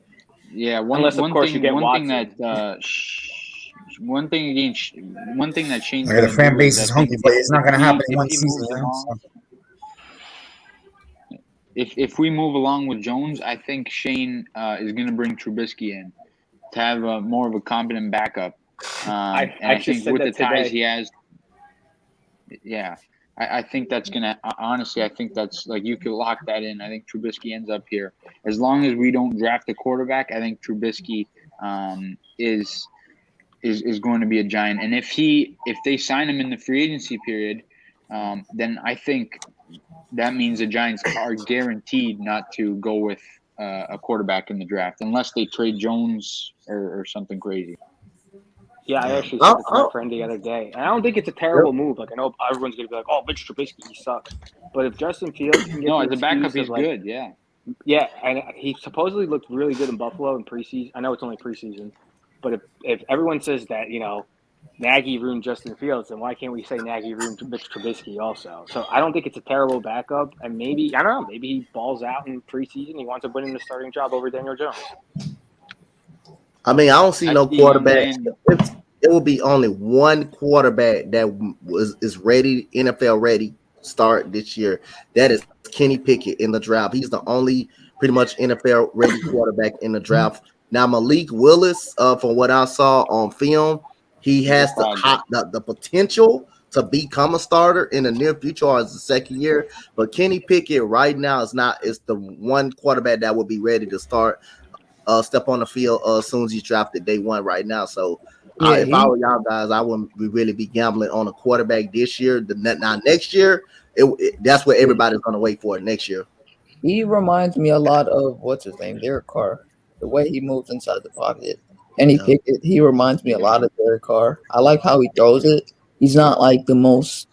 Yeah. One thing that Shane's the fan base is hungry, but it's not going to happen in one season. If we move along with Jones, I think Shane is going to bring Trubisky in to have more of a competent backup. I think with the ties he has, I think that's going to honestly. I think that's like you could lock that in. I think Trubisky ends up here as long as we don't draft a quarterback. I think Trubisky is going to be a Giant, and if they sign him in the free agency period, then I think that means the Giants are guaranteed not to go with a quarterback in the draft unless they trade Jones or something crazy. Yeah, I actually said it to my friend the other day, and I don't think it's a terrible move. Like I know everyone's gonna be like, "Oh, Mitch Trubisky, he sucks," but if Justin Fields can get as a backup, he's good. Yeah, and he supposedly looked really good in Buffalo in preseason. I know it's only preseason. But if everyone says that, Nagy ruined Justin Fields, then why can't we say Nagy ruined Mitch Trubisky also? So I don't think it's a terrible backup. And maybe he balls out in preseason. He wants to win the starting job over Daniel Jones. I mean, I don't see no quarterback. It will be only one quarterback that is ready, NFL ready, start this year. That is Kenny Pickett in the draft. He's the only pretty much NFL ready quarterback in the draft. Now, Malik Willis, from what I saw on film, he has the potential to become a starter in the near future or as a second year. But Kenny Pickett right now is the one quarterback that will be ready to start, step on the field as soon as he's drafted day one right now. So if I were y'all guys, I wouldn't really be gambling on a quarterback this year. Now next year, that's what everybody's going to wait for next year. He reminds me a lot of what's his name, Derek Carr. The way he moves inside the pocket. And he reminds me a lot of Derek Carr. I like how he throws it. He's not like the most,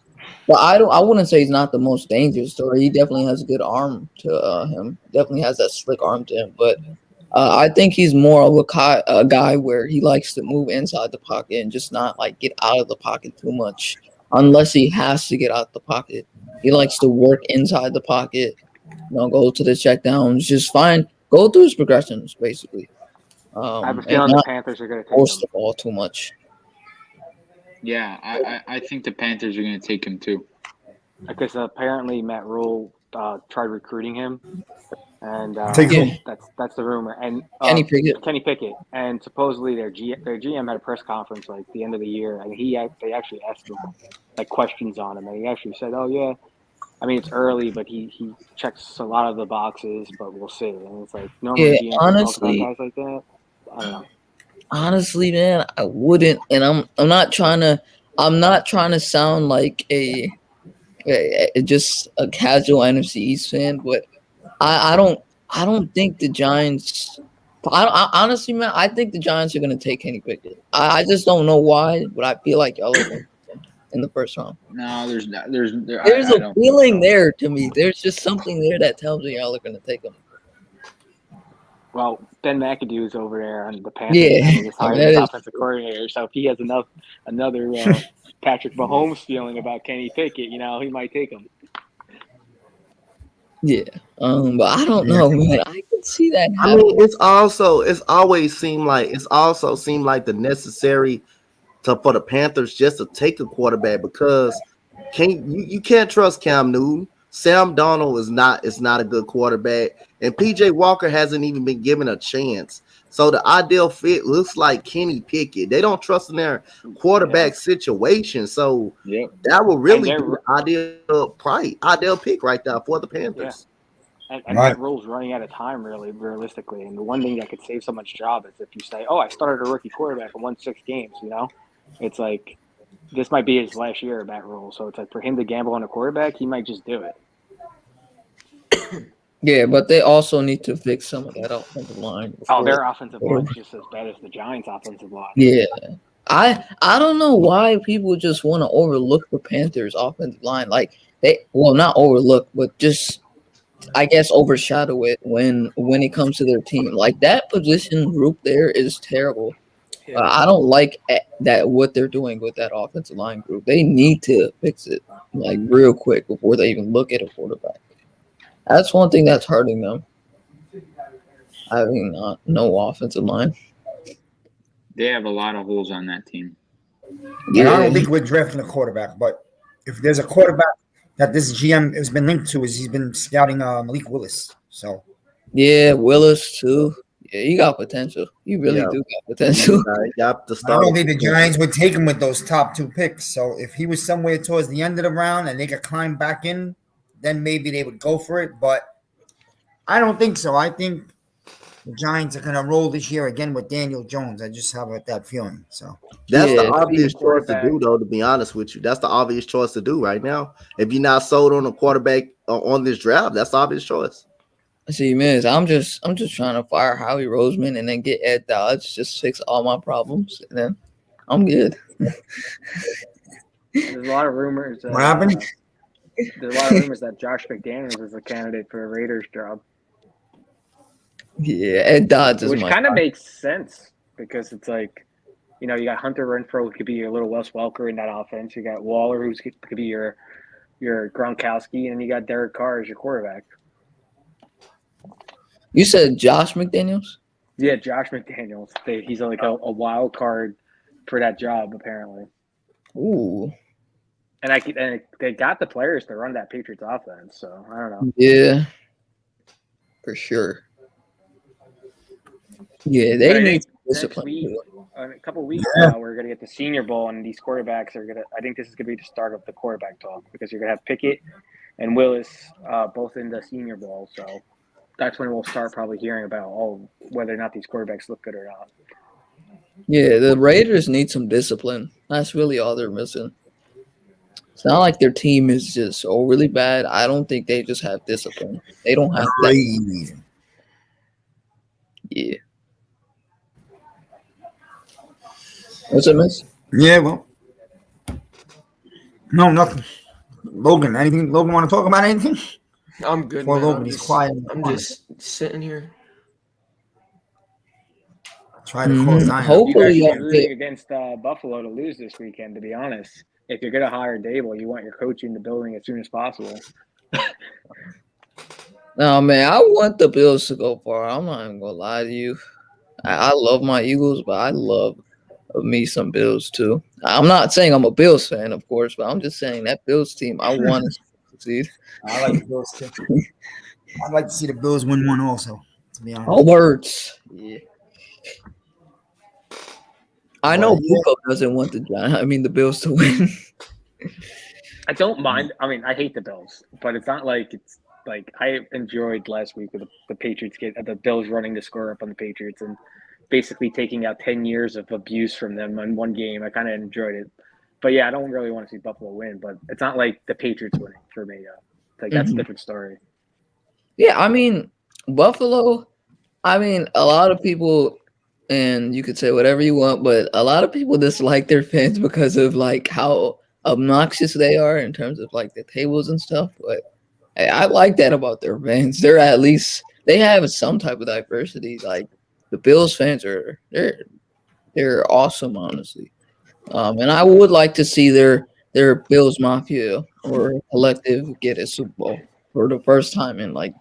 but I wouldn't say he's not the most dangerous thrower. He definitely has a good arm to him. Definitely has that slick arm to him. But I think he's more of a guy where he likes to move inside the pocket and just not like get out of the pocket too much. unless he has to get out the pocket. He likes to work inside the pocket. Go to the checkdowns. Just go through his progressions, basically. I have a And feeling the not Panthers are going to take force him. the ball too much. Yeah, I think the Panthers are going to take him too. Because apparently Matt Rule tried recruiting him, and Take him. that's the rumor. And Kenny Pickett, and supposedly their GM had a press conference like the end of the year, and they actually asked him like questions on him, and he actually said, "Oh yeah, I mean it's early, but he checks a lot of the boxes, but we'll see." And it's like normally GMs don't talk about guys like that. I don't know. Honestly, man, I wouldn't, and I'm not trying to sound like a just a casual NFC East fan, but I don't think the Giants. I honestly, man, I think the Giants are gonna take Kenny Pickett. I just don't know why, but I feel like y'all are gonna take him in the first round. No, there's not. There's a feeling there to me. There's just something there that tells me y'all are gonna take him. Well, Ben McAdoo is over there on the Panthers. Yeah, He's hired as offensive coordinator. So if he has another Patrick Mahomes feeling about Kenny Pickett, he might take him. Yeah, but I don't know, man. I can see that happening. I mean, it's always seemed like the necessary for the Panthers just to take a quarterback because you can't trust Cam Newton. Sam Darnold is not a good quarterback, and PJ Walker hasn't even been given a chance. So the ideal fit looks like Kenny Pickett. They don't trust in their quarterback situation, so that will really be the ideal pick right now for the Panthers. Yeah. And that rule's running out of time, really, realistically. And the one thing that could save someone's job is if you say, "Oh, I started a rookie quarterback and won 6 games." It's like this might be his last year of that rule. So it's like for him to gamble on a quarterback, he might just do it. Yeah, but they also need to fix some of that offensive line. Their offensive line is just as bad as the Giants' offensive line. Yeah. I don't know why people just want to overlook the Panthers' offensive line. Like not overlook, but just I guess overshadow it when it comes to their team. Like that position group there is terrible. Yeah. I don't like that what they're doing with that offensive line group. They need to fix it like real quick before they even look at a quarterback. That's one thing that's hurting them. Having no offensive line. They have a lot of holes on that team. Yeah, I don't think we're drafting a quarterback, but if there's a quarterback that this GM has been linked to, he's been scouting Malik Willis. So yeah, Willis too. Yeah, he got potential. You really do got potential. I don't think the Giants would take him with those top 2 picks. So if he was somewhere towards the end of the round and they could climb back in, then maybe they would go for it. But I don't think so. I think the Giants are going to roll this year again with Daniel Jones. I just have that feeling. So that's the obvious choice to do, though. To be honest with you, that's the obvious choice to do right now. If you're not sold on a quarterback on this draft, that's the obvious choice. See, man, I'm just trying to fire Howie Roseman and then get Ed Dodge, just fix all my problems, and then I'm good. There's a lot of rumors. What happened? There's a lot of rumors that Josh McDaniels is a candidate for a Raiders job. Yeah, Ed Dodge is which kind of makes sense because it's like, you got Hunter Renfrow who could be your little Wes Welker in that offense. You got Waller who could be your Gronkowski, and you got Derek Carr as your quarterback. You said Josh McDaniels? Yeah, Josh McDaniels. He's like a wild card for that job, apparently. Ooh. And they got the players to run that Patriots offense, so I don't know. Yeah, for sure. Yeah, they need discipline. In a couple of weeks now, we're gonna get the Senior Bowl, and these quarterbacks are gonna. I think this is gonna be the start of the quarterback talk because you're gonna have Pickett and Willis both in the Senior Bowl, so that's when we'll start probably hearing about whether or not these quarterbacks look good or not. Yeah, the Raiders need some discipline. That's really all they're missing. It's not like their team is just overly bad. I don't think they just have discipline. They don't have that. Yeah. What's it, miss? Yeah, well. No, nothing. Logan, anything? Logan, want to talk about anything? I'm good. Well, Logan, he's quiet. I'm just sitting here. Try to close down. Hopefully, you're rooting against Buffalo to lose this weekend. To be honest, if you're gonna hire Dable, you want your coach in the building as soon as possible. No, man, I want the Bills to go far. I'm not even gonna lie to you. I love my Eagles, but I love me some Bills too. I'm not saying I'm a Bills fan, of course, but I'm just saying that Bills team, I want to succeed. I like the Bills too. I'd like to see the Bills win one also, to be honest. All words. Yeah. I know Buko doesn't want the Bills to win. I don't mind. I mean, I hate the Bills, but it's not like it's like I enjoyed last week with the Patriots the Bills running the score up on the Patriots and basically taking out 10 years of abuse from them in one game. I kind of enjoyed it. But yeah, I don't really want to see Buffalo win, but it's not like the Patriots winning for me. It's like that's a different story. Yeah, I mean, Buffalo, a lot of people, and you could say whatever you want, but a lot of people dislike their fans because of like how obnoxious they are in terms of like the tables and stuff. But hey, I like that about their fans. They're at least they have some type of diversity. Like the Bills fans they're awesome, honestly. And I would like to see their Bills Mafia or collective get a Super Bowl for the first time in like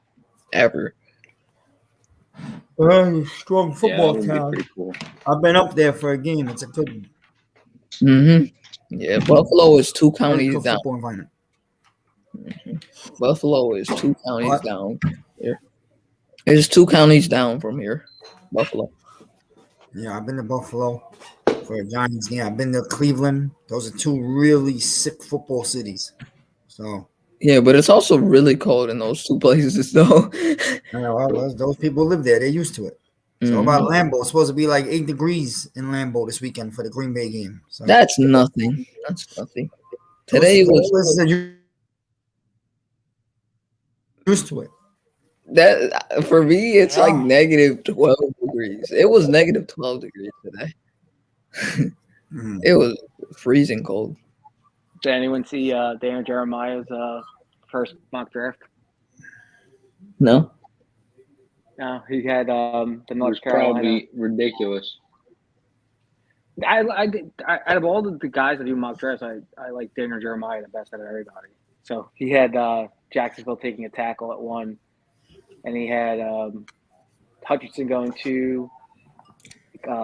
ever. Strong football town. Cool. I've been up there for a game. It's a good one. Mm-hmm. Yeah, Buffalo is 2 counties down. Buffalo is 2 counties down here. It's 2 counties down from here. Buffalo. Yeah, I've been to Buffalo for a Giants game. I've been to Cleveland. Those are 2 really sick football cities. So yeah, but it's also really cold in those 2 places, though. Those people live there. They're used to it. So about Lambeau, it's supposed to be like 8 degrees in Lambeau this weekend for the Green Bay game. So that's nothing. Today was used to it. That for me, it's like negative 12 degrees. It was negative 12 degrees today. It was freezing cold. Did anyone see Daniel Jeremiah's first mock draft? No. No, he had the North Carolina. Probably Ridiculous. Out of all the guys that do mock drafts, I like Daniel Jeremiah the best out of everybody. So he had Jacksonville taking a tackle at 1, and he had Hutchinson going 2,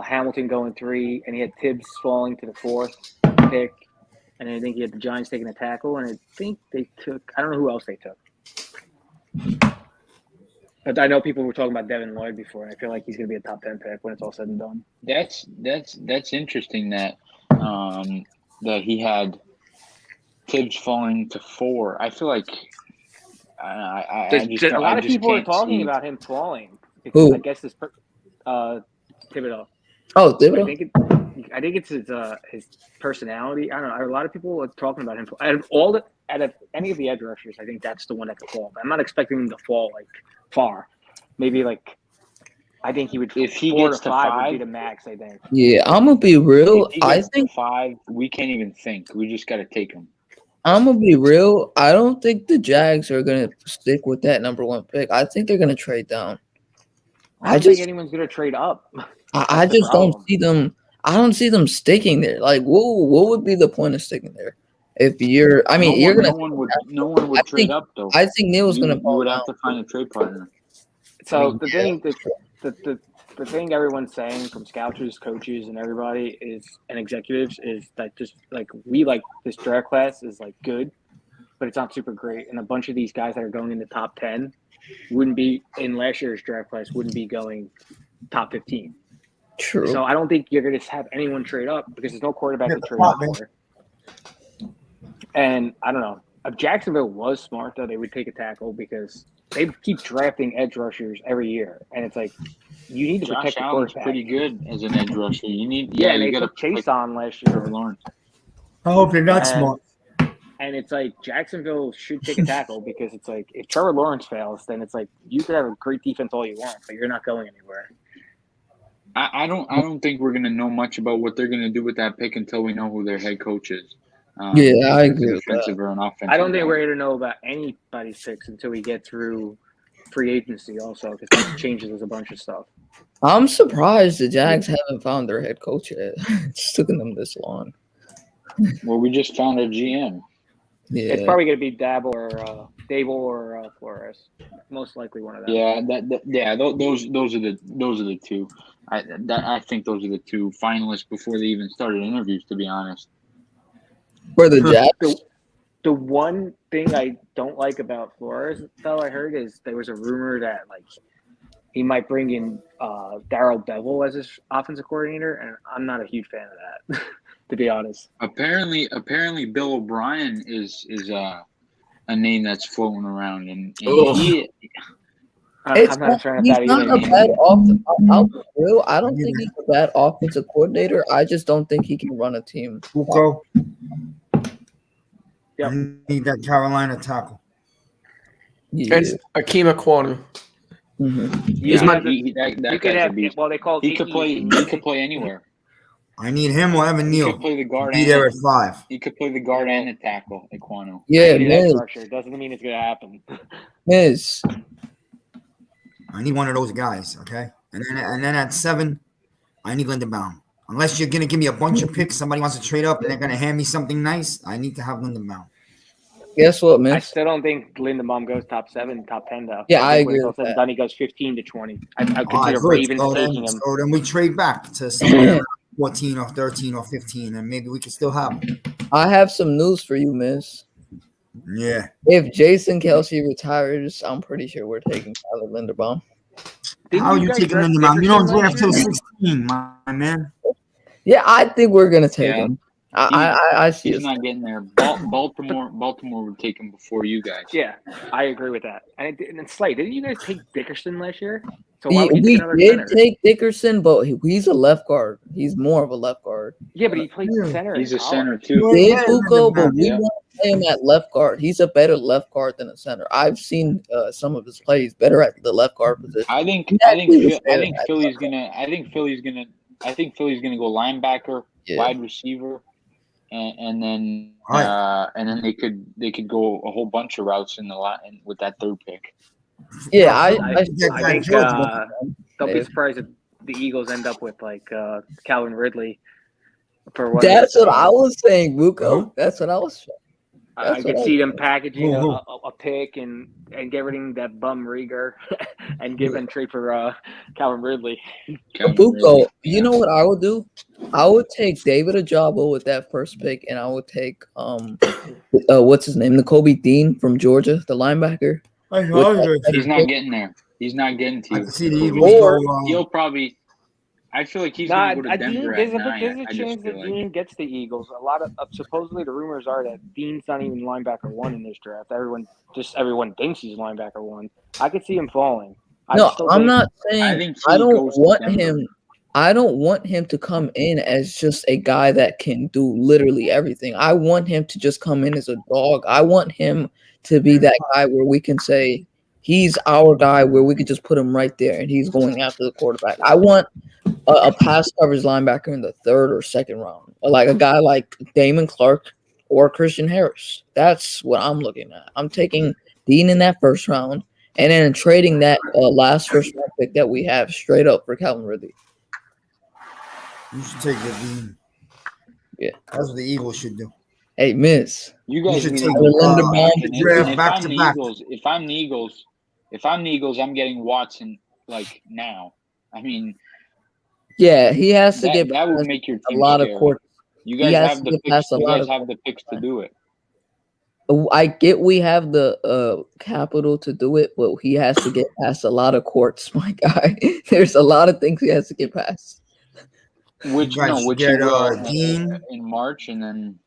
Hamilton going 3, and he had Tibbs falling to the 4th pick. And I think he had the Giants taking a tackle, and I think they took – I don't know who else they took. But I know people were talking about Devin Lloyd before, and I feel like he's going to be a top 10 pick when it's all said and done. That's interesting that that he had Tibbs falling to 4. I feel like a lot of people are talking about him falling because I guess this Thibodeau. Oh, Thibodeau. I think it's his personality. I don't know. A lot of people are talking about him. Out of any of the edge rushers, I think that's the one that could fall. I'm not expecting him to fall like far. Maybe like I think he would. If he gets to 5, would be the max. I think. Yeah, I'm gonna be real. I think 5. We can't even think. We just got to take him. I'm gonna be real. I don't think the Jags are gonna stick with that number 1 pick. I think they're gonna trade down. I don't think anyone's gonna trade up. I just don't see them. I don't see them sticking there. Like, what would be the point of sticking there? If you're, you're gonna. No one would trade up though. I think Neil's gonna. You would have to find a trade partner. So the thing everyone's saying from scouts, coaches, and everybody and executives is that just like we like this draft class is like good, but it's not super great. And a bunch of these guys that are going in the top 10 wouldn't be in last year's draft class. Wouldn't be going top 15. True. So I don't think you're going to have anyone trade up because there's no quarterback to trade up for. And I don't know. If Jacksonville was smart, though, they would take a tackle because they keep drafting edge rushers every year. And it's like, you need to protect the quarterback. Pretty good as an edge rusher. You need, you got to chase on last year. Lawrence. I hope they're not smart. And it's like Jacksonville should take a tackle because it's like if Trevor Lawrence fails, then it's like you could have a great defense all you want, but you're not going anywhere. I don't think we're gonna know much about what they're gonna do with that pick until we know who their head coach is. Yeah, I agree. Defensive or an offensive. I don't think we're going to know about anybody's picks until we get through free agency, also, because that changes a bunch of stuff. I'm surprised the Jags haven't found their head coach yet. It's taken them this long. Well, we just found our GM. Yeah. It's probably going to be Dabo or Flores. Most likely one of them. Yeah, those are the two. I think those are the two finalists before they even started interviews. To be honest, For the Jets. The one thing I don't like about Flores, though, I heard is there was a rumor that like he might bring in Darryl Bevel as his offensive coordinator, and I'm not a huge fan of that, to be honest. Apparently, Bill O'Brien is a name that's floating around, and I'm not sure he's that not either. a bad I don't think he's a bad offensive coordinator. I just don't think he can run a team. Buko. Yep. I need that Carolina tackle. Yeah. It's Akima Kwanu. That could guy's have. a beast. Well, they call He could play anywhere. I need him or Evan He Neal. could play the guard. Be there at 5. He could play the guard and the tackle. Equano. Yeah, Miz. Doesn't mean it's gonna happen. Miz. I need one of those guys. Okay, and then at 7, I need Lindenbaum. Unless you're gonna give me a bunch of picks, somebody wants to trade up and they're gonna hand me something nice, I need to have Lindenbaum. Guess what, man? I still don't think Lindenbaum goes top 7, top 10 though. Yeah, I think agree when with that. Done, he goes 15 to 20. I All right, consider good. Ravens taking him. So then we trade back to somebody 14 or 13 or 15, and maybe we can still have him. I have some news for you, Miz. Yeah. If Jason Kelsey retires, I'm pretty sure we're taking Tyler Linderbaum. How are you taking Linderbaum? You don't win until 16, my man. Yeah, I think we're gonna take him. I see. He's not getting there. Baltimore would take him before you guys. Yeah, I agree with that. And then Slade, didn't you guys take Dickerson last year? So We why would you take another did center? take Dickerson, but he's a left guard. He's more of a left guard. Yeah, but he played center. He's in a college. center too. Did Buko, but we Yeah. want to play him at left guard. He's a better left guard than a center. I've seen some of his plays better at the left guard position. I think Philly's gonna go linebacker, wide receiver, and then they could go a whole bunch of routes in the line with that third pick. Yeah, I think don't be surprised if the Eagles end up with like Calvin Ridley for what. That's what I was saying, Buko. That's what I was saying. I could see them packaging a pick and get rid of that bum Rieger and trade for Calvin Ridley. Buko, you know what I would do? I would take David Ajabo with that first pick, and I would take what's his name, Nakobe Dean from Georgia, the linebacker. He's not getting there. He's not getting to you. He'll probably. I feel like he's going to go to Denver There's at 9. There's a chance that Dean gets the Eagles. A lot of supposedly the rumors are that Dean's not even linebacker 1 in this draft. Everyone thinks he's linebacker 1. I could see him falling. I'm not saying I don't want Denver. him. I don't want him to come in as just a guy that can do literally everything. I want him to just come in as a dog. I want him to be that guy where we can say he's our guy, where we could just put him right there and he's going after the quarterback. I want a pass coverage linebacker in the 3rd or 2nd round, like a guy like Damon Clark or Christian Harris. That's what I'm looking at. I'm taking Dean in that 1st round and then trading that last first round pick that we have straight up for Calvin Ridley. You should take the Dean. Yeah, that's what the Eagles should do. Hey, Miss, you guys should need take the draft back to back. If I'm the Eagles, I'm getting Watson like now. I mean, yeah, he has to get. That would make your team a lot scary. of court. You guys have the picks. You guys have the picks to do it. I get we have the capital to do it, but he has to get past a lot of courts, my guy. There's a lot of things he has to get past. Which Dean in March, and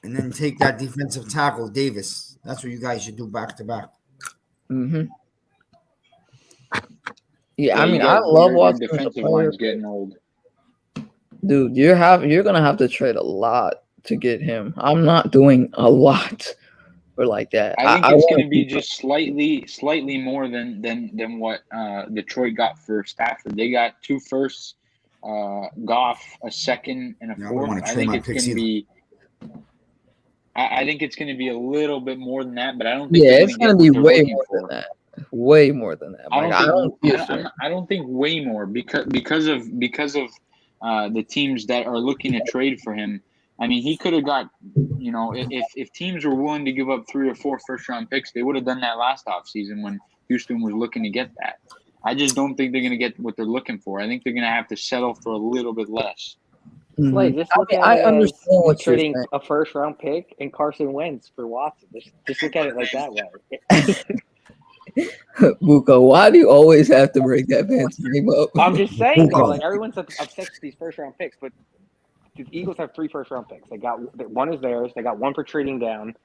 then take that defensive tackle Davis. That's what you guys should do back to back. Mm-hmm. Yeah, I mean, I love watching defensive line's getting old. Dude, you're gonna have to trade a lot to get him. I'm not doing a lot for like that. I think it's going to be just slightly more than what Detroit got for Stafford. They got 2 firsts, Goff, a 2nd, and a 4th. I think it's going to be. I think it's going to be a little bit more than that, but I don't think. Yeah, it's going to be way more than that. Way more than that. I don't think way more because of the teams that are looking to trade for him. I mean, he could have got, if teams were willing to give up 3 or 4 first-round picks, they would have done that last offseason when Houston was looking to get that. I just don't think they're going to get what they're looking for. I think they're going to have to settle for a little bit less. Slade, just look at it as trading a first-round pick and Carson Wentz for Watson. Just look at it like that way. Buko, why do you always have to bring that man's name up? I'm just saying, though, like everyone's obsessed with these first-round picks, but the Eagles have 3 first-round picks. They got one is theirs. They got one for trading down,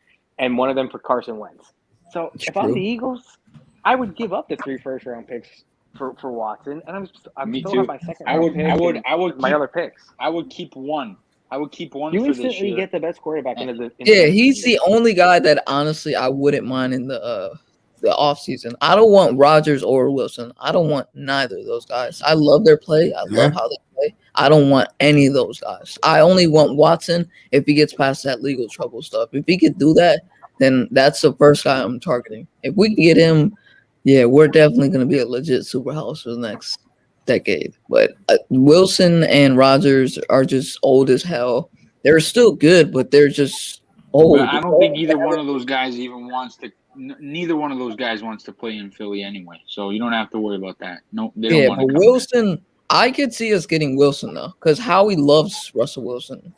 and one of them for Carson Wentz. So if I'm the Eagles, I would give up the 3 first-round picks for Watson, and I'm still have my second round pick. I would my other picks. I would keep one. I would keep one. You for instantly this year. get the best quarterback in the. Yeah, he's the only guy that honestly I wouldn't mind in the offseason. I don't want Rodgers or Wilson. I don't want neither of those guys. I love their play. I love how they play. I don't want any of those guys. I only want Watson if he gets past that legal trouble stuff. If he could do that, then that's the first guy I'm targeting. If we can get him, yeah, we're definitely going to be a legit superhouse for the next decade. But Wilson and Rodgers are just old as hell. They're still good, but they're just old. But I don't think either one of those guys even wants to. Neither one of those guys wants to play in Philly anyway, so you don't have to worry about that. No, they don't want to. But Wilson, I could see us getting Wilson though, because Howie loves Russell Wilson.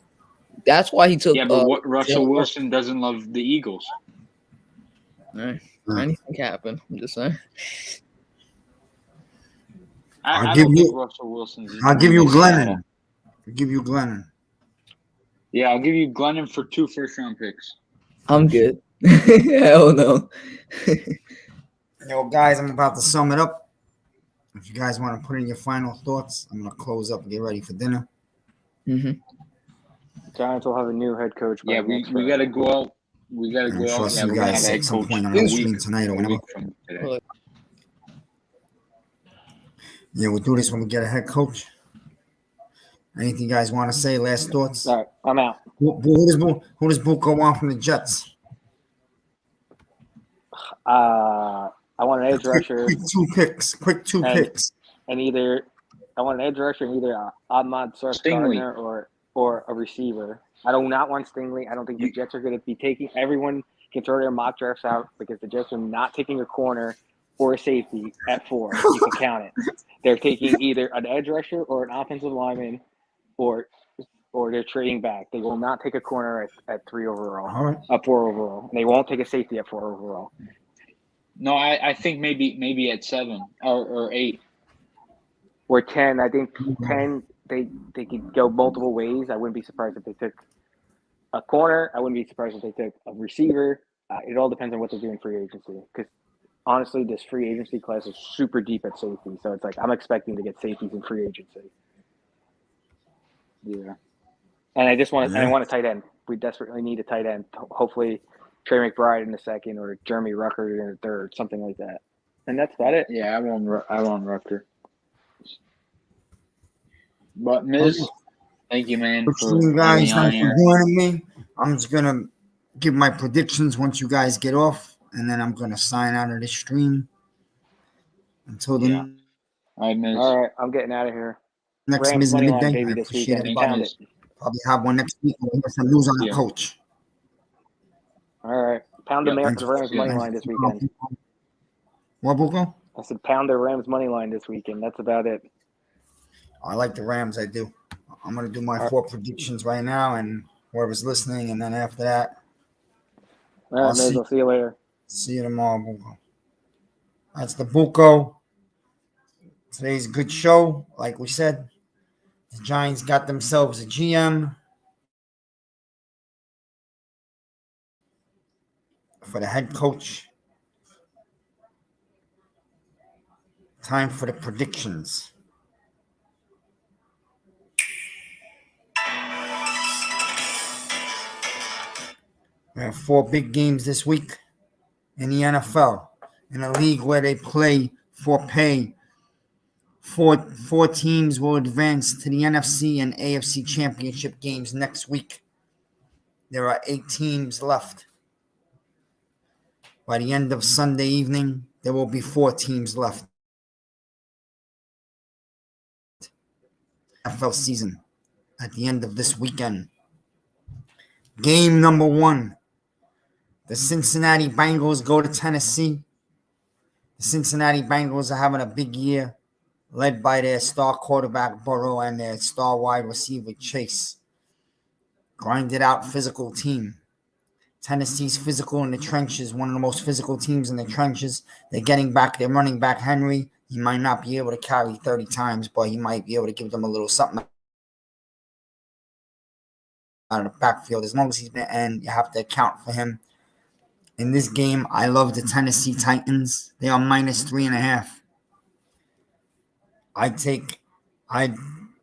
That's why he took. Yeah, but Russell Wilson doesn't love the Eagles. All right. Anything can happen. I'm just saying. I'll give you Russell Wilson. I'll give you Glennon. I'll give you Glennon. Yeah, I'll give you Glennon for 2 first-round picks. I'm good. Hell no. Yo, guys, I'm about to sum it up. If you guys want to put in your final thoughts, I'm going to close up and get ready for dinner. Mm-hmm. Giants will have a new head coach. Yeah, we got to go out. We got to go out. Yeah, you guys at some point on the stream tonight or whenever. Yeah, we'll do this when we get a head coach. Anything you guys want to say? Last thoughts? All right, I'm out. Who does Buko want from the Jets? I want an edge rusher. Quick two picks. And either I want an edge rusher and either Ahmad Sarkar or a receiver. I do not want Stingley. I don't think the Jets are going to be taking. Everyone can throw their mock drafts out because the Jets are not taking a corner or a safety at 4. You can count it. They're taking either an edge rusher or an offensive lineman, or they're trading back. They will not take a corner at 3 overall, at 4 overall. And they won't take a safety at 4 overall. No, I think maybe at 7 or 8 or 10. I think 10. They could go multiple ways. I wouldn't be surprised if they took a corner. I wouldn't be surprised if they took a receiver. It all depends on what they do in free agency. Because honestly, this free agency class is super deep at safety. So it's like I'm expecting to get safeties in free agency. Yeah. And I just want to. I want a tight end. We desperately need a tight end. Hopefully, Trey McBride in the 2nd or Jeremy Rucker in the 3rd, something like that. And that's about it. Yeah, I want Rucker. But Miz, thank you, man. You guys, thanks for joining me. I'm just gonna give my predictions once you guys get off, and then I'm gonna sign out of this stream. Until then, all right, Miz. All right, I'm getting out of here. Next Miz midday. I appreciate it. Probably have one next week. We'll get some news on the coach. All right, pound the Rams money line this weekend. What, Buko? I said pound the Rams money line this weekend. That's about it. I like the Rams. I do. I'm going to do my 4 predictions right now, and whoever's listening, and then after that, all right, I'll see you later. See you tomorrow, Buko. That's the Buko. Today's a good show. Like we said, the Giants got themselves a GM for the head coach. Time for the predictions. We have 4 big games this week in the NFL, in a league where they play for pay. Four teams will advance to the NFC and AFC championship games next week. There are 8 teams left. By the end of Sunday evening, there will be 4 teams left. NFL season at the end of this weekend. Game number 1. The Cincinnati Bengals go to Tennessee. The Cincinnati Bengals are having a big year, led by their star quarterback Burrow and their star wide receiver Chase. Grinded out physical team. Tennessee's physical in the trenches, one of the most physical teams in the trenches. They're getting back their running back Henry. He might not be able to carry 30 times, but he might be able to give them a little something out of the backfield. As long as he's been, and you have to account for him. In this game, I love the Tennessee Titans. They are minus 3.5. I'd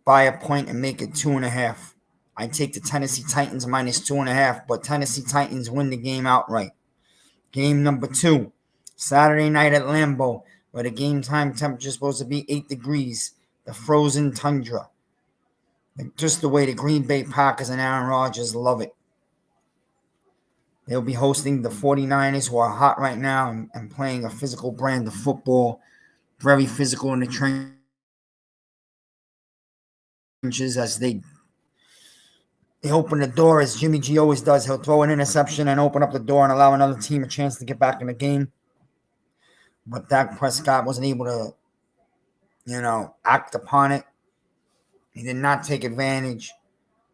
buy a point and make it 2.5. I take the Tennessee Titans minus 2.5, but Tennessee Titans win the game outright. Game number 2, Saturday night at Lambeau, where the game time temperature is supposed to be 8 degrees, the frozen tundra. Just the way the Green Bay Packers and Aaron Rodgers love it. They'll be hosting the 49ers, who are hot right now and playing a physical brand of football, very physical in the trenches as they open the door, as Jimmy G always does. He'll throw an interception and open up the door and allow another team a chance to get back in the game. But Dak Prescott wasn't able to, act upon it. He did not take advantage.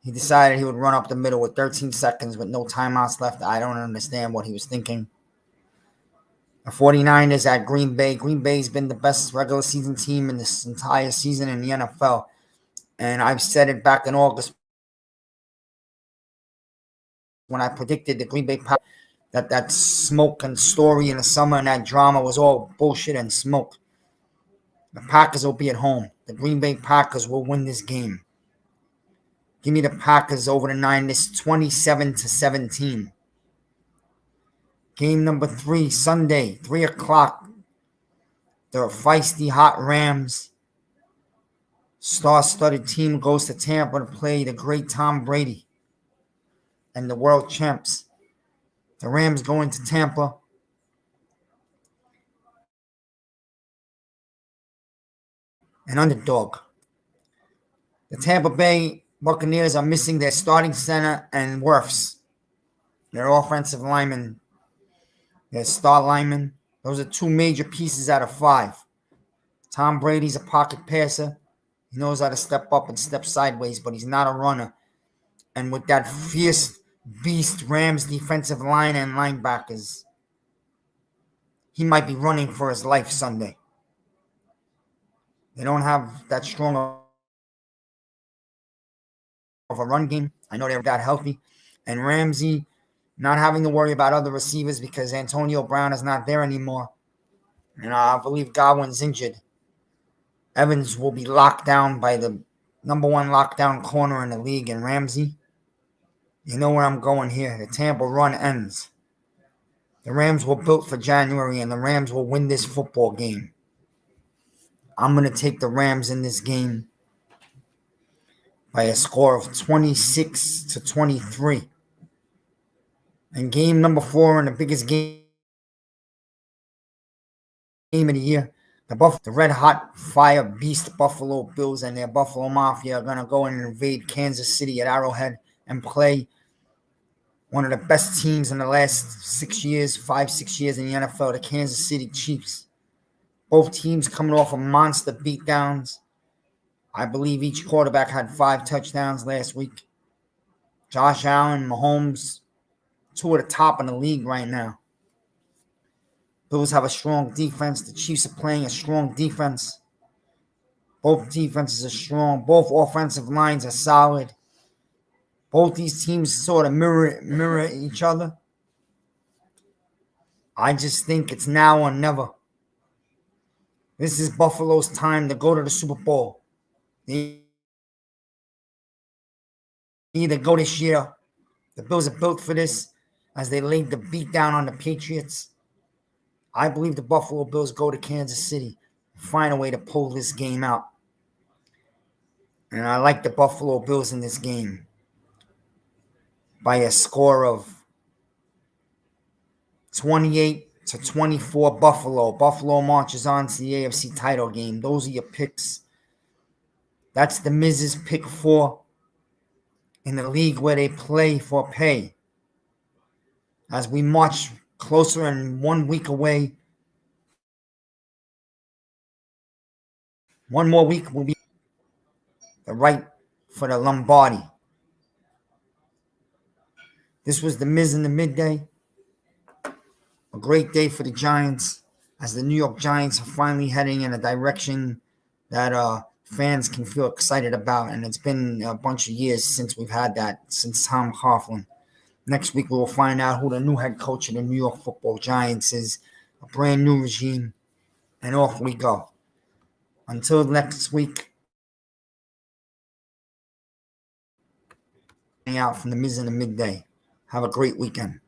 He decided he would run up the middle with 13 seconds with no timeouts left. I don't understand what he was thinking. The 49ers at Green Bay. Green Bay's been the best regular season team in this entire season in the NFL. And I've said it back in August when I predicted the Green Bay Packers that smoke and story in the summer and that drama was all bullshit and smoke. The Packers will be at home. The Green Bay Packers will win this game. Give me the Packers over the 9. It's 27-17. Game number 3, Sunday, 3 o'clock. The feisty hot Rams. Star-studded team goes to Tampa to play the great Tom Brady and the world champs. The Rams go into Tampa. An underdog. The Tampa Bay Buccaneers are missing their starting center and Wirfs, their offensive linemen, their star linemen. Those are 2 major pieces out of 5. Tom Brady's a pocket passer. He knows how to step up and step sideways, but he's not a runner. And with that fierce beast Rams defensive line and linebackers, he might be running for his life Sunday. They don't have that strong of a run game. I know they're that healthy. And Ramsey not having to worry about other receivers because Antonio Brown is not there anymore. And I believe Godwin's injured. Evans will be locked down by the number 1 lockdown corner in the league, and Ramsey. You know where I'm going here. The Tampa run ends. The Rams were built for January, and the Rams will win this football game. I'm going to take the Rams in this game by a score of 26-23. And game number 4, and the biggest game of the year, the red hot fire beast Buffalo Bills and their Buffalo Mafia are going to go and invade Kansas City at Arrowhead and play one of the best teams in the last 5-6 years in the NFL, the Kansas City Chiefs. Both teams coming off of monster beatdowns. I believe each quarterback had 5 touchdowns last week. Josh Allen, Mahomes, 2 at the top in the league right now. Bills have a strong defense. The Chiefs are playing a strong defense. Both defenses are strong. Both offensive lines are solid. Both these teams sort of mirror each other. I just think it's now or never. This is Buffalo's time to go to the Super Bowl. They either go this year. The Bills are built for this as they laid the beat down on the Patriots. I believe the Buffalo Bills go to Kansas City and find a way to pull this game out. And I like the Buffalo Bills in this game by a score of 28-24 Buffalo. Buffalo marches on to the AFC title game. Those are your picks. That's the Miz's pick 4 in the league where they play for pay. As we march closer and 1 week away, one more week will be the right for the Lombardi. This was the Miz in the midday. A great day for the Giants, as the New York Giants are finally heading in a direction that fans can feel excited about. And it's been a bunch of years since we've had that, since Tom Coughlin. Next week, we will find out who the new head coach of the New York Football Giants is, a brand new regime, and off we go. Until next week, out from the Miz in the midday. Have a great weekend.